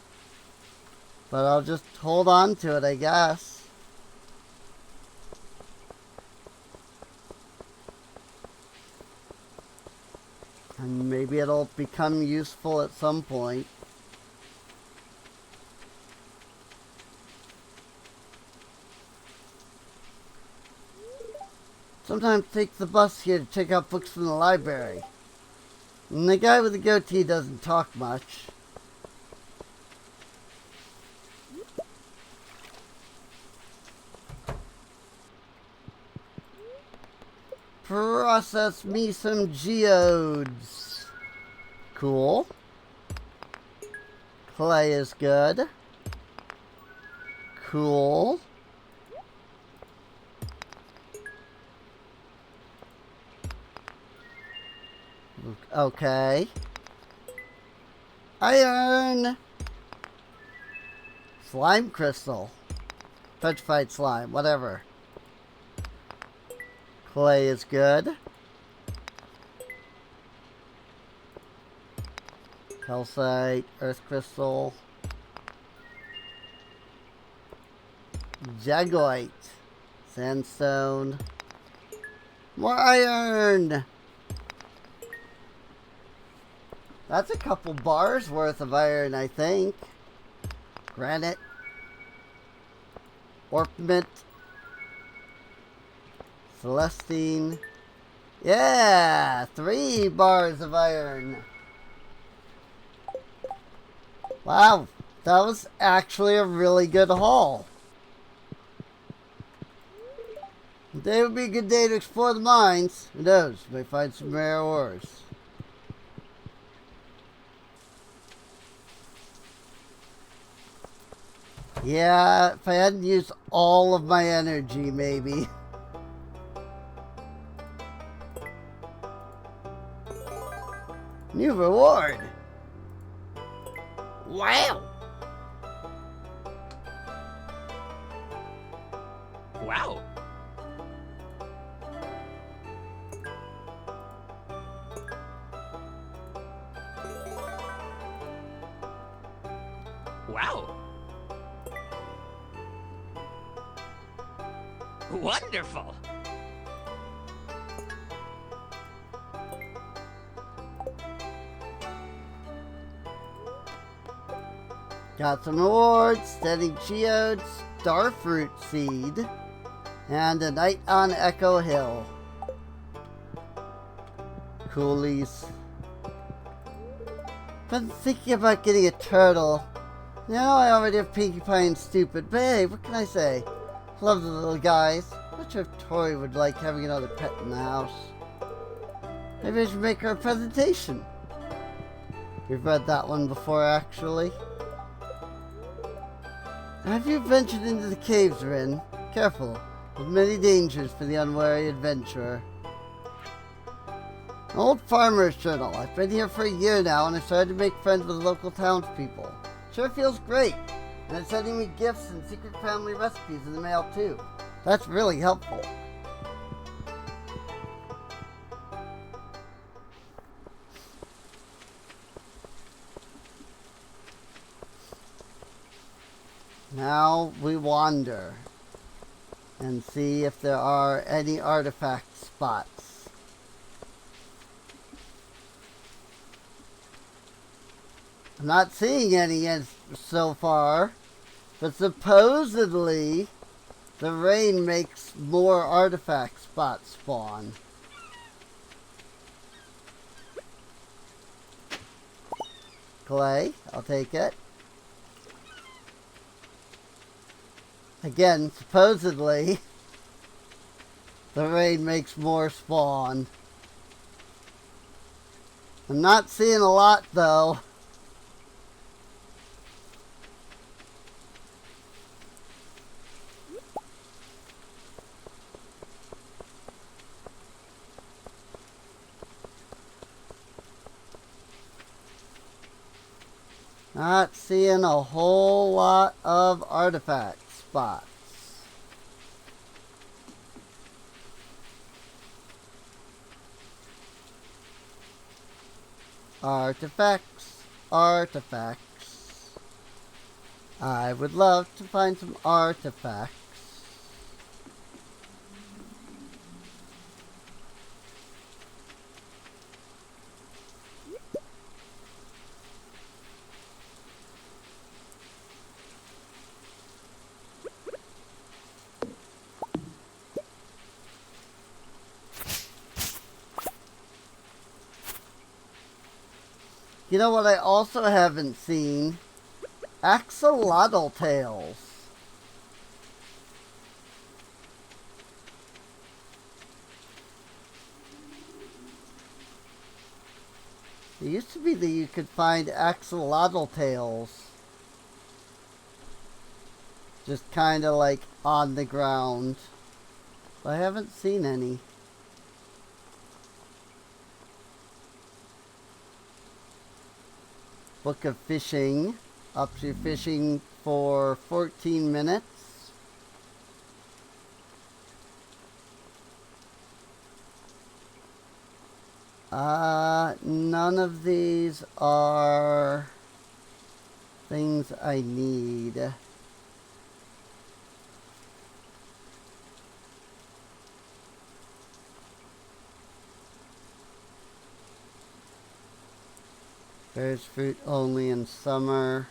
but I'll just hold on to it, I guess. And maybe it'll become useful at some point. Sometimes take the bus here to check out books from the library. And the guy with the goatee doesn't talk much. Process me some geodes. Cool. Clay is good. Cool. Okay. Iron. Slime crystal. Petrified slime, whatever. Clay is good. Calcite, earth crystal. Jagoite. Sandstone. More iron! That's a couple bars worth of iron, I think. Granite. Orpiment. Celestine. Yeah! 3 bars of iron. Wow. That was actually a really good haul. Today would be a good day to explore the mines. Who knows? We may find some rare ores. Yeah, if I hadn't used all of my energy, maybe. New reward. Wow. Wow. Wow. Wonderful. Got some rewards, Steady Geode, Starfruit Seed, and a night on Echo Hill. Coolies. Been thinking about getting a turtle. Now I already have Pinkie Pie and Stupid, but hey, what can I say? Love the little guys. Not sure if Tori would like having another pet in the house. Maybe I should make her a presentation. We've read that one before, actually. Have you ventured into the caves, Rin? Careful, with many dangers for the unwary adventurer. An old farmer's journal. I've been here for a year now, and I've started to make friends with local townspeople. Sure feels great. And it's sending me gifts and secret family recipes in the mail, too. That's really helpful. Now we wander and see if there are any artifact spots. I'm not seeing any yet so far, but supposedly the rain makes more artifact spots spawn. Clay, I'll take it. Again, supposedly, the rain makes more spawn. I'm not seeing a lot, though. Not seeing a whole lot of artifact spots. Artifacts, artifacts. I would love to find some artifacts. You know what I also haven't seen? Axolotl tails. It used to be that you could find axolotl tails just kind of like on the ground. But I haven't seen any. Book of Fishing. Up to fishing for 14 minutes. None of these are things I need. There's fruit only in summer.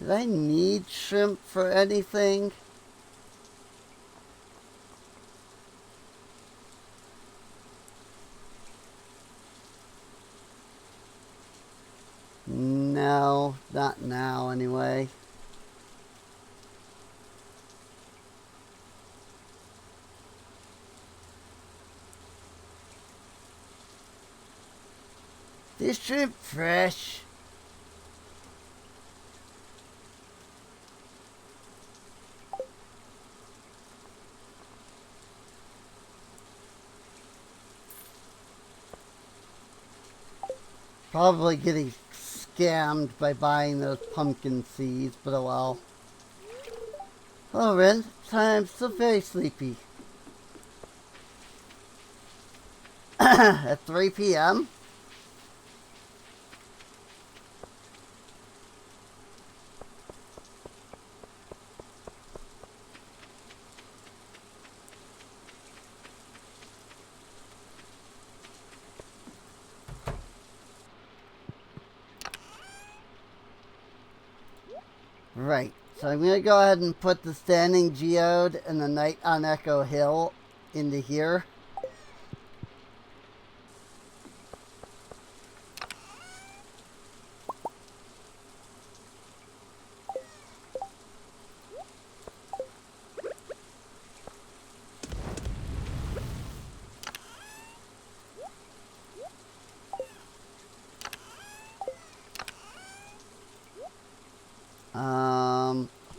Did I need shrimp for anything? No, not now anyway. This shrimp fresh. Probably getting scammed by buying those pumpkin seeds, but oh well. Hello, Ren. I'm still very sleepy. At 3 p.m.? Right. So I'm going to go ahead and put the Standing Geode and the Night on Echo Hill into here.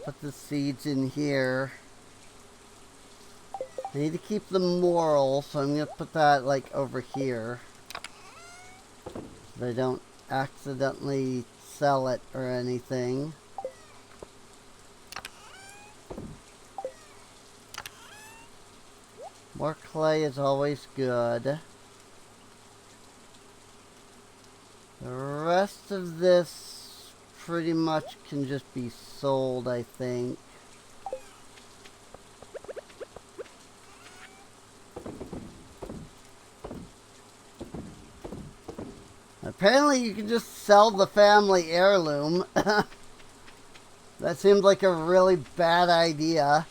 Put the seeds in here. I need to keep the moral, so I'm going to put that, like, over here. So I don't accidentally sell it or anything. More clay is always good. The rest of this pretty much can just be sold, I think. Apparently you can just sell the family heirloom. That seems like a really bad idea.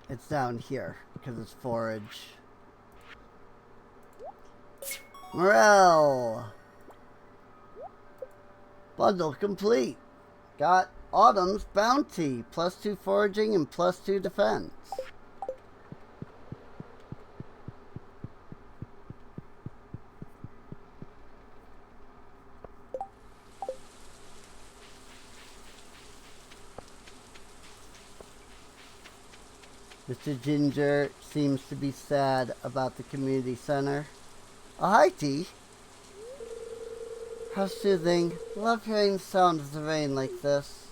It's down here because it's forage. Morale. Bundle complete. Got Autumn's Bounty. +2 foraging and +2 defense. Mr. Ginger seems to be sad about the community center. Oh, hi, T. How soothing. Love hearing the sound of the rain like this.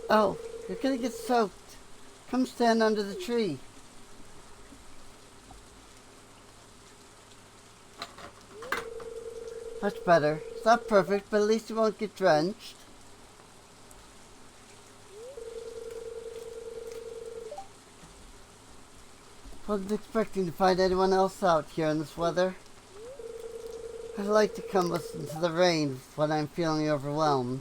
Oh, you're gonna get soaked. Come stand under the tree. Much better. It's not perfect, but at least you won't get drenched. Wasn't expecting to find anyone else out here in this weather. I'd like to come listen to the rain when I'm feeling overwhelmed.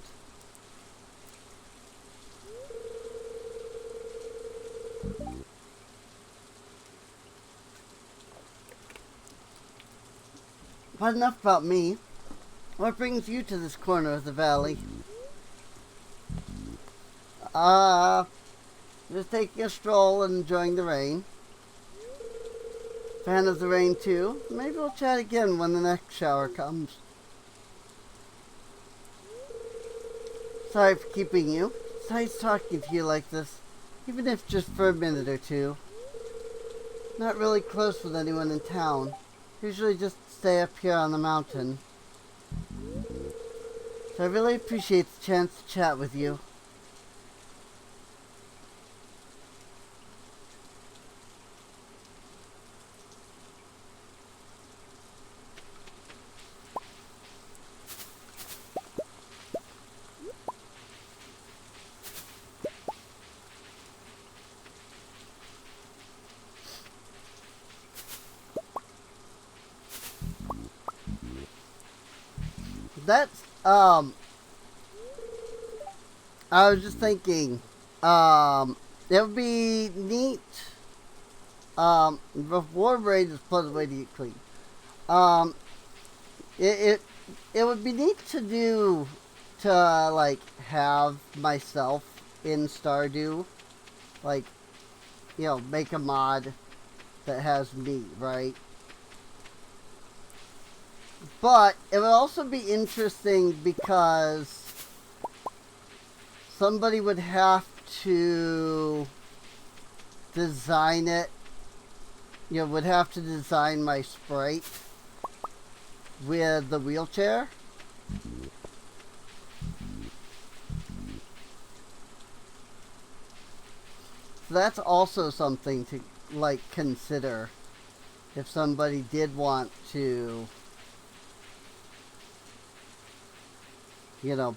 But enough about me. What brings you to this corner of the valley? Just taking a stroll and enjoying the rain. Fan of the rain too. Maybe we'll chat again when the next shower comes. Sorry for keeping you. It's nice talking to you like this, even if just for a minute or two. Not really close with anyone in town. Usually just stay up here on the mountain. So I really appreciate the chance to chat with you. That's, I was just thinking, it would be neat, the war raid is plus way to get clean. It would be neat to do, to, like, have myself in Stardew, like, make a mod that has me, right? But it would also be interesting because somebody would have to design it. Would have to design my sprite with the wheelchair. So that's also something to consider if somebody did want to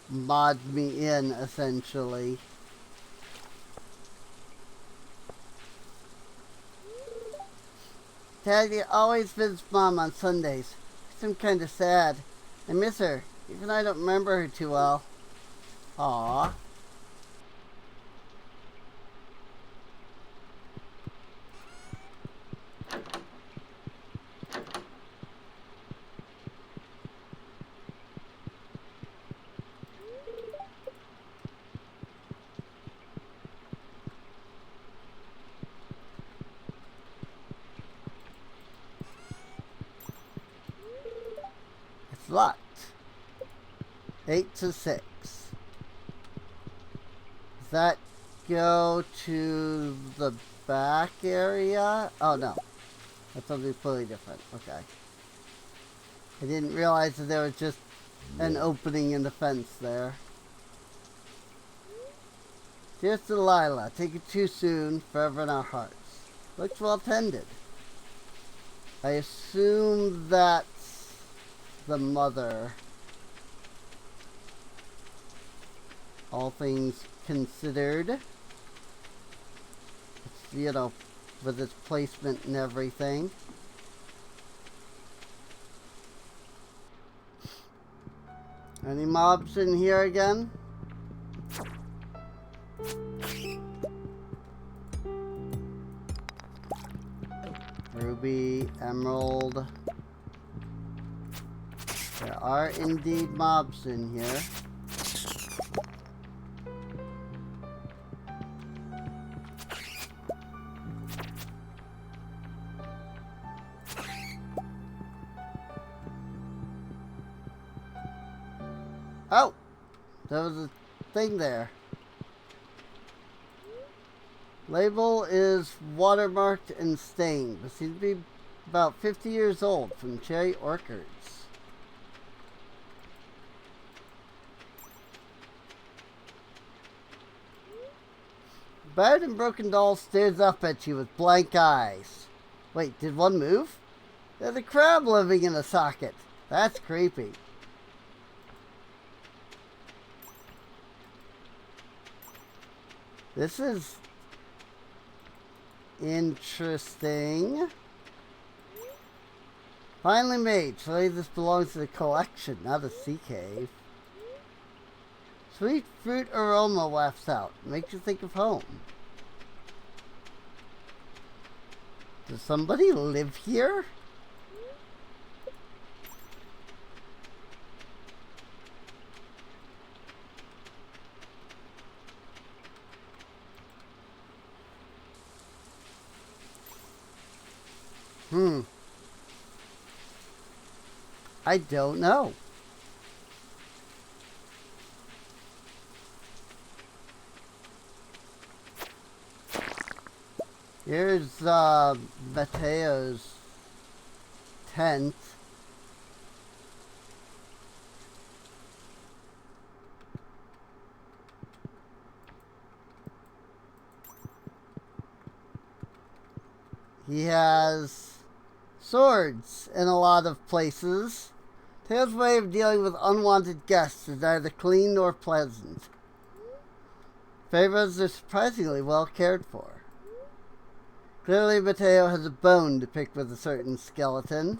mod me in, essentially. Daddy always visits Mom on Sundays. I'm kind of sad. I miss her, even though I don't remember her too well. Aww. Locked. 8 to 6. Does that go to the back area? Oh no. That's something completely different. Okay. I didn't realize that there was just an opening in the fence there. Dear Delilah, take it too soon, forever in our hearts. Looks well tended. I assume that's the mother. All things considered. It's, with its placement and everything. Any mobs in here again? Ruby, emerald. There are indeed mobs in here. Oh! There was a thing there. Label is watermarked and stained, but seems to be about 50 years old, from Cherry Orchards. Battered and broken doll stares up at you with blank eyes. Wait, did one move? There's a crab living in a socket. That's creepy. This is interesting. Finally made. Surely this belongs to the collection, not a sea cave. Sweet fruit aroma wafts out. Makes you think of home. Does somebody live here? I don't know. Here's Mateo's tent. He has swords in a lot of places. Mateo's way of dealing with unwanted guests is neither clean nor pleasant. Favors are surprisingly well cared for. Clearly, Mateo has a bone to pick with a certain skeleton.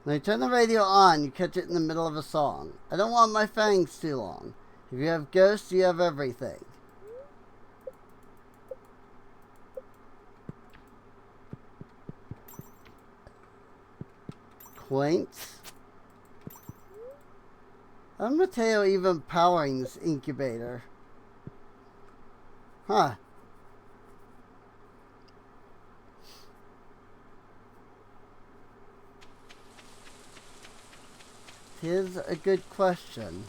When you turn the radio on, you catch it in the middle of a song. I don't want my fangs too long. If you have ghosts, you have everything. Quaint. I'm Mateo even powering this incubator. Huh. 'Tis a good question.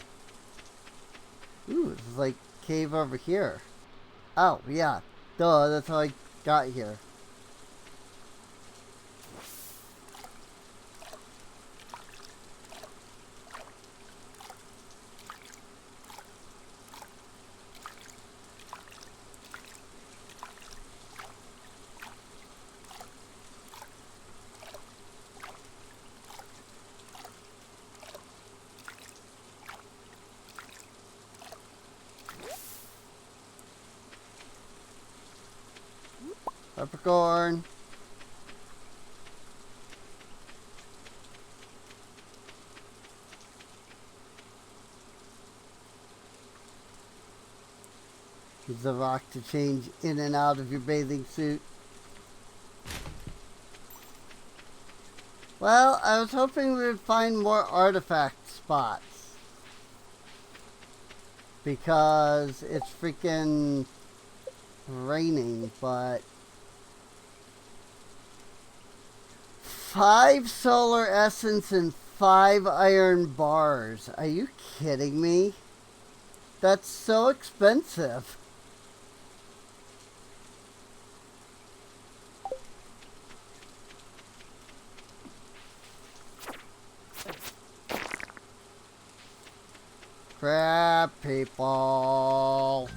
Ooh, this is like cave over here. Oh, yeah. Duh, that's how I got here. Peppercorn. Use the rock to change in and out of your bathing suit. Well, I was hoping we would find more artifact spots. Because it's freaking raining, but 5 solar essence and 5 iron bars. Are you kidding me? That's so expensive. Crap, people.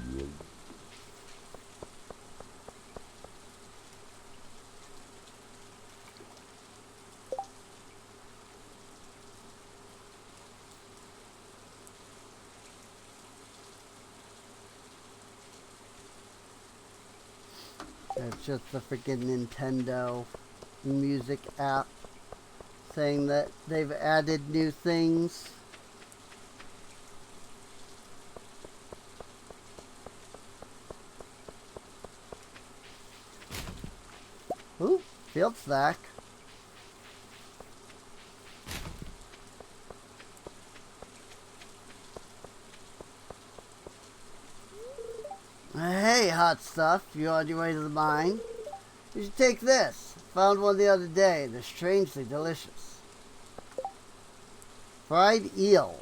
It's just the freaking Nintendo music app saying that they've added new things. Ooh, field stack. Hey, hot stuff. You on your way to the mine? You should take this. Found one the other day. They're strangely delicious. Fried eel.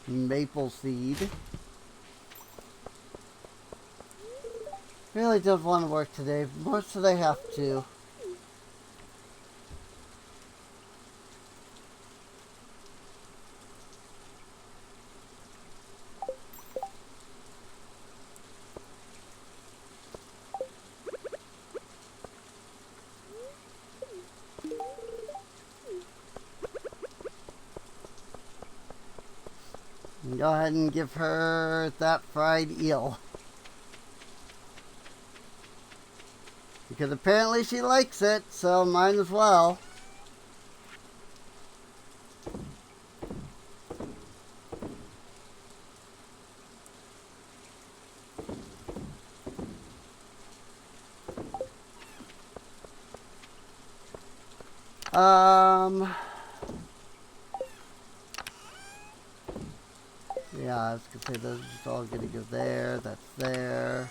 Maple seed. Really don't want to work today. Most of they have to. Go ahead and give her that fried eel. Because apparently she likes it, so might as well. Yeah, I was gonna say those are just all gonna go there. That's there.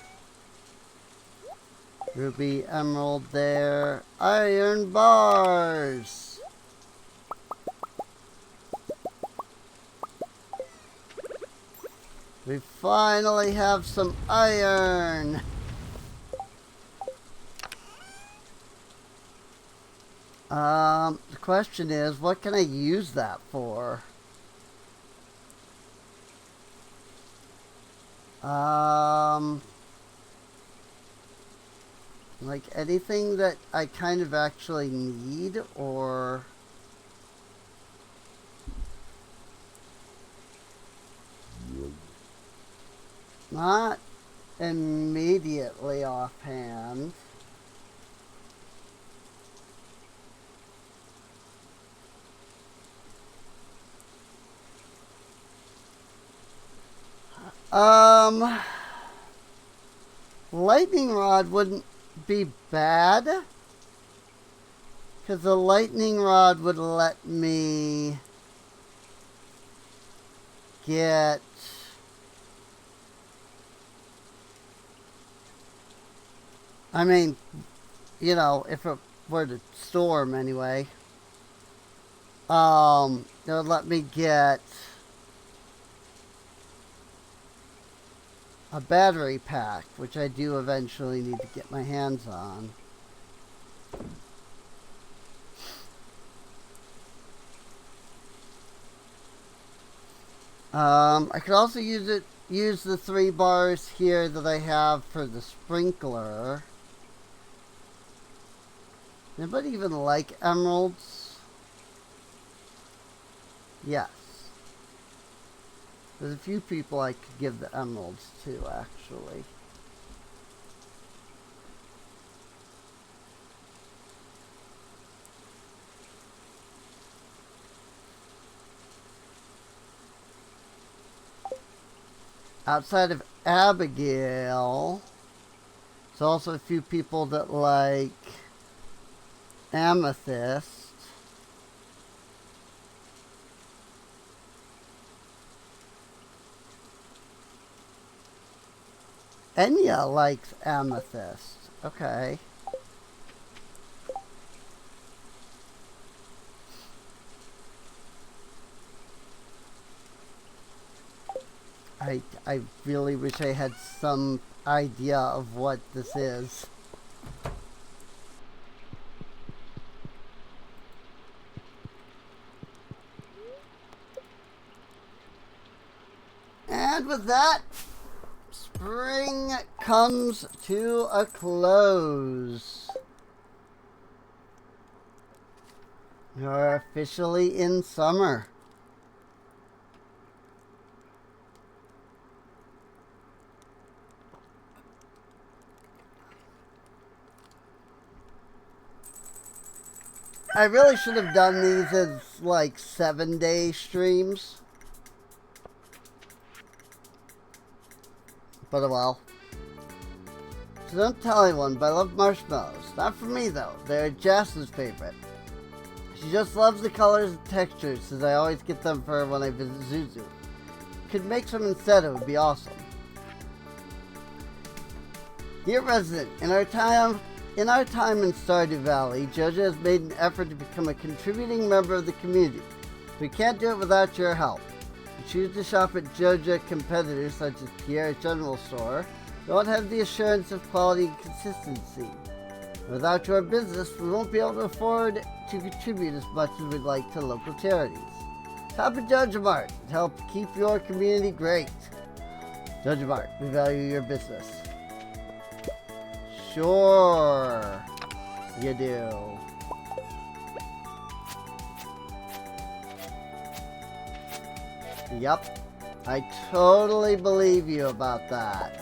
Ruby, emerald there. Iron bars. We finally have some iron. The question is, what can I use that for? Like anything that I kind of actually need, or not immediately offhand. Lightning rod wouldn't be bad, because the lightning rod would let me get I mean, you know, if it were to storm anyway, it would let me get a battery pack, which I do eventually need to get my hands on. I could also use the 3 bars here that I have for the sprinkler. Anybody even like emeralds? Yes. There's a few people I could give the emeralds to, actually. Outside of Abigail, there's also a few people that like amethyst. Enya likes amethyst. Okay. I really wish I had some idea of what this is. And with that, spring comes to a close. You're officially in summer. I really should have done these as like 7-day streams. But well. So don't tell anyone, but I love marshmallows. Not for me though. They're Jasmine's favorite. She just loves the colors and textures, since I always get them for her when I visit Zuzu. Could make some instead, it would be awesome. Dear resident, in our time in Stardew Valley, JoJo has made an effort to become a contributing member of the community. We can't do it without your help. If you choose to shop at JoJo competitors such as Pierre's General Store, you won't have the assurance of quality and consistency. Without your business, we won't be able to afford to contribute as much as we'd like to local charities. Shop at JoJo Mart to help keep your community great. JoJo Mart, we value your business. Sure, you do. Yep, I totally believe you about that.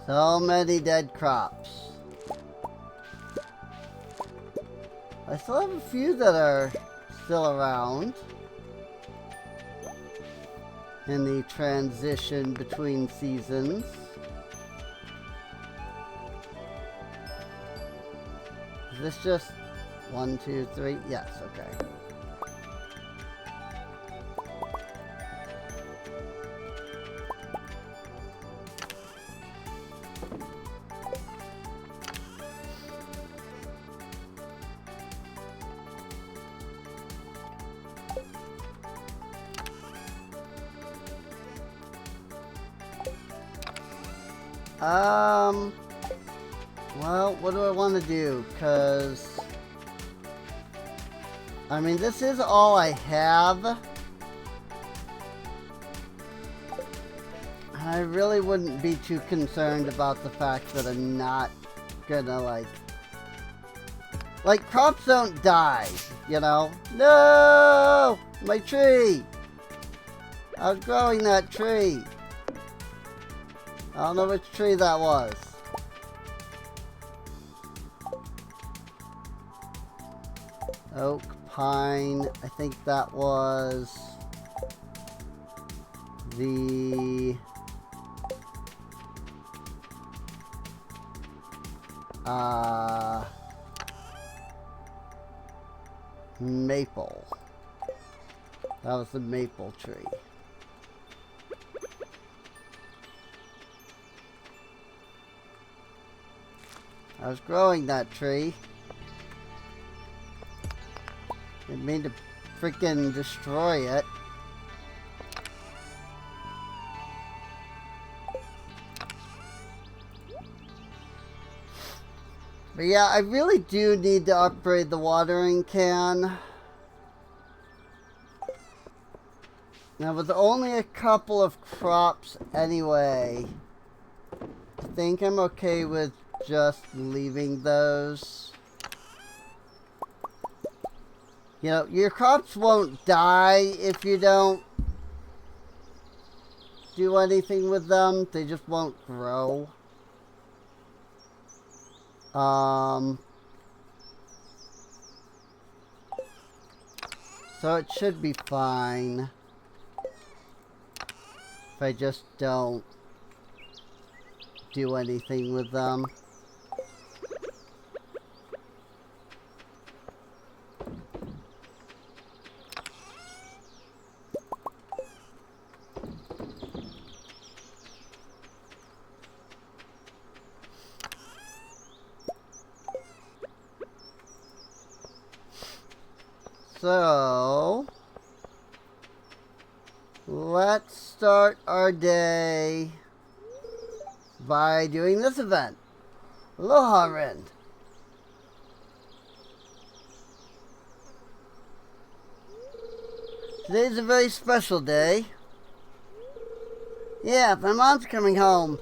So many dead crops. I still have a few that are still around in the transition between seasons. Is this just 1, 2, 3? Yes, okay. Well, what do I want to do? Because, I mean, this is all I have. I really wouldn't be too concerned about the fact that I'm not gonna, like, crops don't die, you know? No! My tree! I was growing that tree. I don't know which tree that was. Oak, pine, I think that was the maple. That was the maple tree. I was growing that tree. Didn't mean to freaking destroy it. But yeah, I really do need to upgrade the watering can. Now, with only a couple of crops anyway, I think I'm okay with just leaving those. You know, your crops won't die if you don't do anything with them. They just won't grow. So it should be fine if I just don't do anything with them. So, let's start our day by doing this event. Aloha, Ren. Today's a very special day. Yeah, my mom's coming home.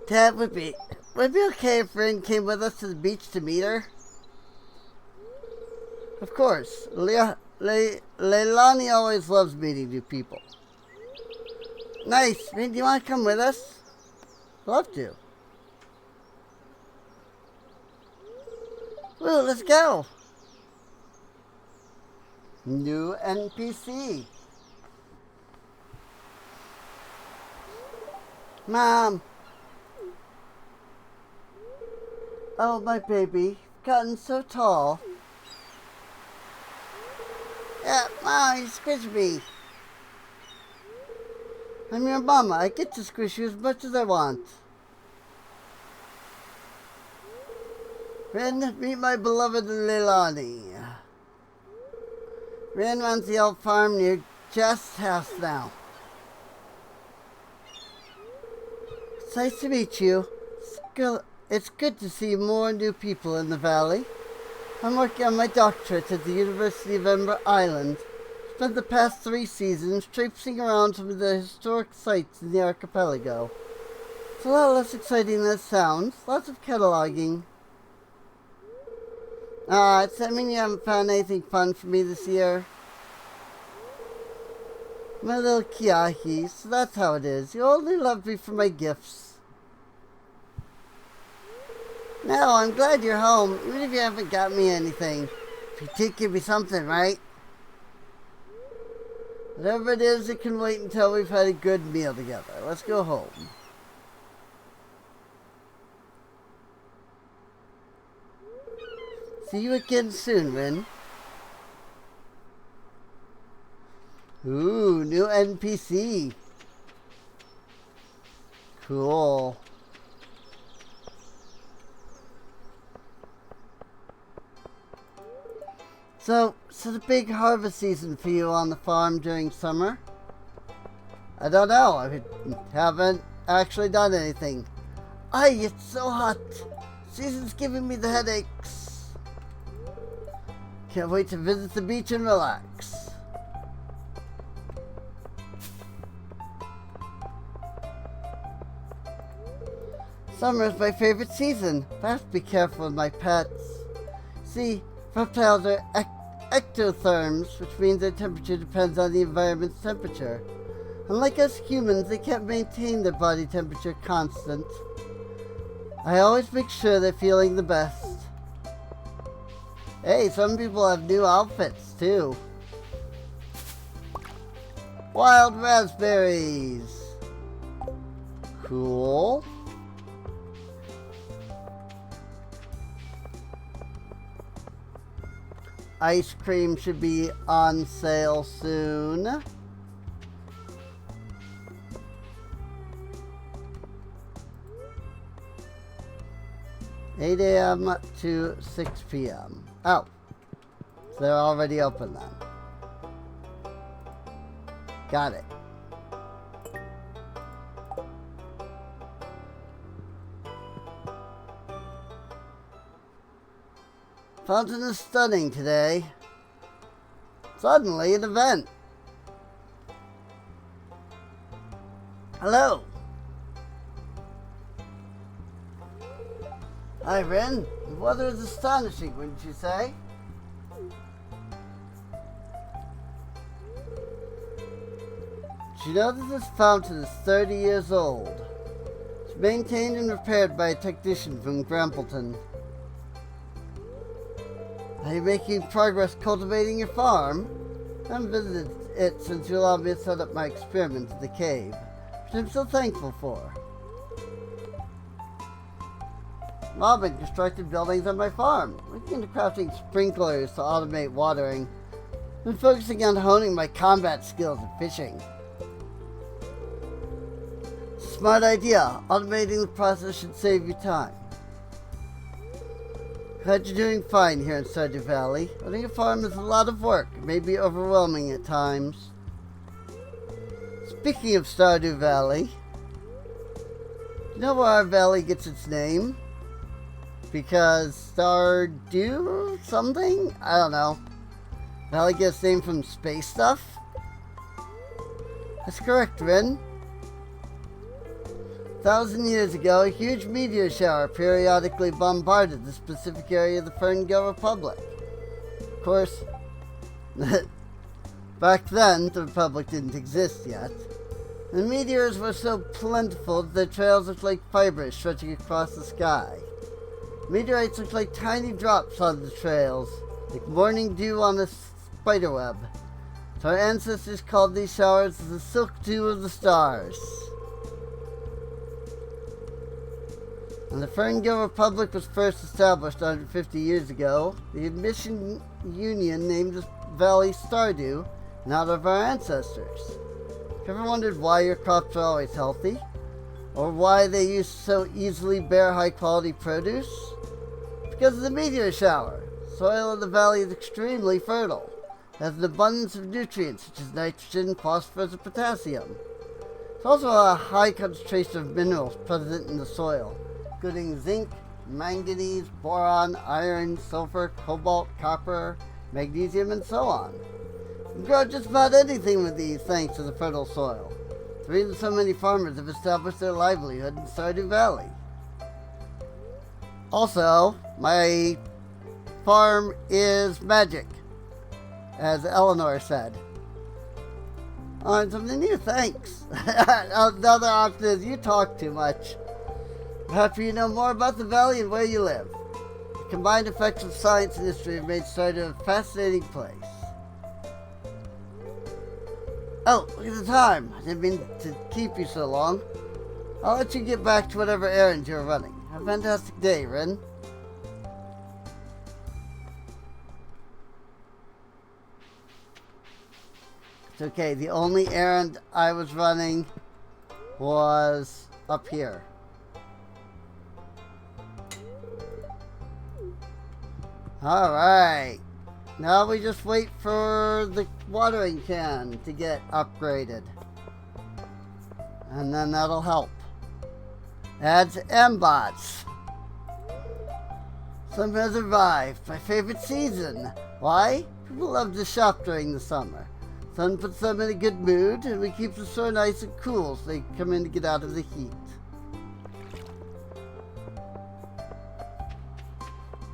Dad, would it be okay if Ren came with us to the beach to meet her? Of course. Leilani always loves meeting new people. Nice. Ren, do you want to come with us? Love to. Woo, let's go. New NPC. Mom. Oh, my baby. Gotten so tall. Yeah, Mom, you squished me. I'm your mama. I get to squish you as much as I want. Ren, meet my beloved Leilani. Ren runs the old farm near Jess' house now. It's nice to meet you. It's good to see more new people in the valley. I'm working on my doctorate at the University of Ember Island. Spent the past 3 seasons traipsing around some of the historic sites in the archipelago. It's a lot less exciting than it sounds. Lots of cataloging. Does that mean you haven't found anything fun for me this year? My little Kiahi, so that's how it is. You only love me for my gifts. No, I'm glad you're home, even if you haven't got me anything. If you did give me something, right? Whatever it is, it can wait until we've had a good meal together. Let's go home. See you again soon, Rin. Ooh, new NPC. Cool. So the big harvest season for you on the farm during summer? I don't know. I haven't actually done anything. Ay, it's so hot. Season's giving me the headaches. Can't wait to visit the beach and relax. Summer is my favorite season, but I have to be careful with my pets. See, reptiles are ectotherms, which means their temperature depends on the environment's temperature. Unlike us humans, they can't maintain their body temperature constant. I always make sure they're feeling the best. Hey, some people have new outfits too. Wild raspberries. Cool. Ice cream should be on sale soon. 8 a.m. to 6 p.m. Oh, so they're already open then. Got it. Fountain is stunning today. Suddenly an event. Hello. Hi, Ren. The weather is astonishing, wouldn't you say? Did you know that this fountain is 30 years old? It's maintained and repaired by a technician from Grampleton. Are you making progress cultivating your farm? I haven't visited it since you allowed me to set up my experiment at the cave, which I'm so thankful for. Robin constructed buildings on my farm, looking into crafting sprinklers to automate watering, and focusing on honing my combat skills and fishing. Smart idea. Automating the process should save you time. Glad you're doing fine here in Stardew Valley. Running a farm is a lot of work. It may be overwhelming at times. Speaking of Stardew Valley, do you know where our valley gets its name? Because Stardew something? I don't know. Valley gets named from space stuff? That's correct, Rin. 1,000 years ago, a huge meteor shower periodically bombarded the specific area of the Ferngale Republic. Of course, back then, the Republic didn't exist yet. The meteors were so plentiful that their trails looked like fibers stretching across the sky. Meteorites looked like tiny drops on the trails, like morning dew on a spiderweb. So our ancestors called these showers the silk dew of the stars. When the Ferngale Republic was first established 150 years ago, the Admission Union named the valley Stardew in honor of our ancestors. Have you ever wondered why your crops are always healthy? Or why they used to so easily bear high-quality produce? Because of the meteor shower. Soil in the valley is extremely fertile. It has an abundance of nutrients such as nitrogen, phosphorus, and potassium. There's also a high concentration of minerals present in the soil, including zinc, manganese, boron, iron, sulfur, cobalt, copper, magnesium, and so on. You can grow just about anything with these thanks to the fertile soil. The reason so many farmers have established their livelihood in Stardew Valley. Also, my farm is magic, as Eleanor said. Oh, and something new, thanks. Another option is you talk too much. I'm happy you know more about the valley and where you live. The combined effects of science and history have made Stardew a fascinating place. Oh, look at the time. I didn't mean to keep you so long. I'll let you get back to whatever errands you're running. Have a fantastic day, Ren. It's okay, the only errand I was running was up here. Alright. Now we just wait for the watering can to get upgraded. And then that'll help. Adds M-bots. Summer has arrived, my favorite season. Why? People love to shop during the summer. Sun puts them in a good mood, and we keep the store nice and cool so they come in to get out of the heat.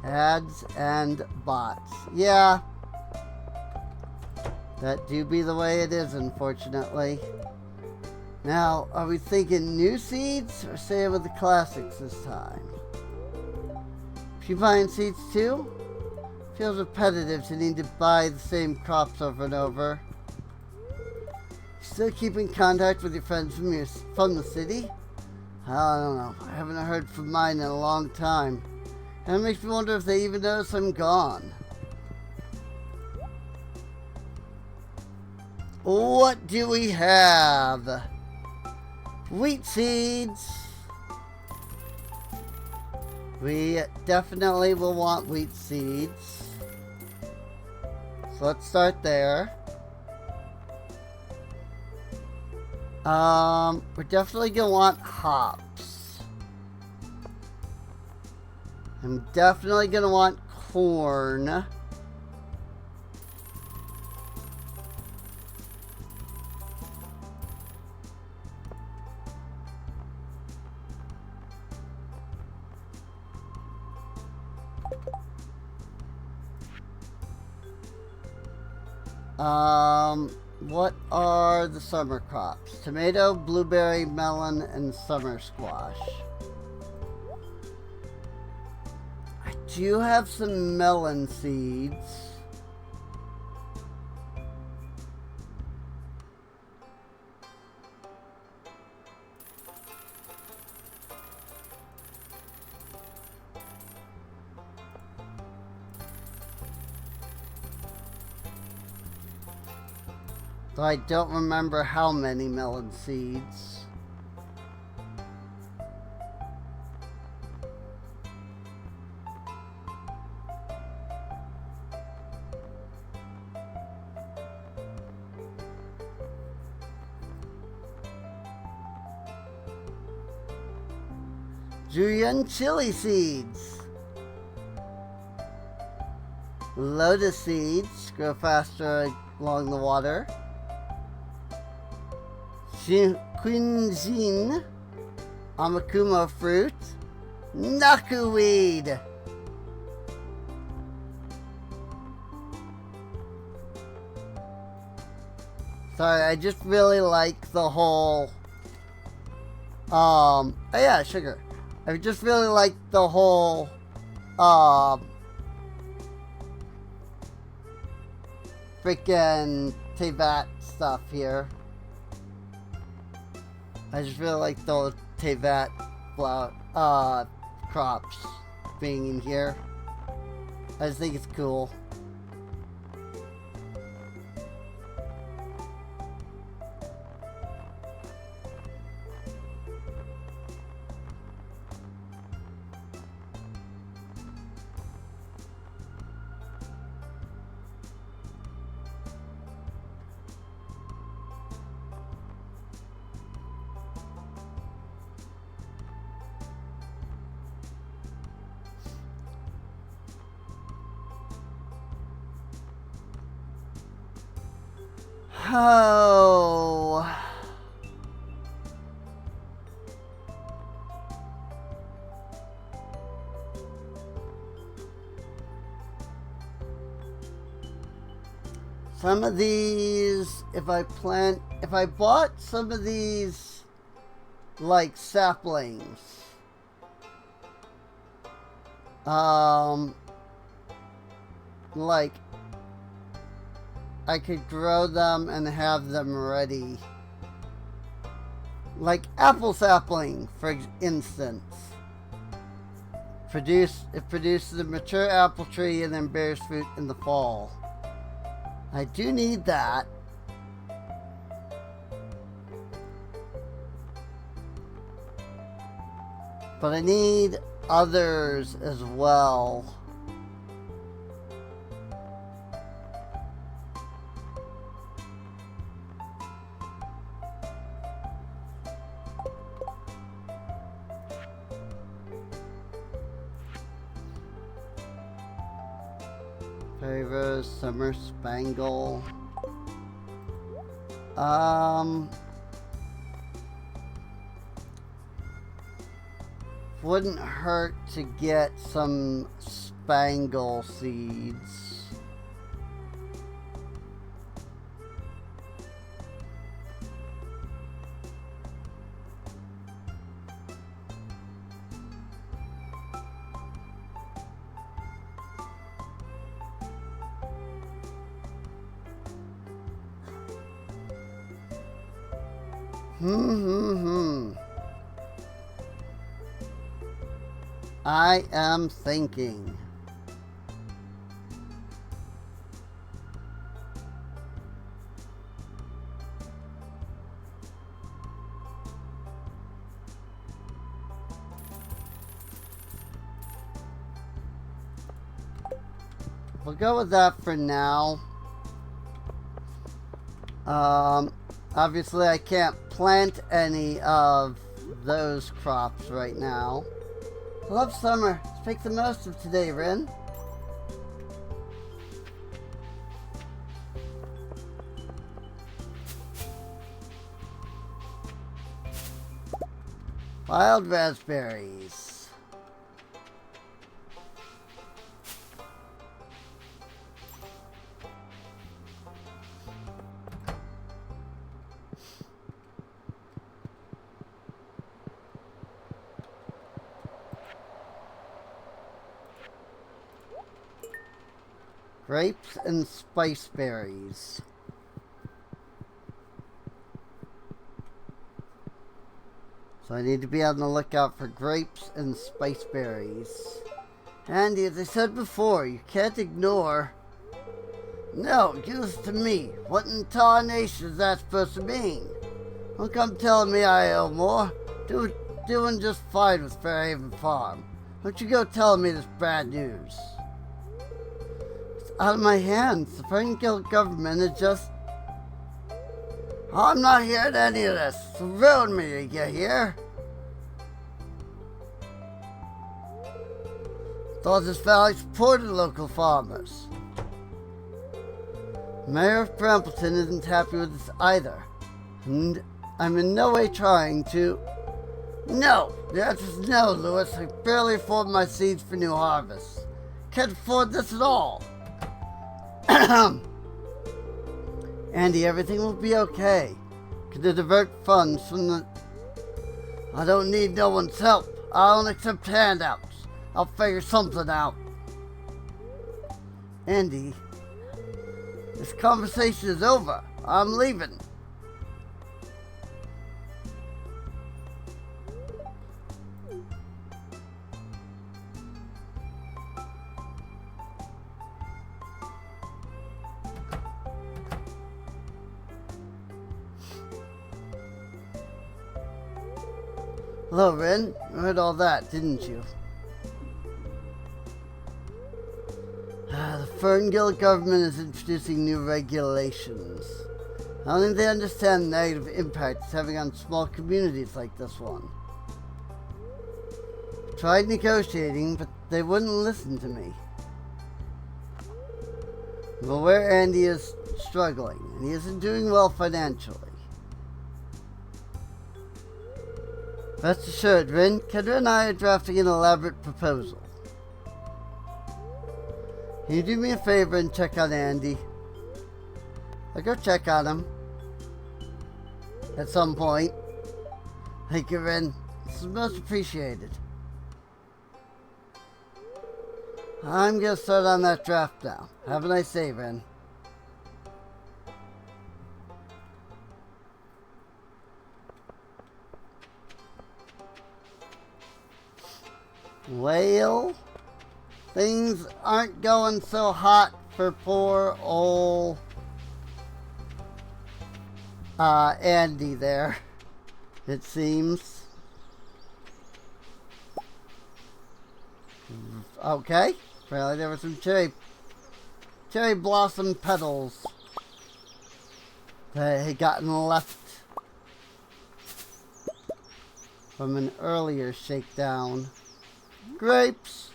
Ads and bots. Yeah. That do be the way it is, unfortunately. Now, are we thinking new seeds or staying with the classics this time? If you buying seeds too? Feels repetitive to need to buy the same crops over and over. Still keep in contact with your friends from the city? I don't know. I haven't heard from mine in a long time. And it makes me wonder if they even notice I'm gone. What do we have? Wheat seeds. We definitely will want wheat seeds. So let's start there. We're definitely gonna want hops. I'm definitely gonna want corn. What are the summer crops? Tomato, blueberry, melon, and summer squash. I do have some melon seeds. Though I don't remember how many melon seeds. Julian chili seeds. Lotus seeds grow faster along the water. Quinzine, Amakumo fruit, Nakuweed. Sorry, I just really like the whole, oh yeah, sugar. I just really like the whole, freaking Tevat stuff here. I just really like the Tevat flower, crops being in here. I just think it's cool. Oh. Some of these, if I bought some of these, like saplings, like, I could grow them and have them ready. Like apple sapling, for instance. It produces a mature apple tree and then bears fruit in the fall. I do need that. But I need others as well. Fairy Rose, Summer Spangle. Wouldn't hurt to get some spangle seeds. I am thinking. we'll go with that for now. Obviously I can't plant any of those crops right now. I love summer. Let's make the most of today, Rin. Wild raspberries. Grapes and spice berries. So I need to be on the lookout for grapes and spice berries. Andy, as I said before, you can't ignore... No, give this to me. What in tarnation is that supposed to mean? Don't come telling me I owe more. Doing just fine with Fairhaven Farm. Don't you go telling me this bad news. It's out of my hands. The Ferngill government is just... I'm not hearing any of this. It's ruined me to get here. Thought this valley supported local farmers. Mayor of Brambleton isn't happy with this either. And I'm in no way trying to... No! The answer is no, Lewis. I barely afford my seeds for new harvests. Can't afford this at all. Andy, everything will be okay. Can I divert funds from the... I don't need no one's help. I don't accept handouts. I'll figure something out. Andy, this conversation is over. I'm leaving. Hello, Ren. You heard all that, didn't you? The Ferngill government is introducing new regulations. I don't think they understand the negative impact it's having on small communities like this one. Tried negotiating, but they wouldn't listen to me. I'm aware Andy is struggling, and he isn't doing well financially. Rest assured, Rin, Kendra and I are drafting an elaborate proposal. Can you do me a favor and check on Andy? I'll go check on him. At some point. Thank you, Rin. This is most appreciated. I'm gonna start on that draft now. Have a nice day, Rin. Well, things aren't going so hot for poor old Andy there, it seems. Okay, apparently there were some cherry blossom petals that had gotten left from an earlier shakedown. Grapes.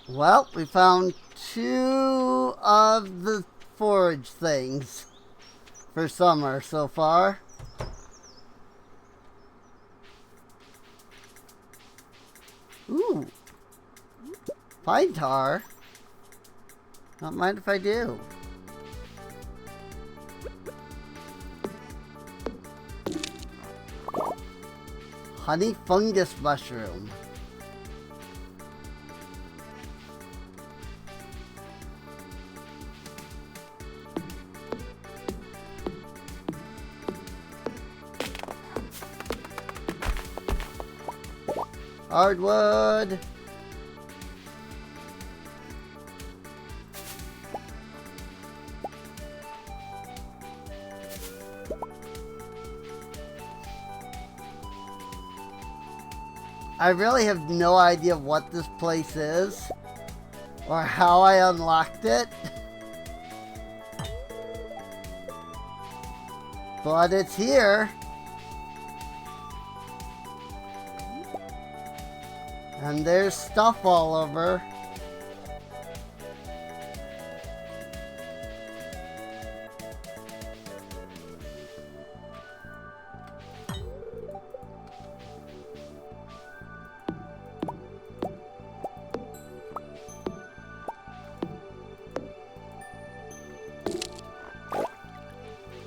Well, we found 2 of the forage things for summer so far. Ooh, pine tar. Don't mind if I do. Honey fungus mushroom. Hardwood. I really have no idea what this place is or how I unlocked it. But it's here. And there's stuff all over.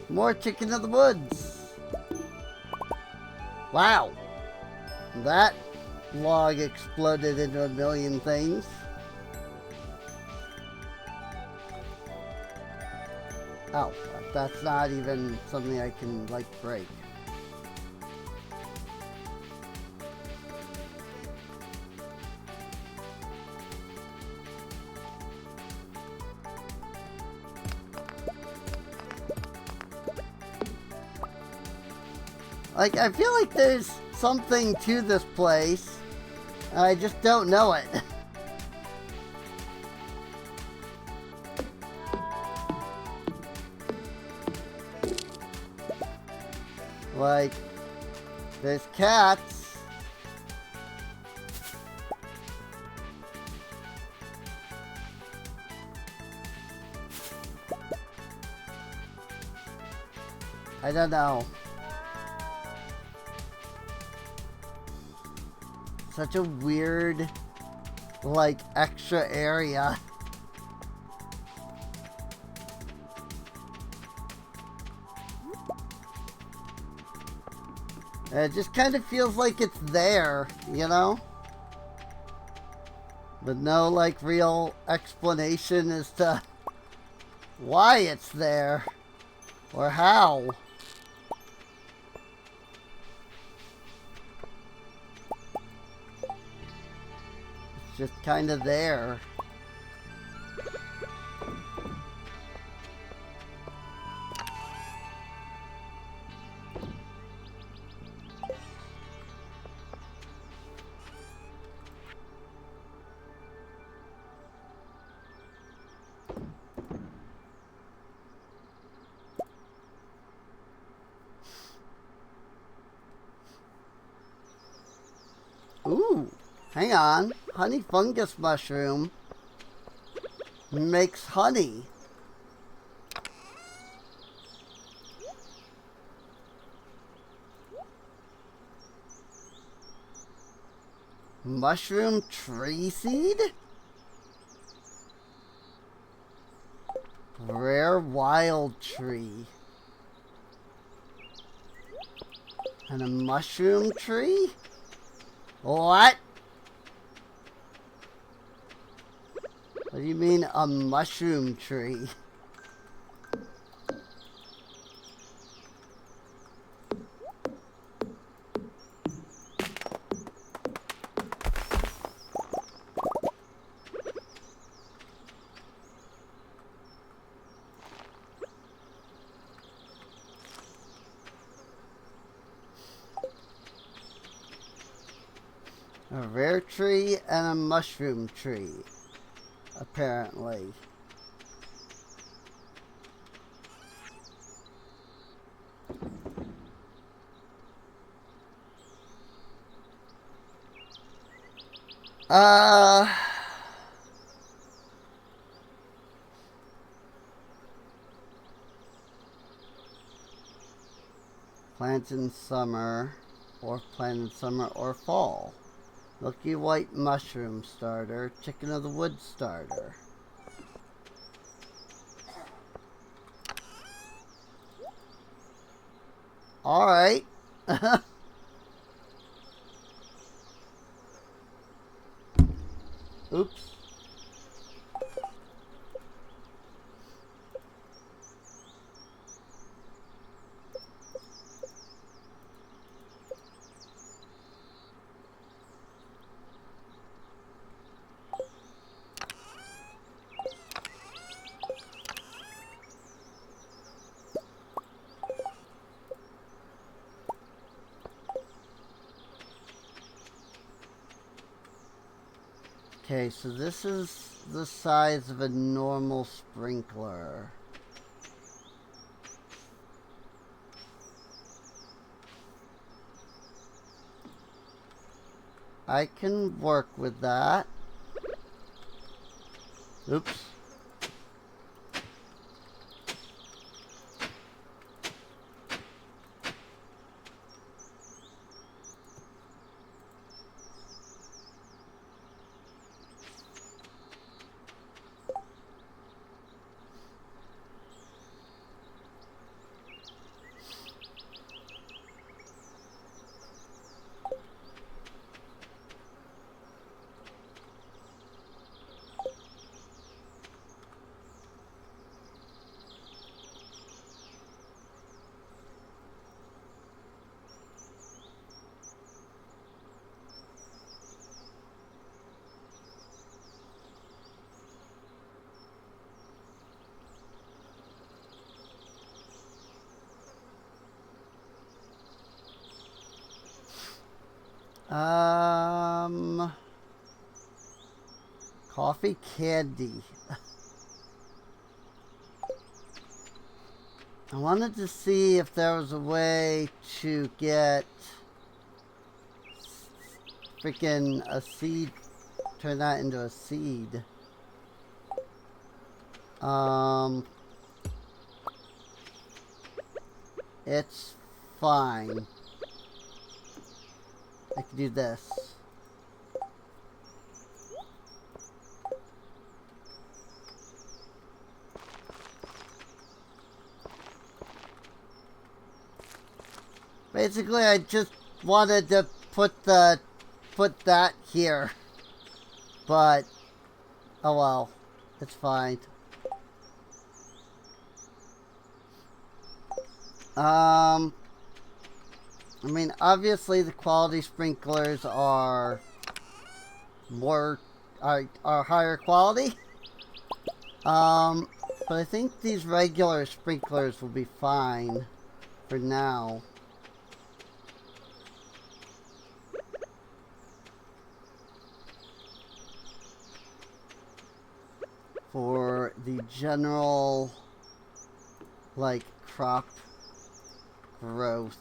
More chicken of the woods. Wow. That log exploded into a million things. Oh, that's not even something I can, like, break. Like, I feel like there's something to this place. I just don't know it. Like, there's cats. I don't know. Such a weird, like, extra area. It just kind of feels like it's there, you know? But no, like, real explanation as to why it's there or how. Just kind of there. Ooh, hang on. Honey fungus mushroom makes honey. Mushroom tree seed? Rare wild tree. And a mushroom tree? What? What do you mean a mushroom tree? A rare tree and a mushroom tree, apparently. Plants in summer, or plant in summer or fall. Milky white mushroom starter, chicken of the wood starter. Alright. Oops. Okay, so this is the size of a normal sprinkler. I can work with that. Oops. Coffee candy. I wanted to see if there was a way to get freaking a seed, turn that into a seed. It's fine. I can do this. Basically, I just wanted to put that here, but oh well, it's fine. I mean, obviously the quality sprinklers are higher quality. But I think these regular sprinklers will be fine for now. For the general, like, crop growth.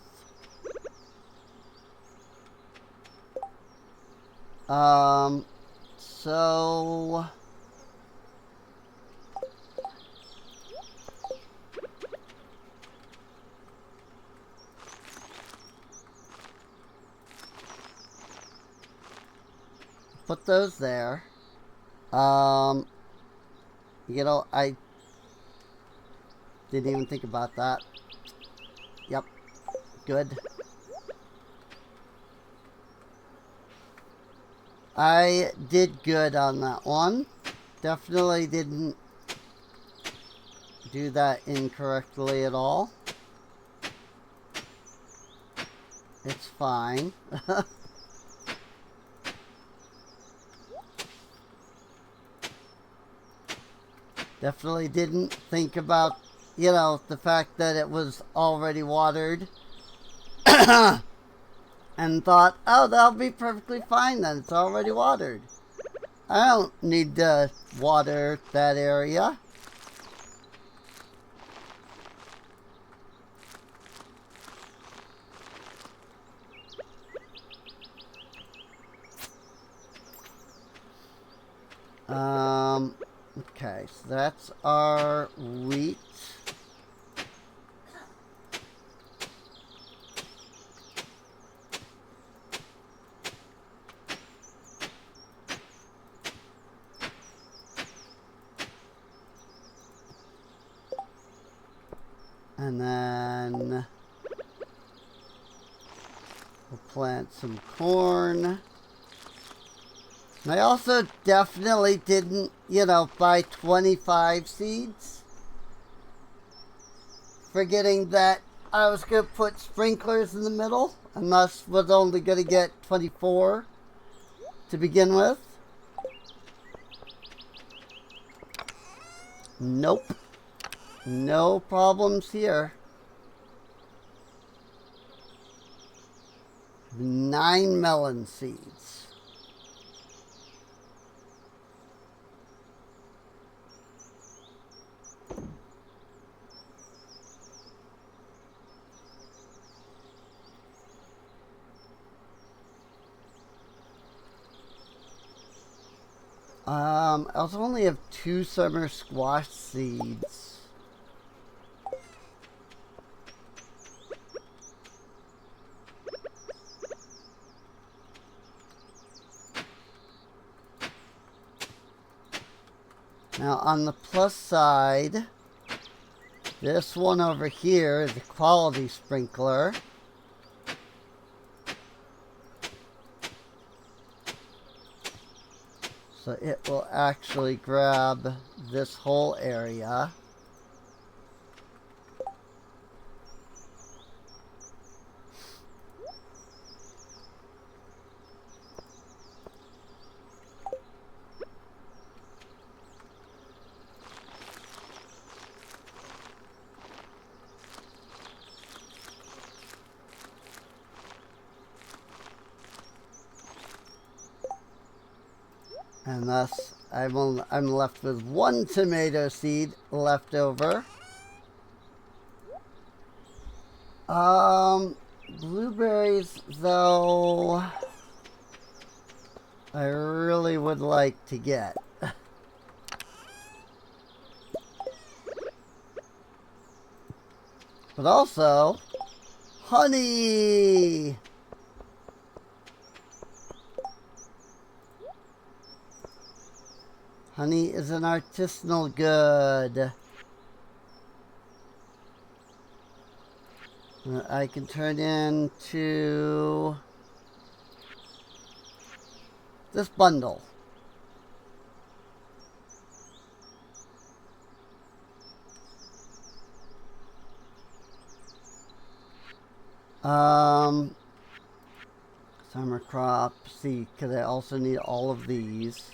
So put those there. You know, I didn't even think about that. Yep, good. I did good on that one. Definitely didn't do that incorrectly at all. It's fine. Definitely didn't think about, you know, the fact that it was already watered. And thought, oh, that'll be perfectly fine then. It's already watered. I don't need to water that area. Okay, so that's our wheat. And then we'll plant some corn. And I also definitely didn't, you know, buy 25 seeds. Forgetting that I was going to put sprinklers in the middle. And thus was only going to get 24 to begin with. Nope. No problems here. 9 melon seeds. I also only have 2 summer squash seeds. Now on the plus side, this one over here is a quality sprinkler. So it will actually grab this whole area. And thus, I'm left with 1 tomato seed left over. Blueberries, though, I really would like to get. But also, honey! Honey is an artisanal good. I can turn into this bundle. Summer crop. See, because I also need all of these.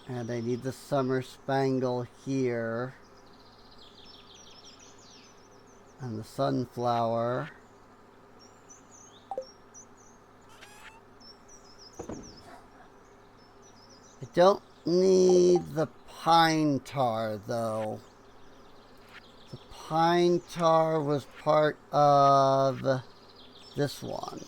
And I need the summer spangle here. And the sunflower. I don't need the pine tar, though. The pine tar was part of this one.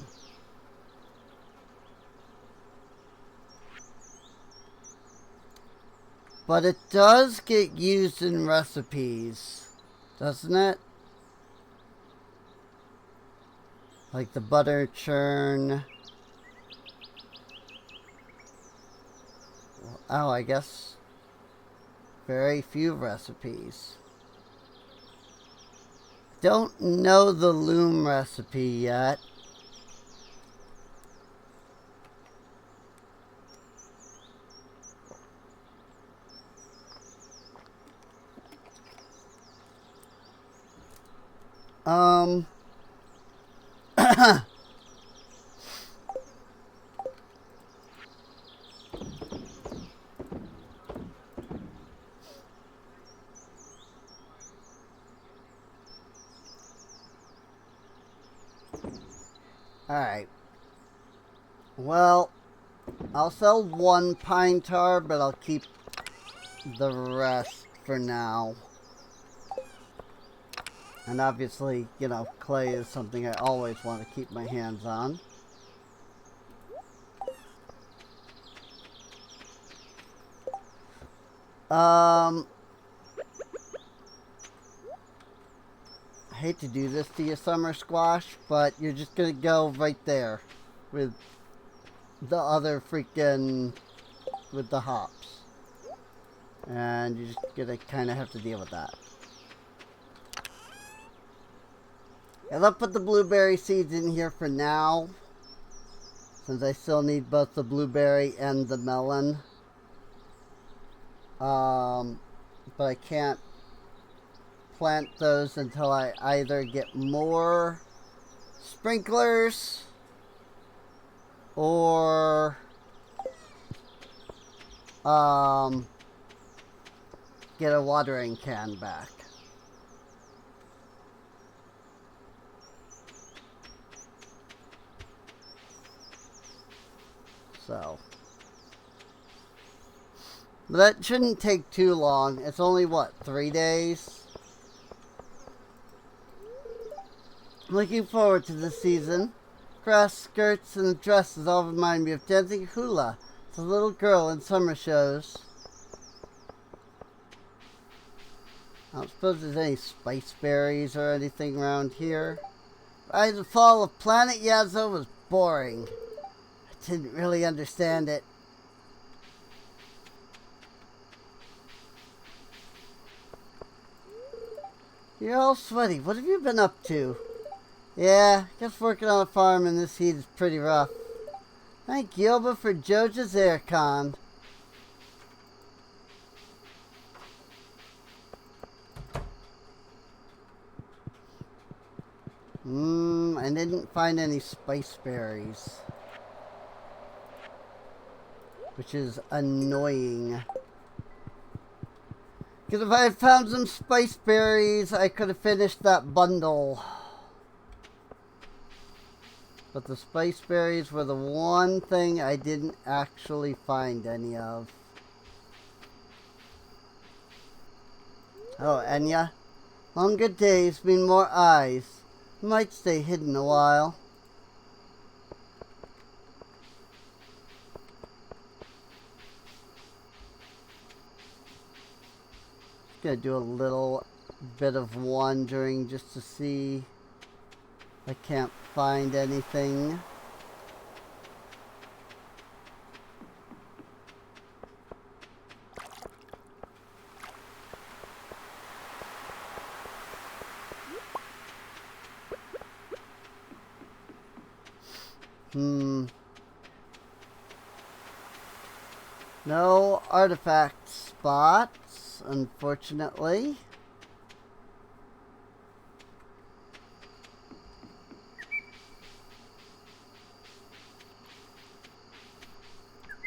But it does get used in recipes, doesn't it? Like the butter churn. Oh, I guess very few recipes. Don't know the loom recipe yet. Alright. Well, I'll sell 1 pine tar, but I'll keep the rest for now. And obviously, you know, clay is something I always want to keep my hands on. I hate to do this to you, summer squash, but you're just gonna go right there with the other freaking, with the hops. And you're just gonna kind of have to deal with that. And I'll put the blueberry seeds in here for now, since I still need both the blueberry and the melon. But I can't plant those until I either get more sprinklers or get a watering can back. So, but that shouldn't take too long. It's only, what, 3 days? Looking forward to the season. Grass skirts and dresses all remind me of dancing hula, the little girl in summer shows. I don't suppose there's any spice berries or anything around here. Rise and Fall of Planet Yazoo was boring. I didn't really understand it. You're all sweaty. What have you been up to? Yeah, guess working on a farm in this heat is pretty rough. Thank Gilba for Joja's aircon. I didn't find any spice berries. Which is annoying. Because if I had found some spice berries, I could have finished that bundle. But the spice berries were the one thing I didn't actually find any of. Oh, Enya. Longer days mean more eyes. Might stay hidden a while. Gonna do a little bit of wandering just to see if I can't find anything. No artifact spots, unfortunately.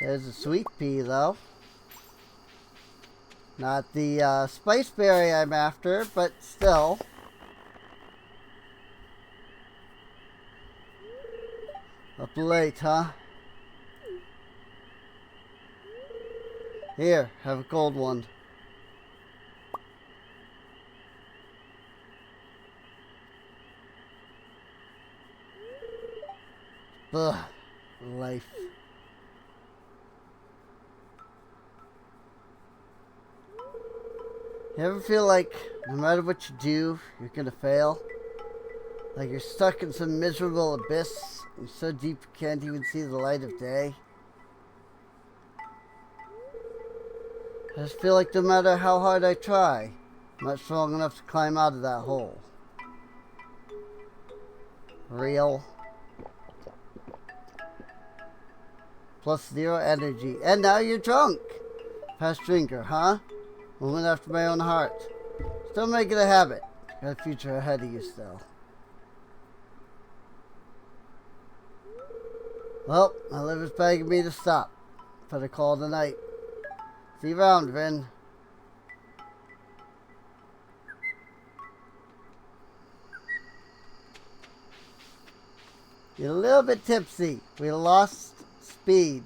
There's a sweet pea, though. Not the spice berry I'm after, but still. Up late, huh? Here, have a cold one. Ugh, life. You ever feel like no matter what you do, you're gonna fail? Like you're stuck in some miserable abyss, and so deep you can't even see the light of day? I just feel like no matter how hard I try, I'm not strong enough to climb out of that hole. Real. Plus 0 energy. And now you're drunk! Past drinker, huh? Woman after my own heart. Still make it a habit. Got a future ahead of you still. Well, my liver's begging me to stop. Better call it a night. See you around, Vin. You're a little bit tipsy. We lost speed.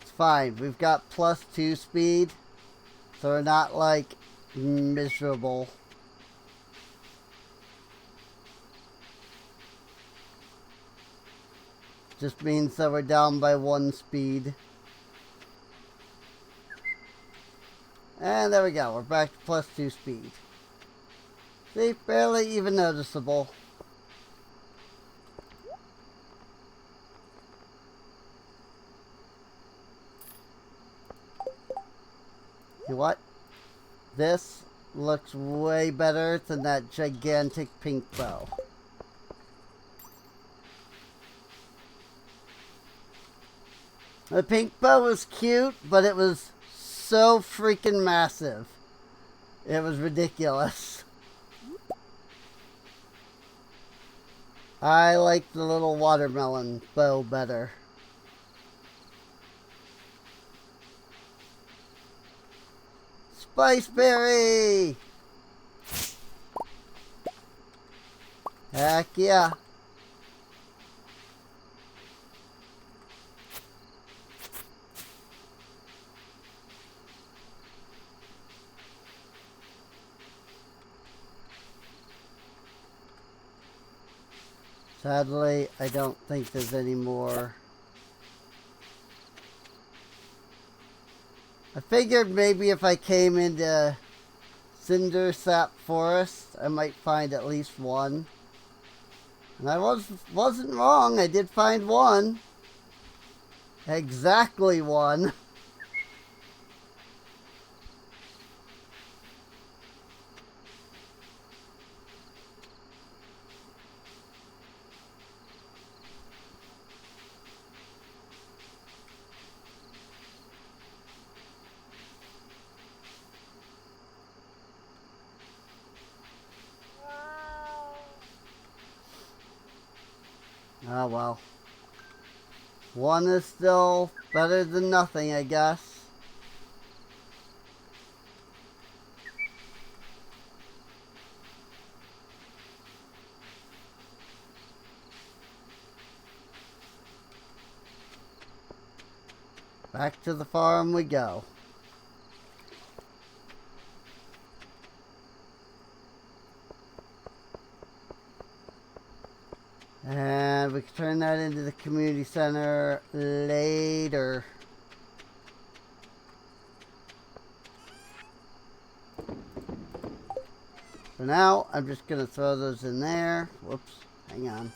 It's fine. We've got +2 speed. So we're not like miserable. Just means that we're down by 1 speed. And there we go. We're back to +2 speed. See, barely even noticeable. You know what? This looks way better than that gigantic pink bow. The pink bow was cute, but it was so freaking massive. It was ridiculous. I like the little watermelon bow better. Spiceberry! Heck yeah. Sadly, I don't think there's any more. I figured maybe if I came into Cindersap Forest, I might find at least one. And I wasn't wrong. I did find one. Exactly one. Oh well. One is still better than nothing, I guess. Back to the farm we go. And we can turn that into the community center later. For now, I'm just going to throw those in there. Whoops, hang on.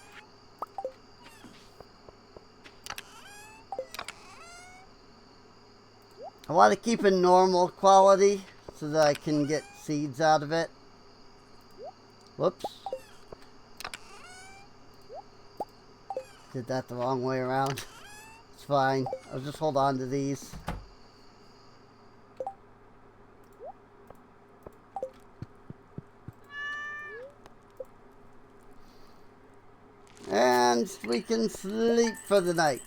I want to keep it normal quality so that I can get seeds out of it. Whoops. Did that the wrong way around. It's fine. I'll just hold on to these. And we can sleep for the night.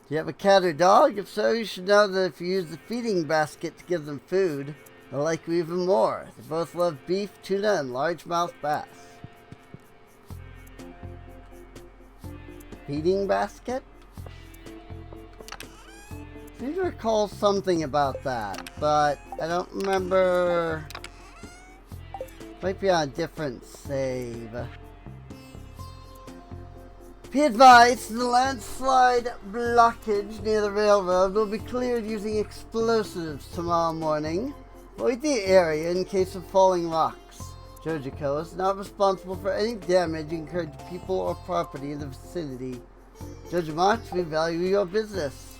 Do you have a cat or dog? If so, you should know that if you use the feeding basket to give them food, they'll like you even more. They both love beef, tuna, and largemouth bass. Feeding basket? I seem to recall something about that, but I don't remember. Might be on a different save. Be advised, the landslide blockage near the railroad will be cleared using explosives tomorrow morning. Avoid the area in case of falling rocks. Jojiko is not responsible for any damage incurred to people or property in the vicinity. Judge March, we value your business.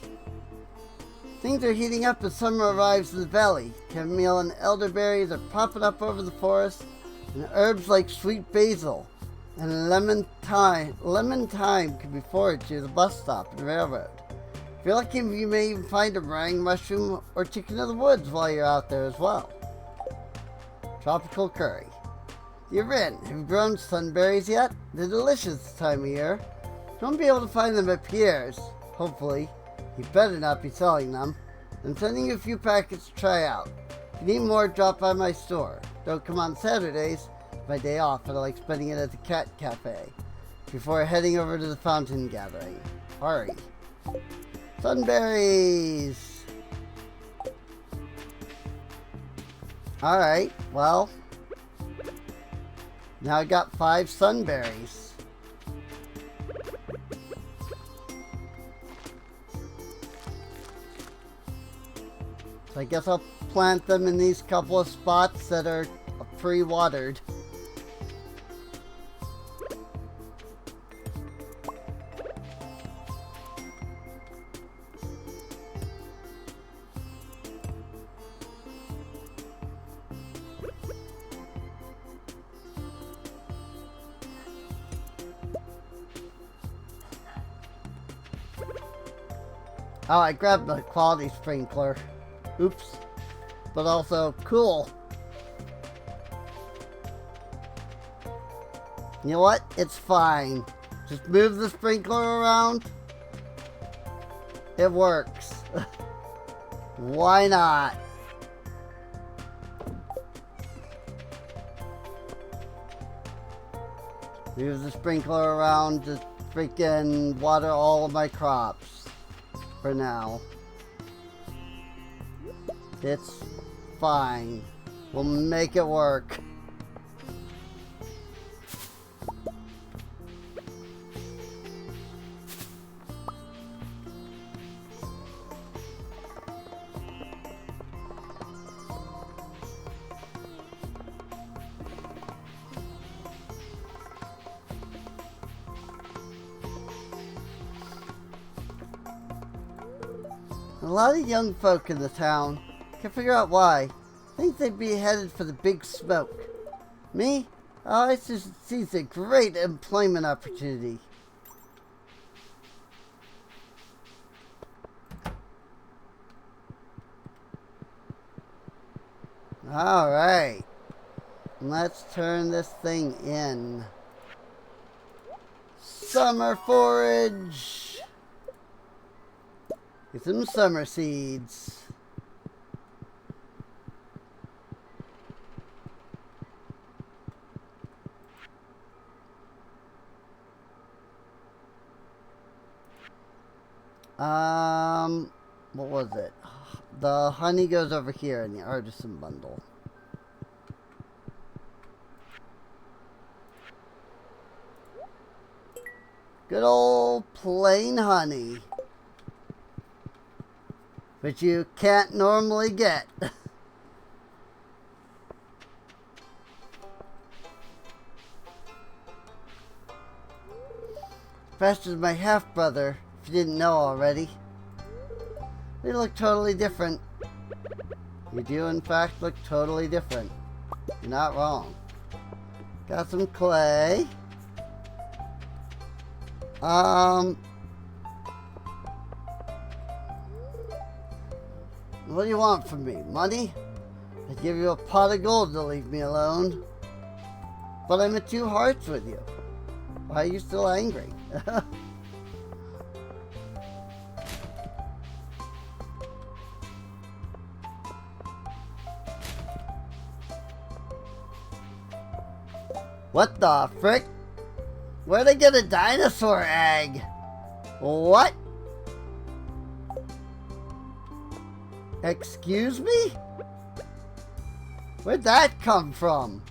Things are heating up as summer arrives in the valley. Chamomile and elderberries are popping up over the forest, and herbs like sweet basil and lemon thyme can be foraged near the bus stop and railroad. If you're lucky, you may even find a meringue mushroom or chicken of the woods while you're out there as well. Tropical curry. Dear Rin, have you grown sunberries yet? They're delicious this time of year. You won't be able to find them at Pierre's, hopefully. You better not be selling them. I'm sending you a few packets to try out. If you need more, drop by my store. Don't come on Saturdays. My day off, and I like spending it at the cat cafe before heading over to the fountain gathering. Hurry. Sunberries! Alright, well, now I got 5 sunberries. So I guess I'll plant them in these couple of spots that are pre-watered. Oh, I grabbed the quality sprinkler. Oops. But also, cool. You know what? It's fine. Just move the sprinkler around. It works. Why not? Use the sprinkler around to freaking water all of my crops. For now. It's fine. We'll make it work. A lot of young folk in the town. Can't figure out why. Think they'd be headed for the big smoke. Me? Oh, it just seems a great employment opportunity. Alright. Let's turn this thing in. Summer forage. Get some summer seeds. What was it? The honey goes over here in the artisan bundle. Good old plain honey. Which you can't normally get. Faster's my half-brother, if you didn't know already. They look totally different. You do, in fact, look totally different. You're not wrong. Got some clay. What do you want from me? Money? I'd give you a pot of gold to leave me alone. But I'm at 2 hearts with you. Why are you still angry? What the frick? Where'd I get a dinosaur egg? What? Excuse me? Where'd that come from?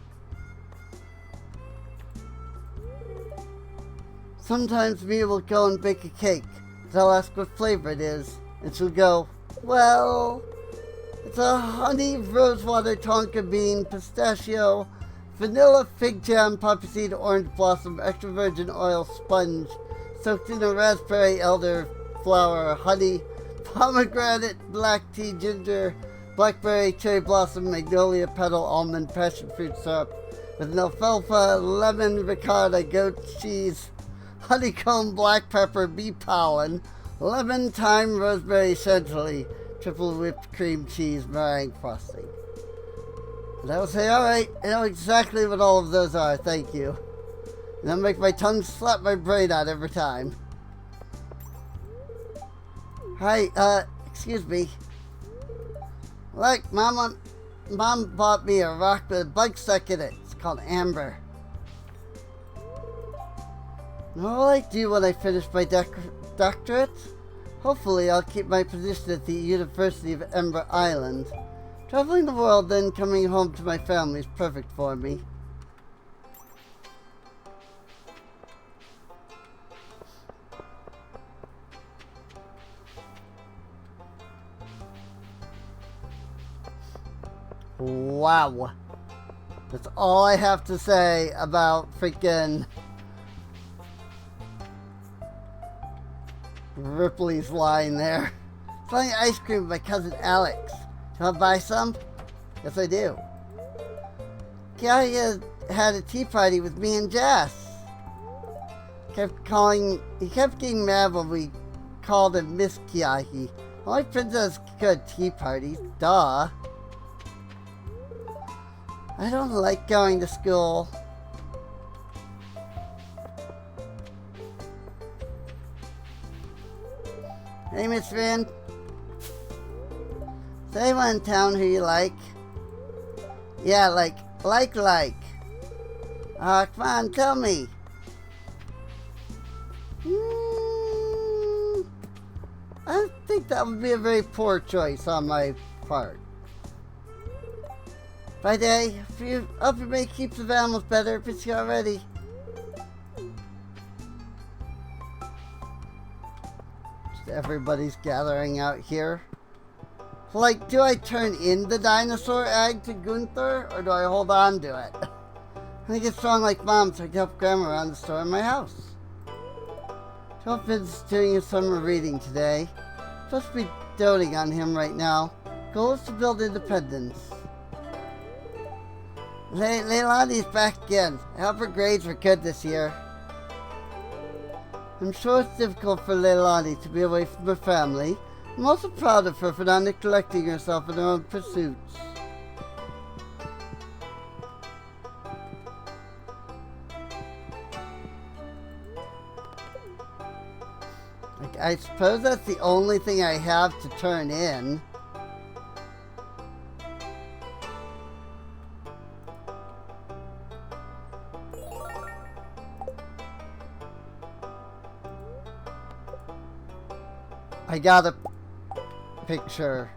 Sometimes Mia will go and bake a cake, and I'll ask what flavor it is, and she'll go, well, it's a honey, rosewater, tonka bean, pistachio, vanilla, fig jam, poppy seed, orange blossom, extra virgin oil sponge, soaked in a raspberry, elder flower, honey, pomegranate, black tea, ginger, blackberry, cherry blossom, magnolia petal, almond, passion fruit syrup, with alfalfa, lemon, ricotta, goat cheese, honeycomb, black pepper, bee pollen, lemon, thyme, rosemary, chantilly, triple whipped cream cheese, meringue frosting. And I will say, alright, I know exactly what all of those are, thank you. And that'll make my tongue slap my brain out every time. Hi, excuse me. Look, Mom bought me a rock with a bug stuck in it. It's called amber. What will I do when I finish my doctorate? Hopefully I'll keep my position at the University of Ember Island. Traveling the world, then coming home to my family is perfect for me. Wow. That's all I have to say about freaking Ripley's line there. Selling ice cream with my cousin Alex. Do you want to buy some? Yes, I do. Kiahi had a tea party with me and Jess. He kept getting mad when we called him Miss Kiahi. Only princess could tea parties, duh. I don't like going to school. Hey, Miss Van. Say anyone in town who you like? Yeah, like. Come on, tell me. I think that would be a very poor choice on my part. By day, hope you may keep the animals better if it's already. Just everybody's gathering out here. Like, do I turn in the dinosaur egg to Gunther, or do I hold on to it? I get strong like Mom, so I can help Grandma around the store in my house. Dolphin's doing his summer reading today. Supposed to be doting on him right now. Goal is to build independence. Leilani's back again. I hope her grades were good this year. I'm sure it's difficult for Leilani to be away from her family. I'm also proud of her for not neglecting herself in her own pursuits. I suppose that's the only thing I have to turn in. I got a picture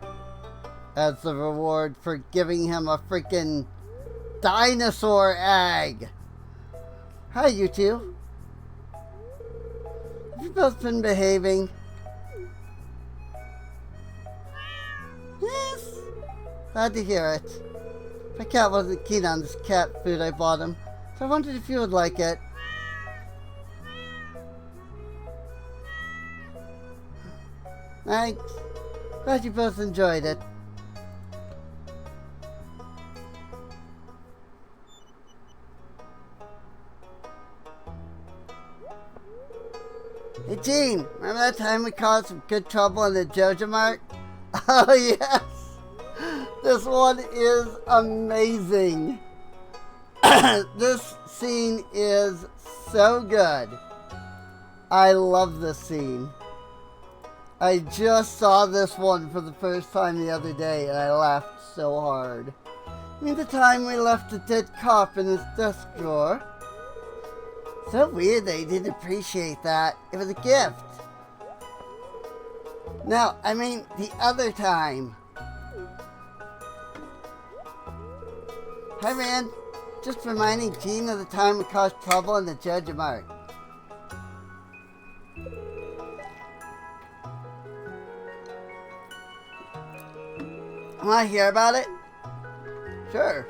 as the reward for giving him a freaking dinosaur egg. Hi, you two. Have you both been behaving? Yes. Glad to hear it. My cat wasn't keen on this cat food I bought him, so I wondered if you would like it. Thanks. Glad you both enjoyed it. Hey Gene, remember that time we caused some good trouble in the JoJo Mart? Oh yes! This one is amazing. This scene is so good. I love this scene. I just saw this one for the first time the other day and I laughed so hard. I mean the time we left a dead cop in his desk drawer. So weird they didn't appreciate that. It was a gift. No, I mean the other time. Hi man, just reminding Gene of the time we caused trouble in the JoJo Mart. Want to hear about it? Sure.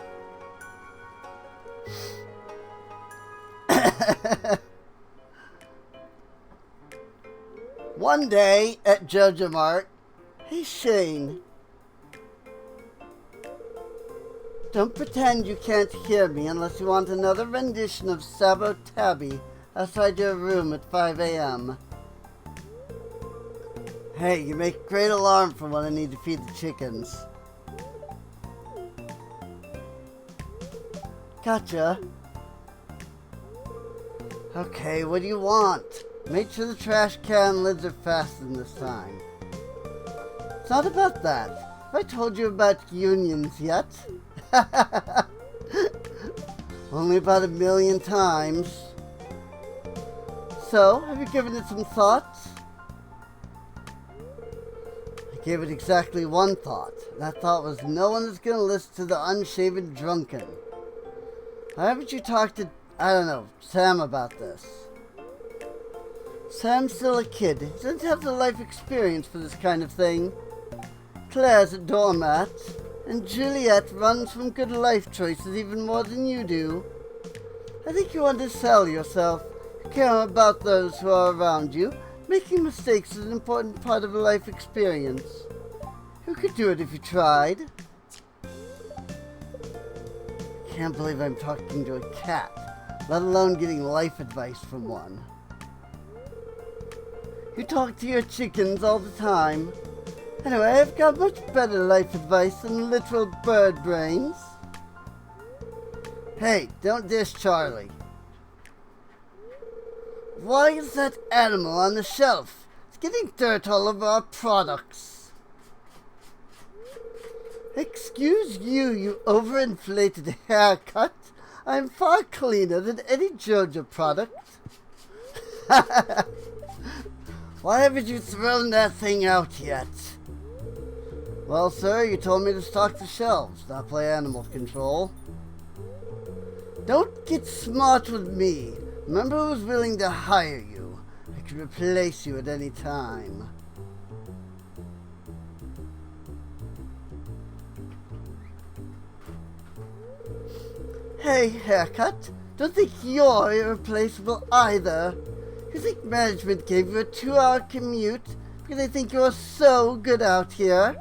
One day at JoJo Mart, hey Shane. Don't pretend you can't hear me unless you want another rendition of Sabo Tabby outside your room at 5 a.m. Hey, you make a great alarm for when I need to feed the chickens. Gotcha. Okay, what do you want? Make sure the trash can lids are fastened this time. It's not about that. Have I told you about unions yet? Only about 1,000,000 times. So, have you given it some thoughts? I gave it exactly one thought. That thought was no one is going to listen to the unshaven drunken. Why haven't you talked to, I don't know, Sam about this? Sam's still a kid. He doesn't have the life experience for this kind of thing. Claire's a doormat, and Juliet runs from good life choices even more than you do. I think you want to sell yourself. You care about those who are around you. Making mistakes is an important part of a life experience. You could do it if you tried. Can't believe I'm talking to a cat, let alone getting life advice from one. You talk to your chickens all the time. Anyway, I've got much better life advice than literal bird brains. Hey, don't dish Charlie. Why is that animal on the shelf? It's getting dirt all over our products. Excuse you, you overinflated haircut. I'm far cleaner than any JoJo product. Why haven't you thrown that thing out yet? Well, sir, you told me to stock the shelves, not play animal control. Don't get smart with me. Remember who was willing to hire you. I can replace you at any time. Hey, haircut. Don't think you're irreplaceable either. You think management gave you a 2-hour commute because they think you're so good out here?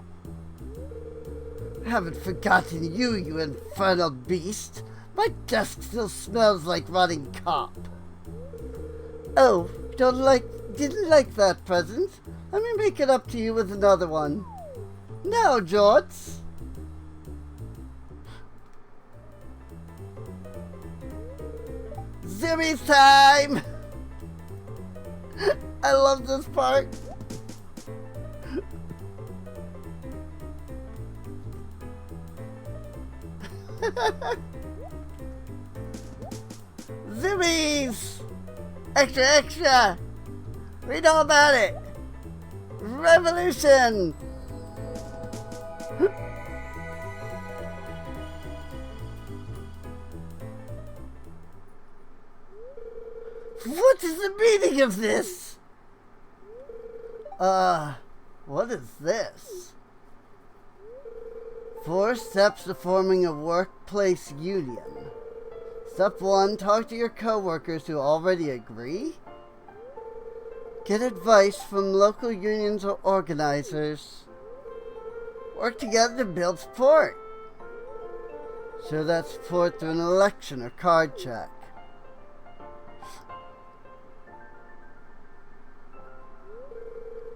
I haven't forgotten you, you infernal beast. My desk still smells like rotting cop. Oh, didn't like that present? Let me make it up to you with another one. Now, Jorts. Zimmy's time! I love this part. Zimmies! Extra, extra! Read all about it! Revolution! What is the meaning of this? What is this? 4 steps to forming a workplace union. Step 1, talk to your coworkers who already agree. Get advice from local unions or organizers. Work together to build support. Show that support through an election or card check.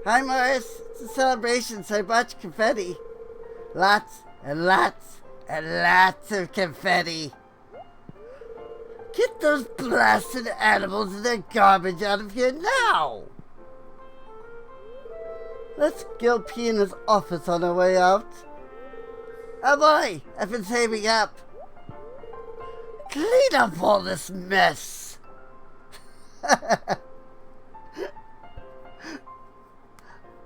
Hi Morris, it's a celebration, so I brought you confetti. Lots and lots and lots of confetti. Get those blasted animals and their garbage out of here now! Let's go pee in his office on our way out. Oh boy, I've been saving up. Clean up all this mess.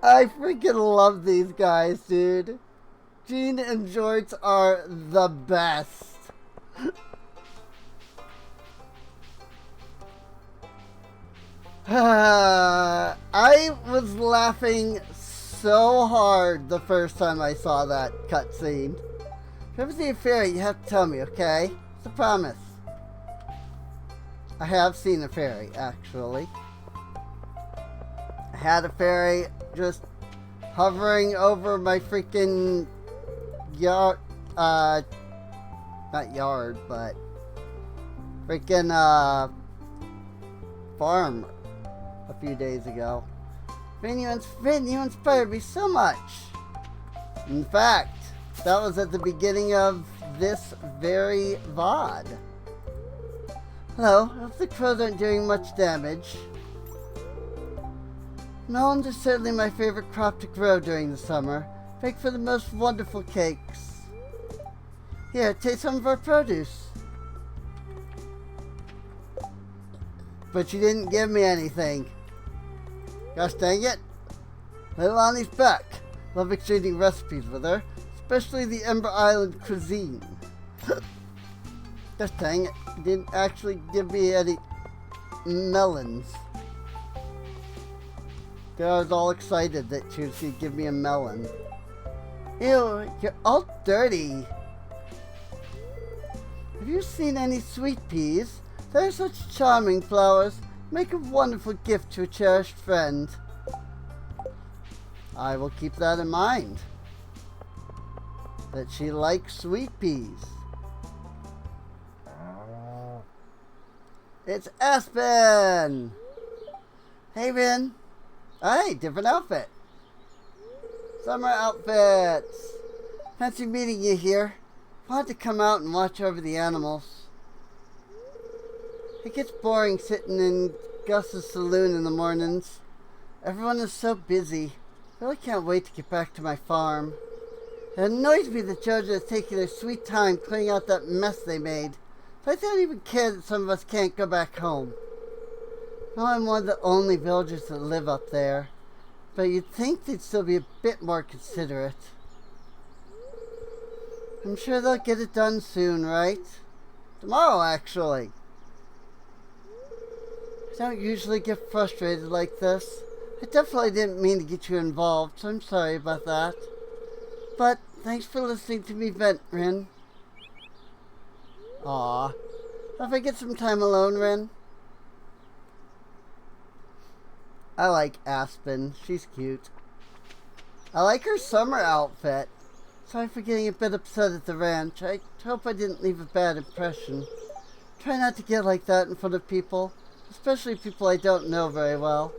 I freaking love these guys, dude. Gene and Jorts are the best. I was laughing so hard the first time I saw that cutscene. If you ever see a fairy, you have to tell me, okay? It's a promise. I have seen a fairy, actually. I had a fairy just hovering over my freaking yard, not yard, but freaking farm a few days ago. Finn, you inspired me so much. In fact, that was at the beginning of this very VOD. Hello, I hope the crows aren't doing much damage. Melons are certainly my favorite crop to grow during the summer. Bake for the most wonderful cakes. Here, taste some of our produce. But you didn't give me anything. Gosh dang it. Little Annie's back. Love exchanging recipes with her, especially the Ember Island cuisine. Gosh dang it. You didn't actually give me any melons. I was all excited that she was going to give me a melon. Ew, you're all dirty. Have you seen any sweet peas? They're such charming flowers. Make a wonderful gift to a cherished friend. I will keep that in mind. That she likes sweet peas. It's Aspen! Hey, Vin. Hey, different outfit. Summer outfits. Fancy meeting you here. Wanted to come out and watch over the animals. It gets boring sitting in Gus's saloon in the mornings. Everyone is so busy. I really can't wait to get back to my farm. It annoys me that Jojo is taking their sweet time clearing out that mess they made. But I don't even care that some of us can't go back home. No, I'm one of the only villagers that live up there. But you'd think they'd still be a bit more considerate. I'm sure they'll get it done soon, right? Tomorrow, actually. I don't usually get frustrated like this. I definitely didn't mean to get you involved, so I'm sorry about that. But thanks for listening to me vent, Rin. Aw. If I get some time alone, Rin? I like Aspen. She's cute. I like her summer outfit. Sorry for getting a bit upset at the ranch. I hope I didn't leave a bad impression. Try not to get like that in front of people, especially people I don't know very well.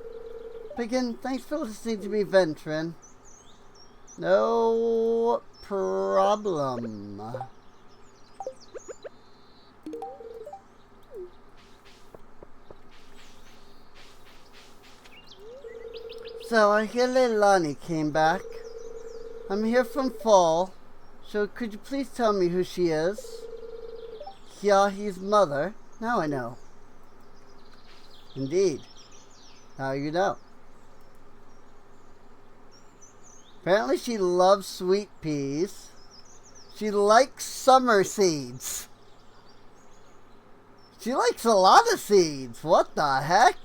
But again, thanks for listening to me vent, Rin. No problem. So I hear Leilani came back. I'm here from Fall, so could you please tell me who she is? Kiahi's mother? Now I know. Indeed. Now you know. Apparently she loves sweet peas. She likes summer seeds. She likes a lot of seeds. What the heck?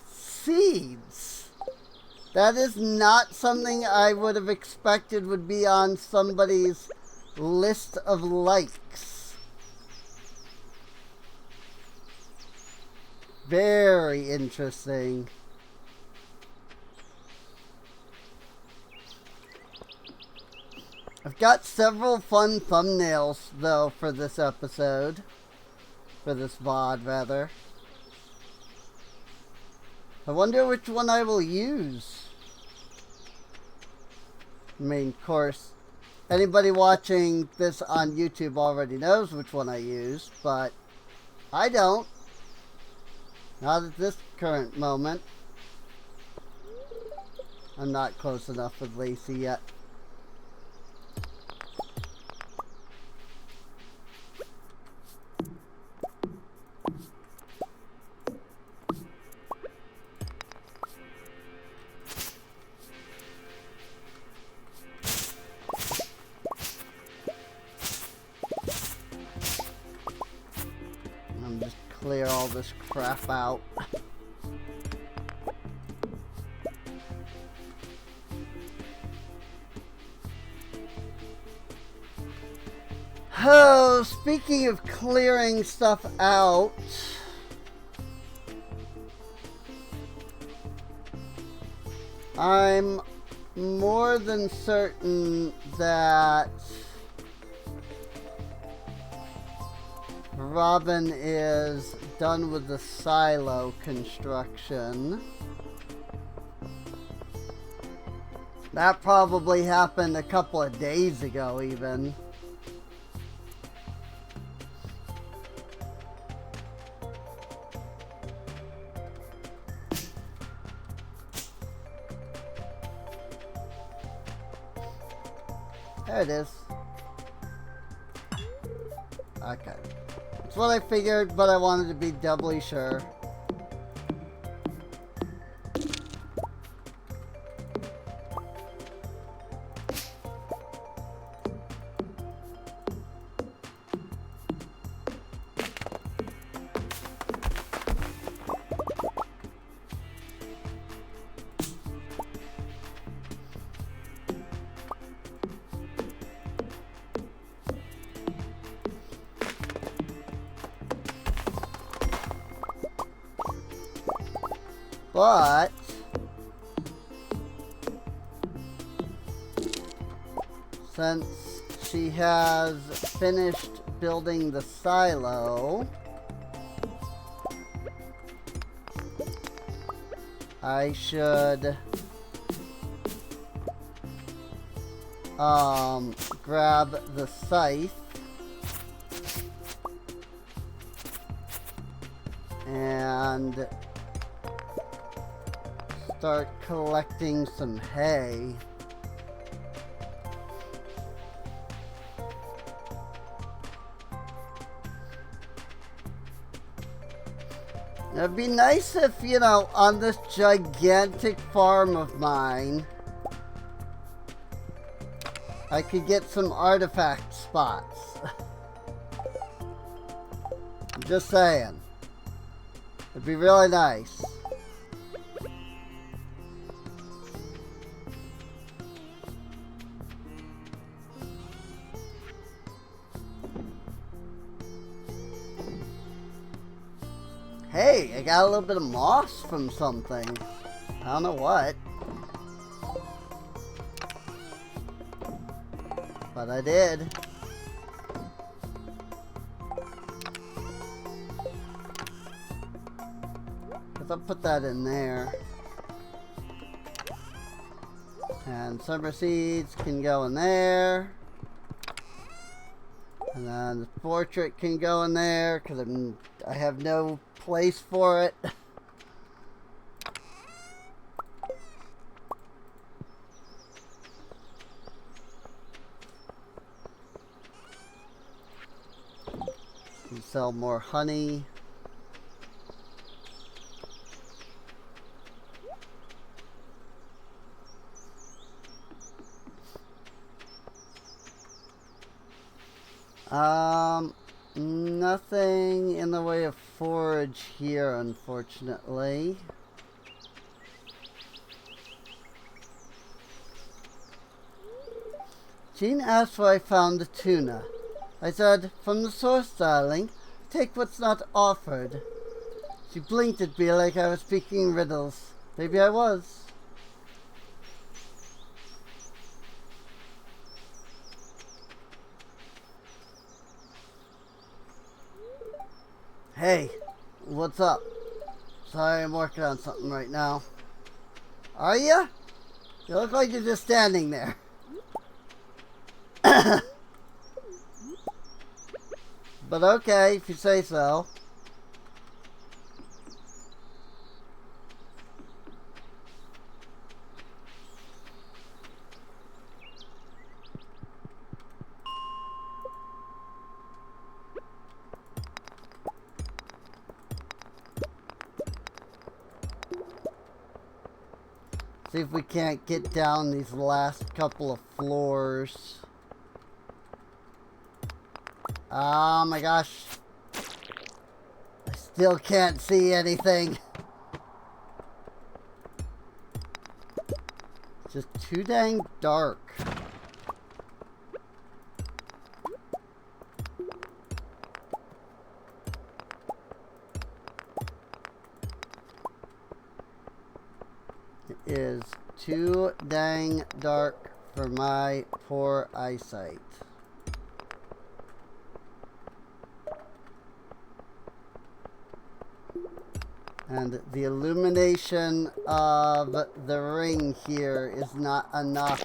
Seeds. That is not something I would have expected would be on somebody's list of likes. Very interesting. I've got several fun thumbnails, though, for this episode. For this VOD, rather. I wonder which one I will use. I mean, of course, anybody watching this on YouTube already knows which one I use, but I don't. Not at this current moment. I'm not close enough with Lacey yet. Clear all this crap out. Oh, speaking of clearing stuff out, I'm more than certain that Robin is done with the silo construction. That probably happened a couple of days ago, even. There it is. Okay. That's what I figured, but I wanted to be doubly sure. But since she has finished building the silo, I should grab the scythe and start collecting some hay. It'd be nice if, you know, on this gigantic farm of mine, I could get some artifact spots. I'm just saying. It'd be really nice. Hey, I got a little bit of moss from something. I don't know what. But I did. Because I'll put that in there. And summer seeds can go in there. And then the portrait can go in there because I have no place for it. Can sell more honey. Nothing in the way of forage here, unfortunately. Jean asked where I found the tuna. I said, from the source, darling. Take what's not offered. She blinked at me like I was speaking riddles. Maybe I was. Hey, what's up? Sorry, I'm working on something right now. Are ya? You look like you're just standing there. But okay, if you say so. See if we can't get down these last couple of floors. Oh my gosh. I still can't see anything. It's just too dang dark. It is too dang dark for my poor eyesight. And the illumination of the ring here is not enough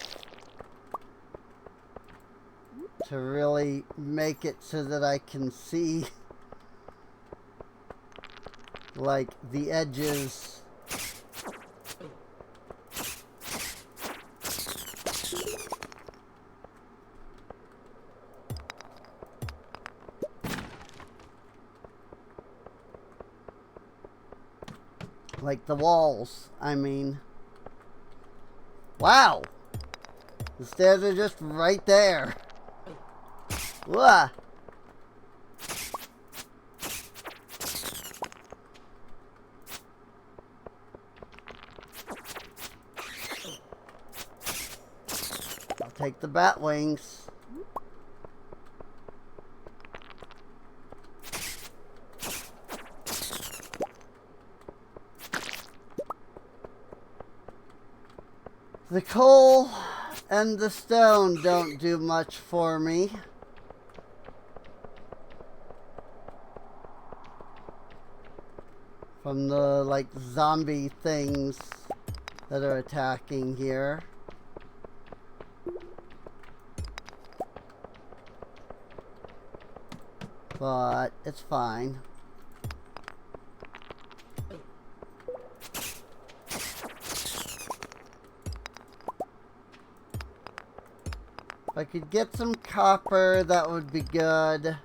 to really make it so that I can see like the edges. Like the walls, I mean. Wow! The stairs are just right there. Whoa! I'll take the bat wings. The coal and the stone don't do much for me. From the, like, zombie things that are attacking here. But it's fine. If I could get some copper, that would be good.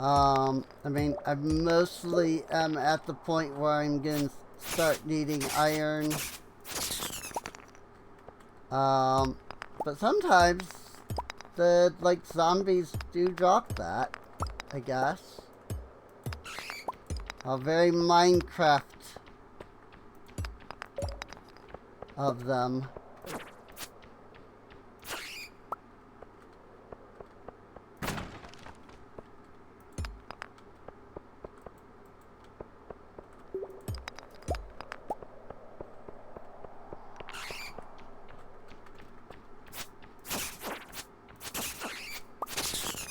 I mean, I mostly am at the point where I'm going to start needing iron. But sometimes the, like, zombies do drop that, I guess. How very Minecraft of them.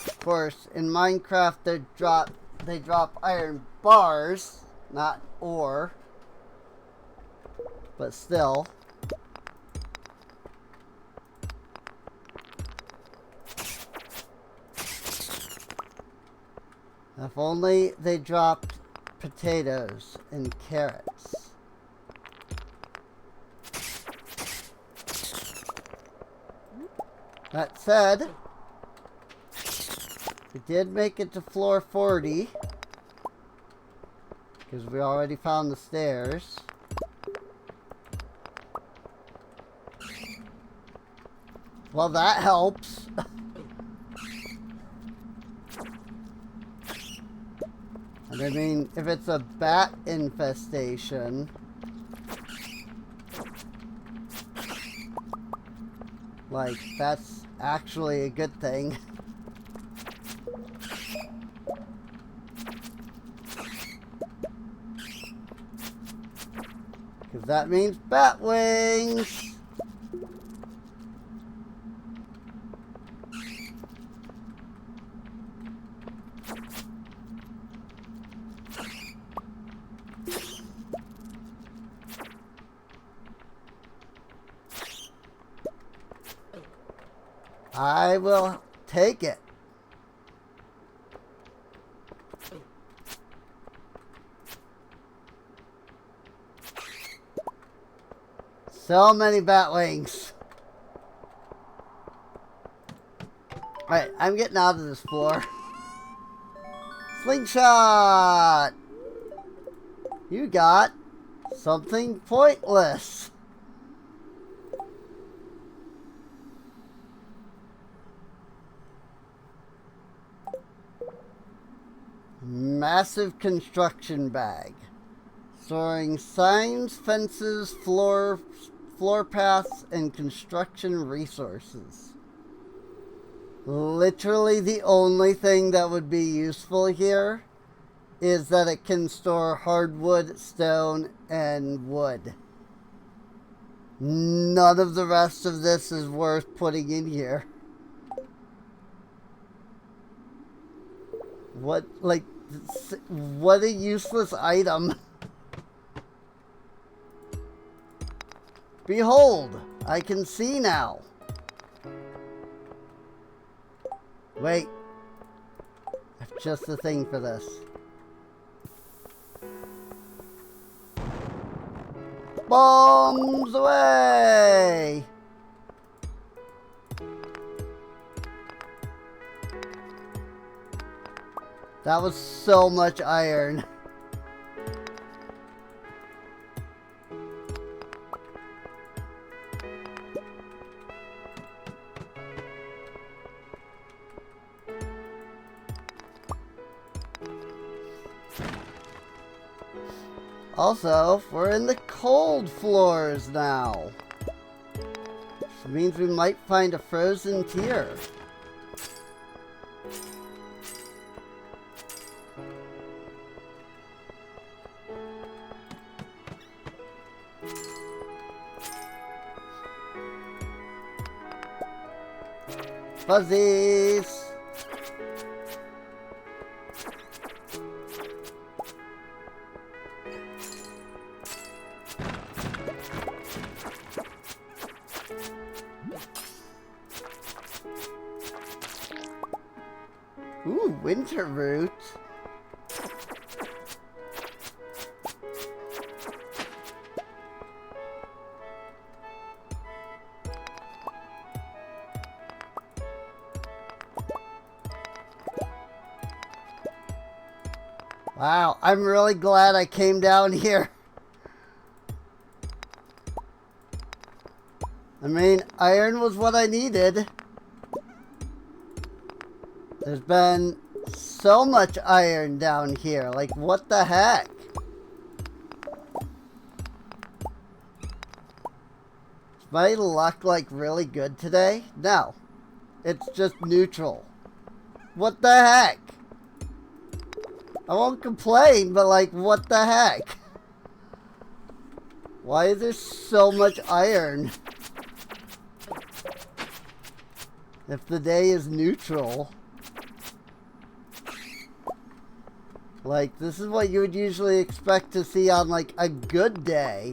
Of course, in Minecraft they drop iron bars, not ore. But still. If only they dropped potatoes and carrots. That said, we did make it to floor 40. Because we already found the stairs. Well, that helps. And I mean, if it's a bat infestation, like, that's actually a good thing. Because that means bat wings! I will take it. So many bat wings. Alright, I'm getting out of this floor. Slingshot! You got something pointless. Massive construction bag. Storing signs, fences, floor paths, and construction resources. Literally the only thing that would be useful here is that it can store hardwood, stone, and wood. None of the rest of this is worth putting in here. What a useless item. Behold, I can see now. Wait. I have just the thing for this. Bombs away! That was so much iron. Also, we're in the cold floors now. Which means we might find a frozen tier. Fuzzies! Ooh, winter root. Wow, I'm really glad I came down here. I mean, iron was what I needed. There's been so much iron down here. Like, what the heck? Is my luck, like, really good today? No. It's just neutral. What the heck? I won't complain, but, like, what the heck? Why is there so much iron? If the day is neutral. Like, this is what you would usually expect to see on, like, a good day.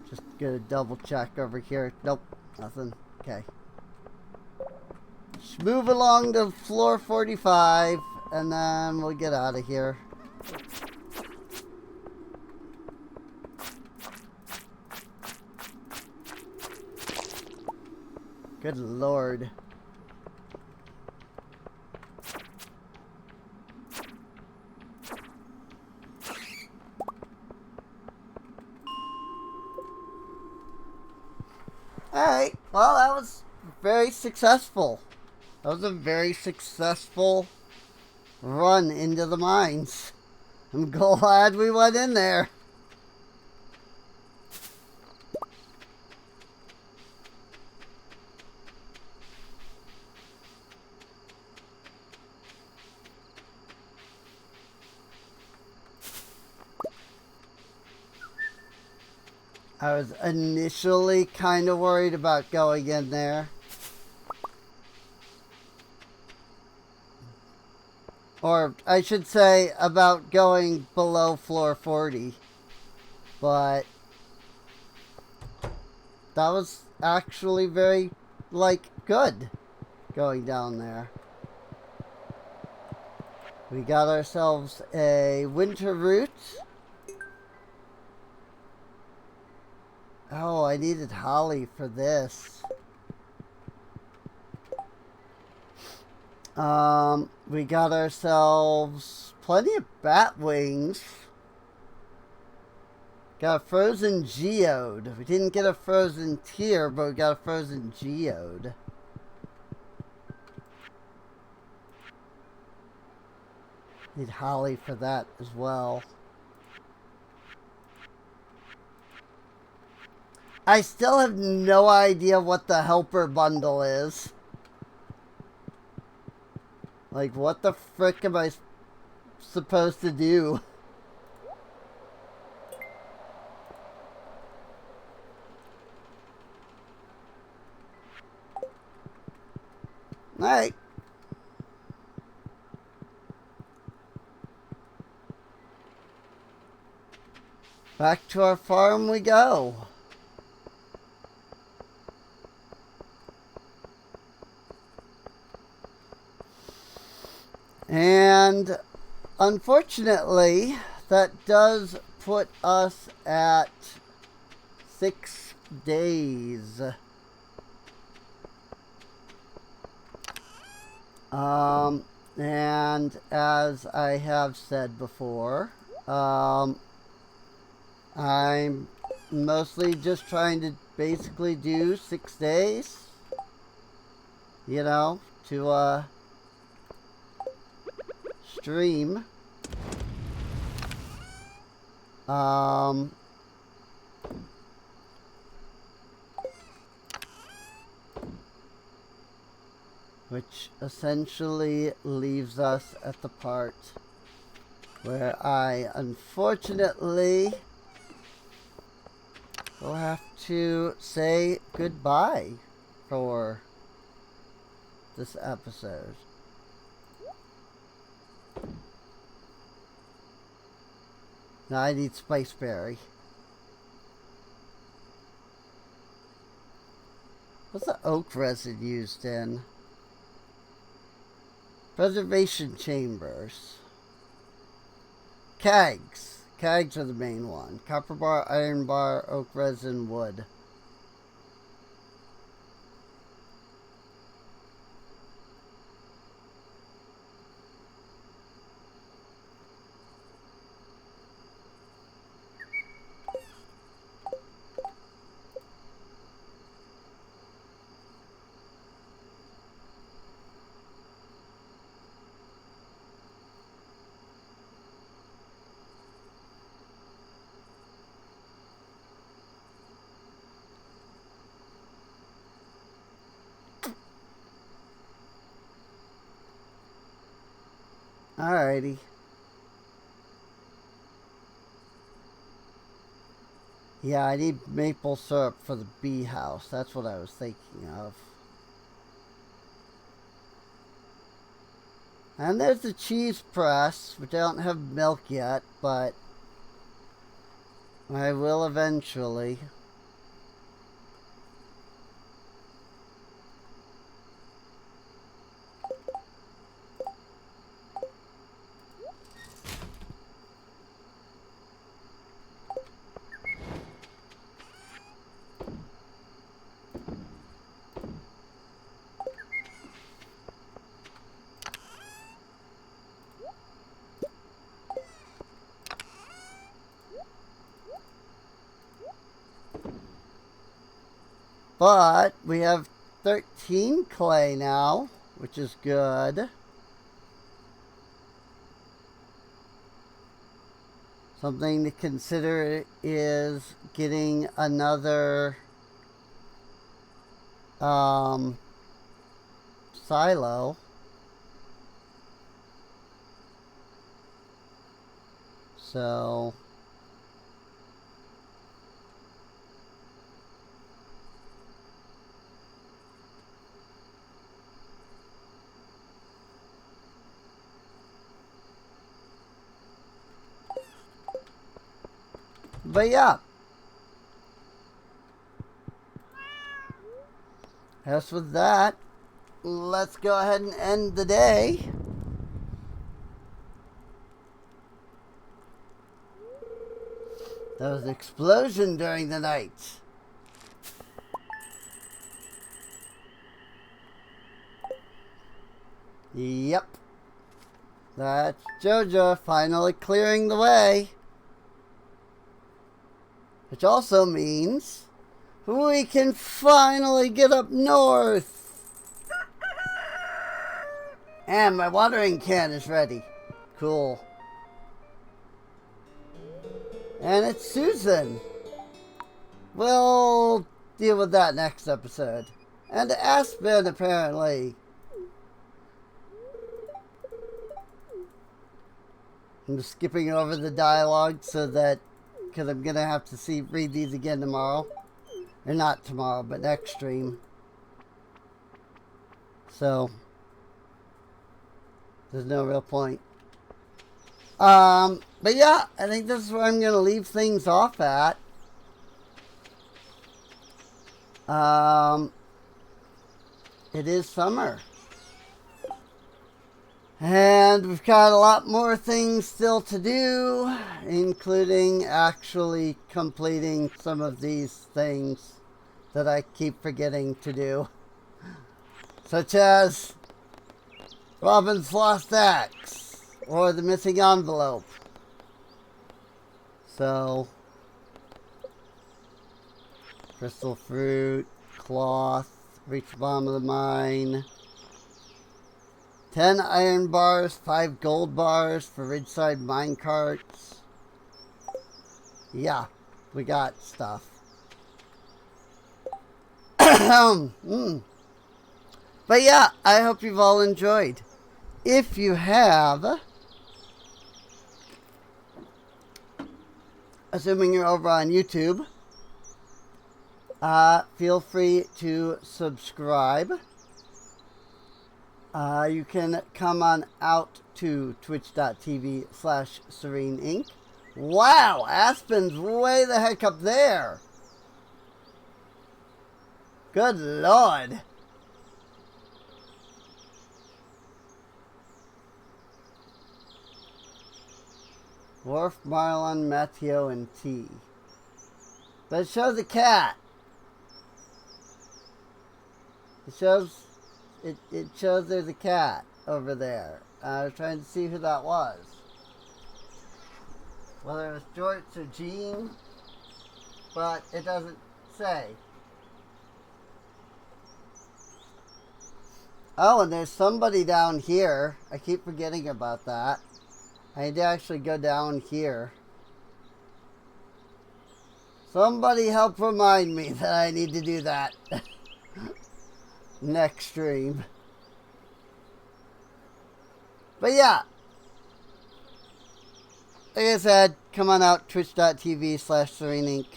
Just gonna double check over here. Nope, nothing. Okay. Just move along to floor 45, and then we'll get out of here. Good lord. Alright, well, that was very successful. That was a very successful run into the mines. I'm glad we went in there. I was initially kind of worried about going in there. Or I should say about going below floor 40. But that was actually very, like, good going down there. We got ourselves a winter root. Oh, I needed holly for this. We got ourselves plenty of bat wings. Got a frozen geode. We didn't get a frozen tear, but we got a frozen geode. Need holly for that as well. I still have no idea what the helper bundle is. Like, what the frick am I supposed to do? Alright. Back to our farm we go. And unfortunately, that does put us at 6 days. And as I have said before, I'm mostly just trying to basically do 6 days, you know, to stream. Which essentially leaves us at the part where I unfortunately will have to say goodbye for this episode. Now I need Spiceberry. What's the oak resin used in? Preservation chambers. Kegs. Kegs are the main one. Copper bar, iron bar, oak resin, wood. Alrighty. Yeah, I need maple syrup for the bee house. That's what I was thinking of. And there's the cheese press, which I don't have milk yet, but I will eventually. But we have 13 clay now, which is good. Something to consider is getting another silo. So but yeah. As with that, let's go ahead and end the day. There was an explosion during the night. Yep. That's Jojo finally clearing the way. Which also means we can finally get up north. And my watering can is ready. Cool. And it's Susan. We'll deal with that next episode. And Aspen, apparently. I'm just skipping over the dialogue so that, because I'm going to have to read these again tomorrow. Or not tomorrow, but next stream. So, there's no real point. But yeah, I think this is where I'm going to leave things off at. It is summer. And we've got a lot more things still to do, including actually completing some of these things that I keep forgetting to do. Such as Robin's Lost Axe or the missing envelope. So, crystal fruit, cloth, reach the bottom of the mine. 10 iron bars, 5 gold bars for Ridgeside mine carts. Yeah, we got stuff. But yeah, I hope you've all enjoyed. If you have, assuming you're over on YouTube, feel free to subscribe. You can come on out to twitch.tv/SereneInc. Wow, Aspen's way the heck up there. Good Lord. Worf, Marlon, Matteo, and T. But it shows a cat. It shows there's a cat over there. I was trying to see who that was. Whether it was George or Jean, but it doesn't say. Oh, and there's somebody down here. I keep forgetting about that. I need to actually go down here. Somebody help remind me that I need to do that. Next stream. But yeah, like I said, come on out, twitch.tv/SereneInc,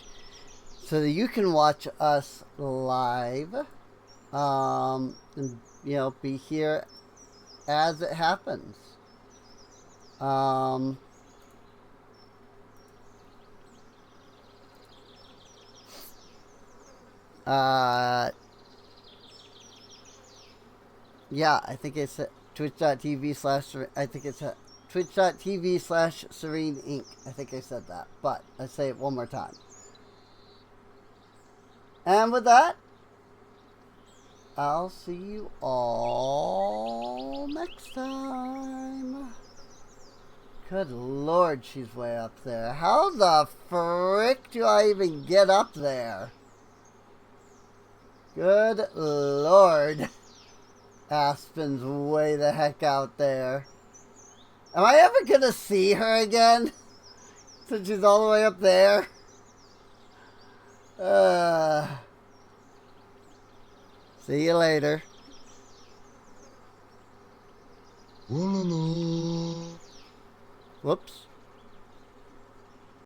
so that you can watch us live. And, be here as it happens. Yeah, I think it's twitch.tv/SereneInc. I think I said that, but let's say it one more time. And with that, I'll see you all next time. Good Lord, she's way up there. How the frick do I even get up there? Good Lord. Aspen's way the heck out there. Am I ever gonna see her again? Since she's all the way up there? See you later. Whoops.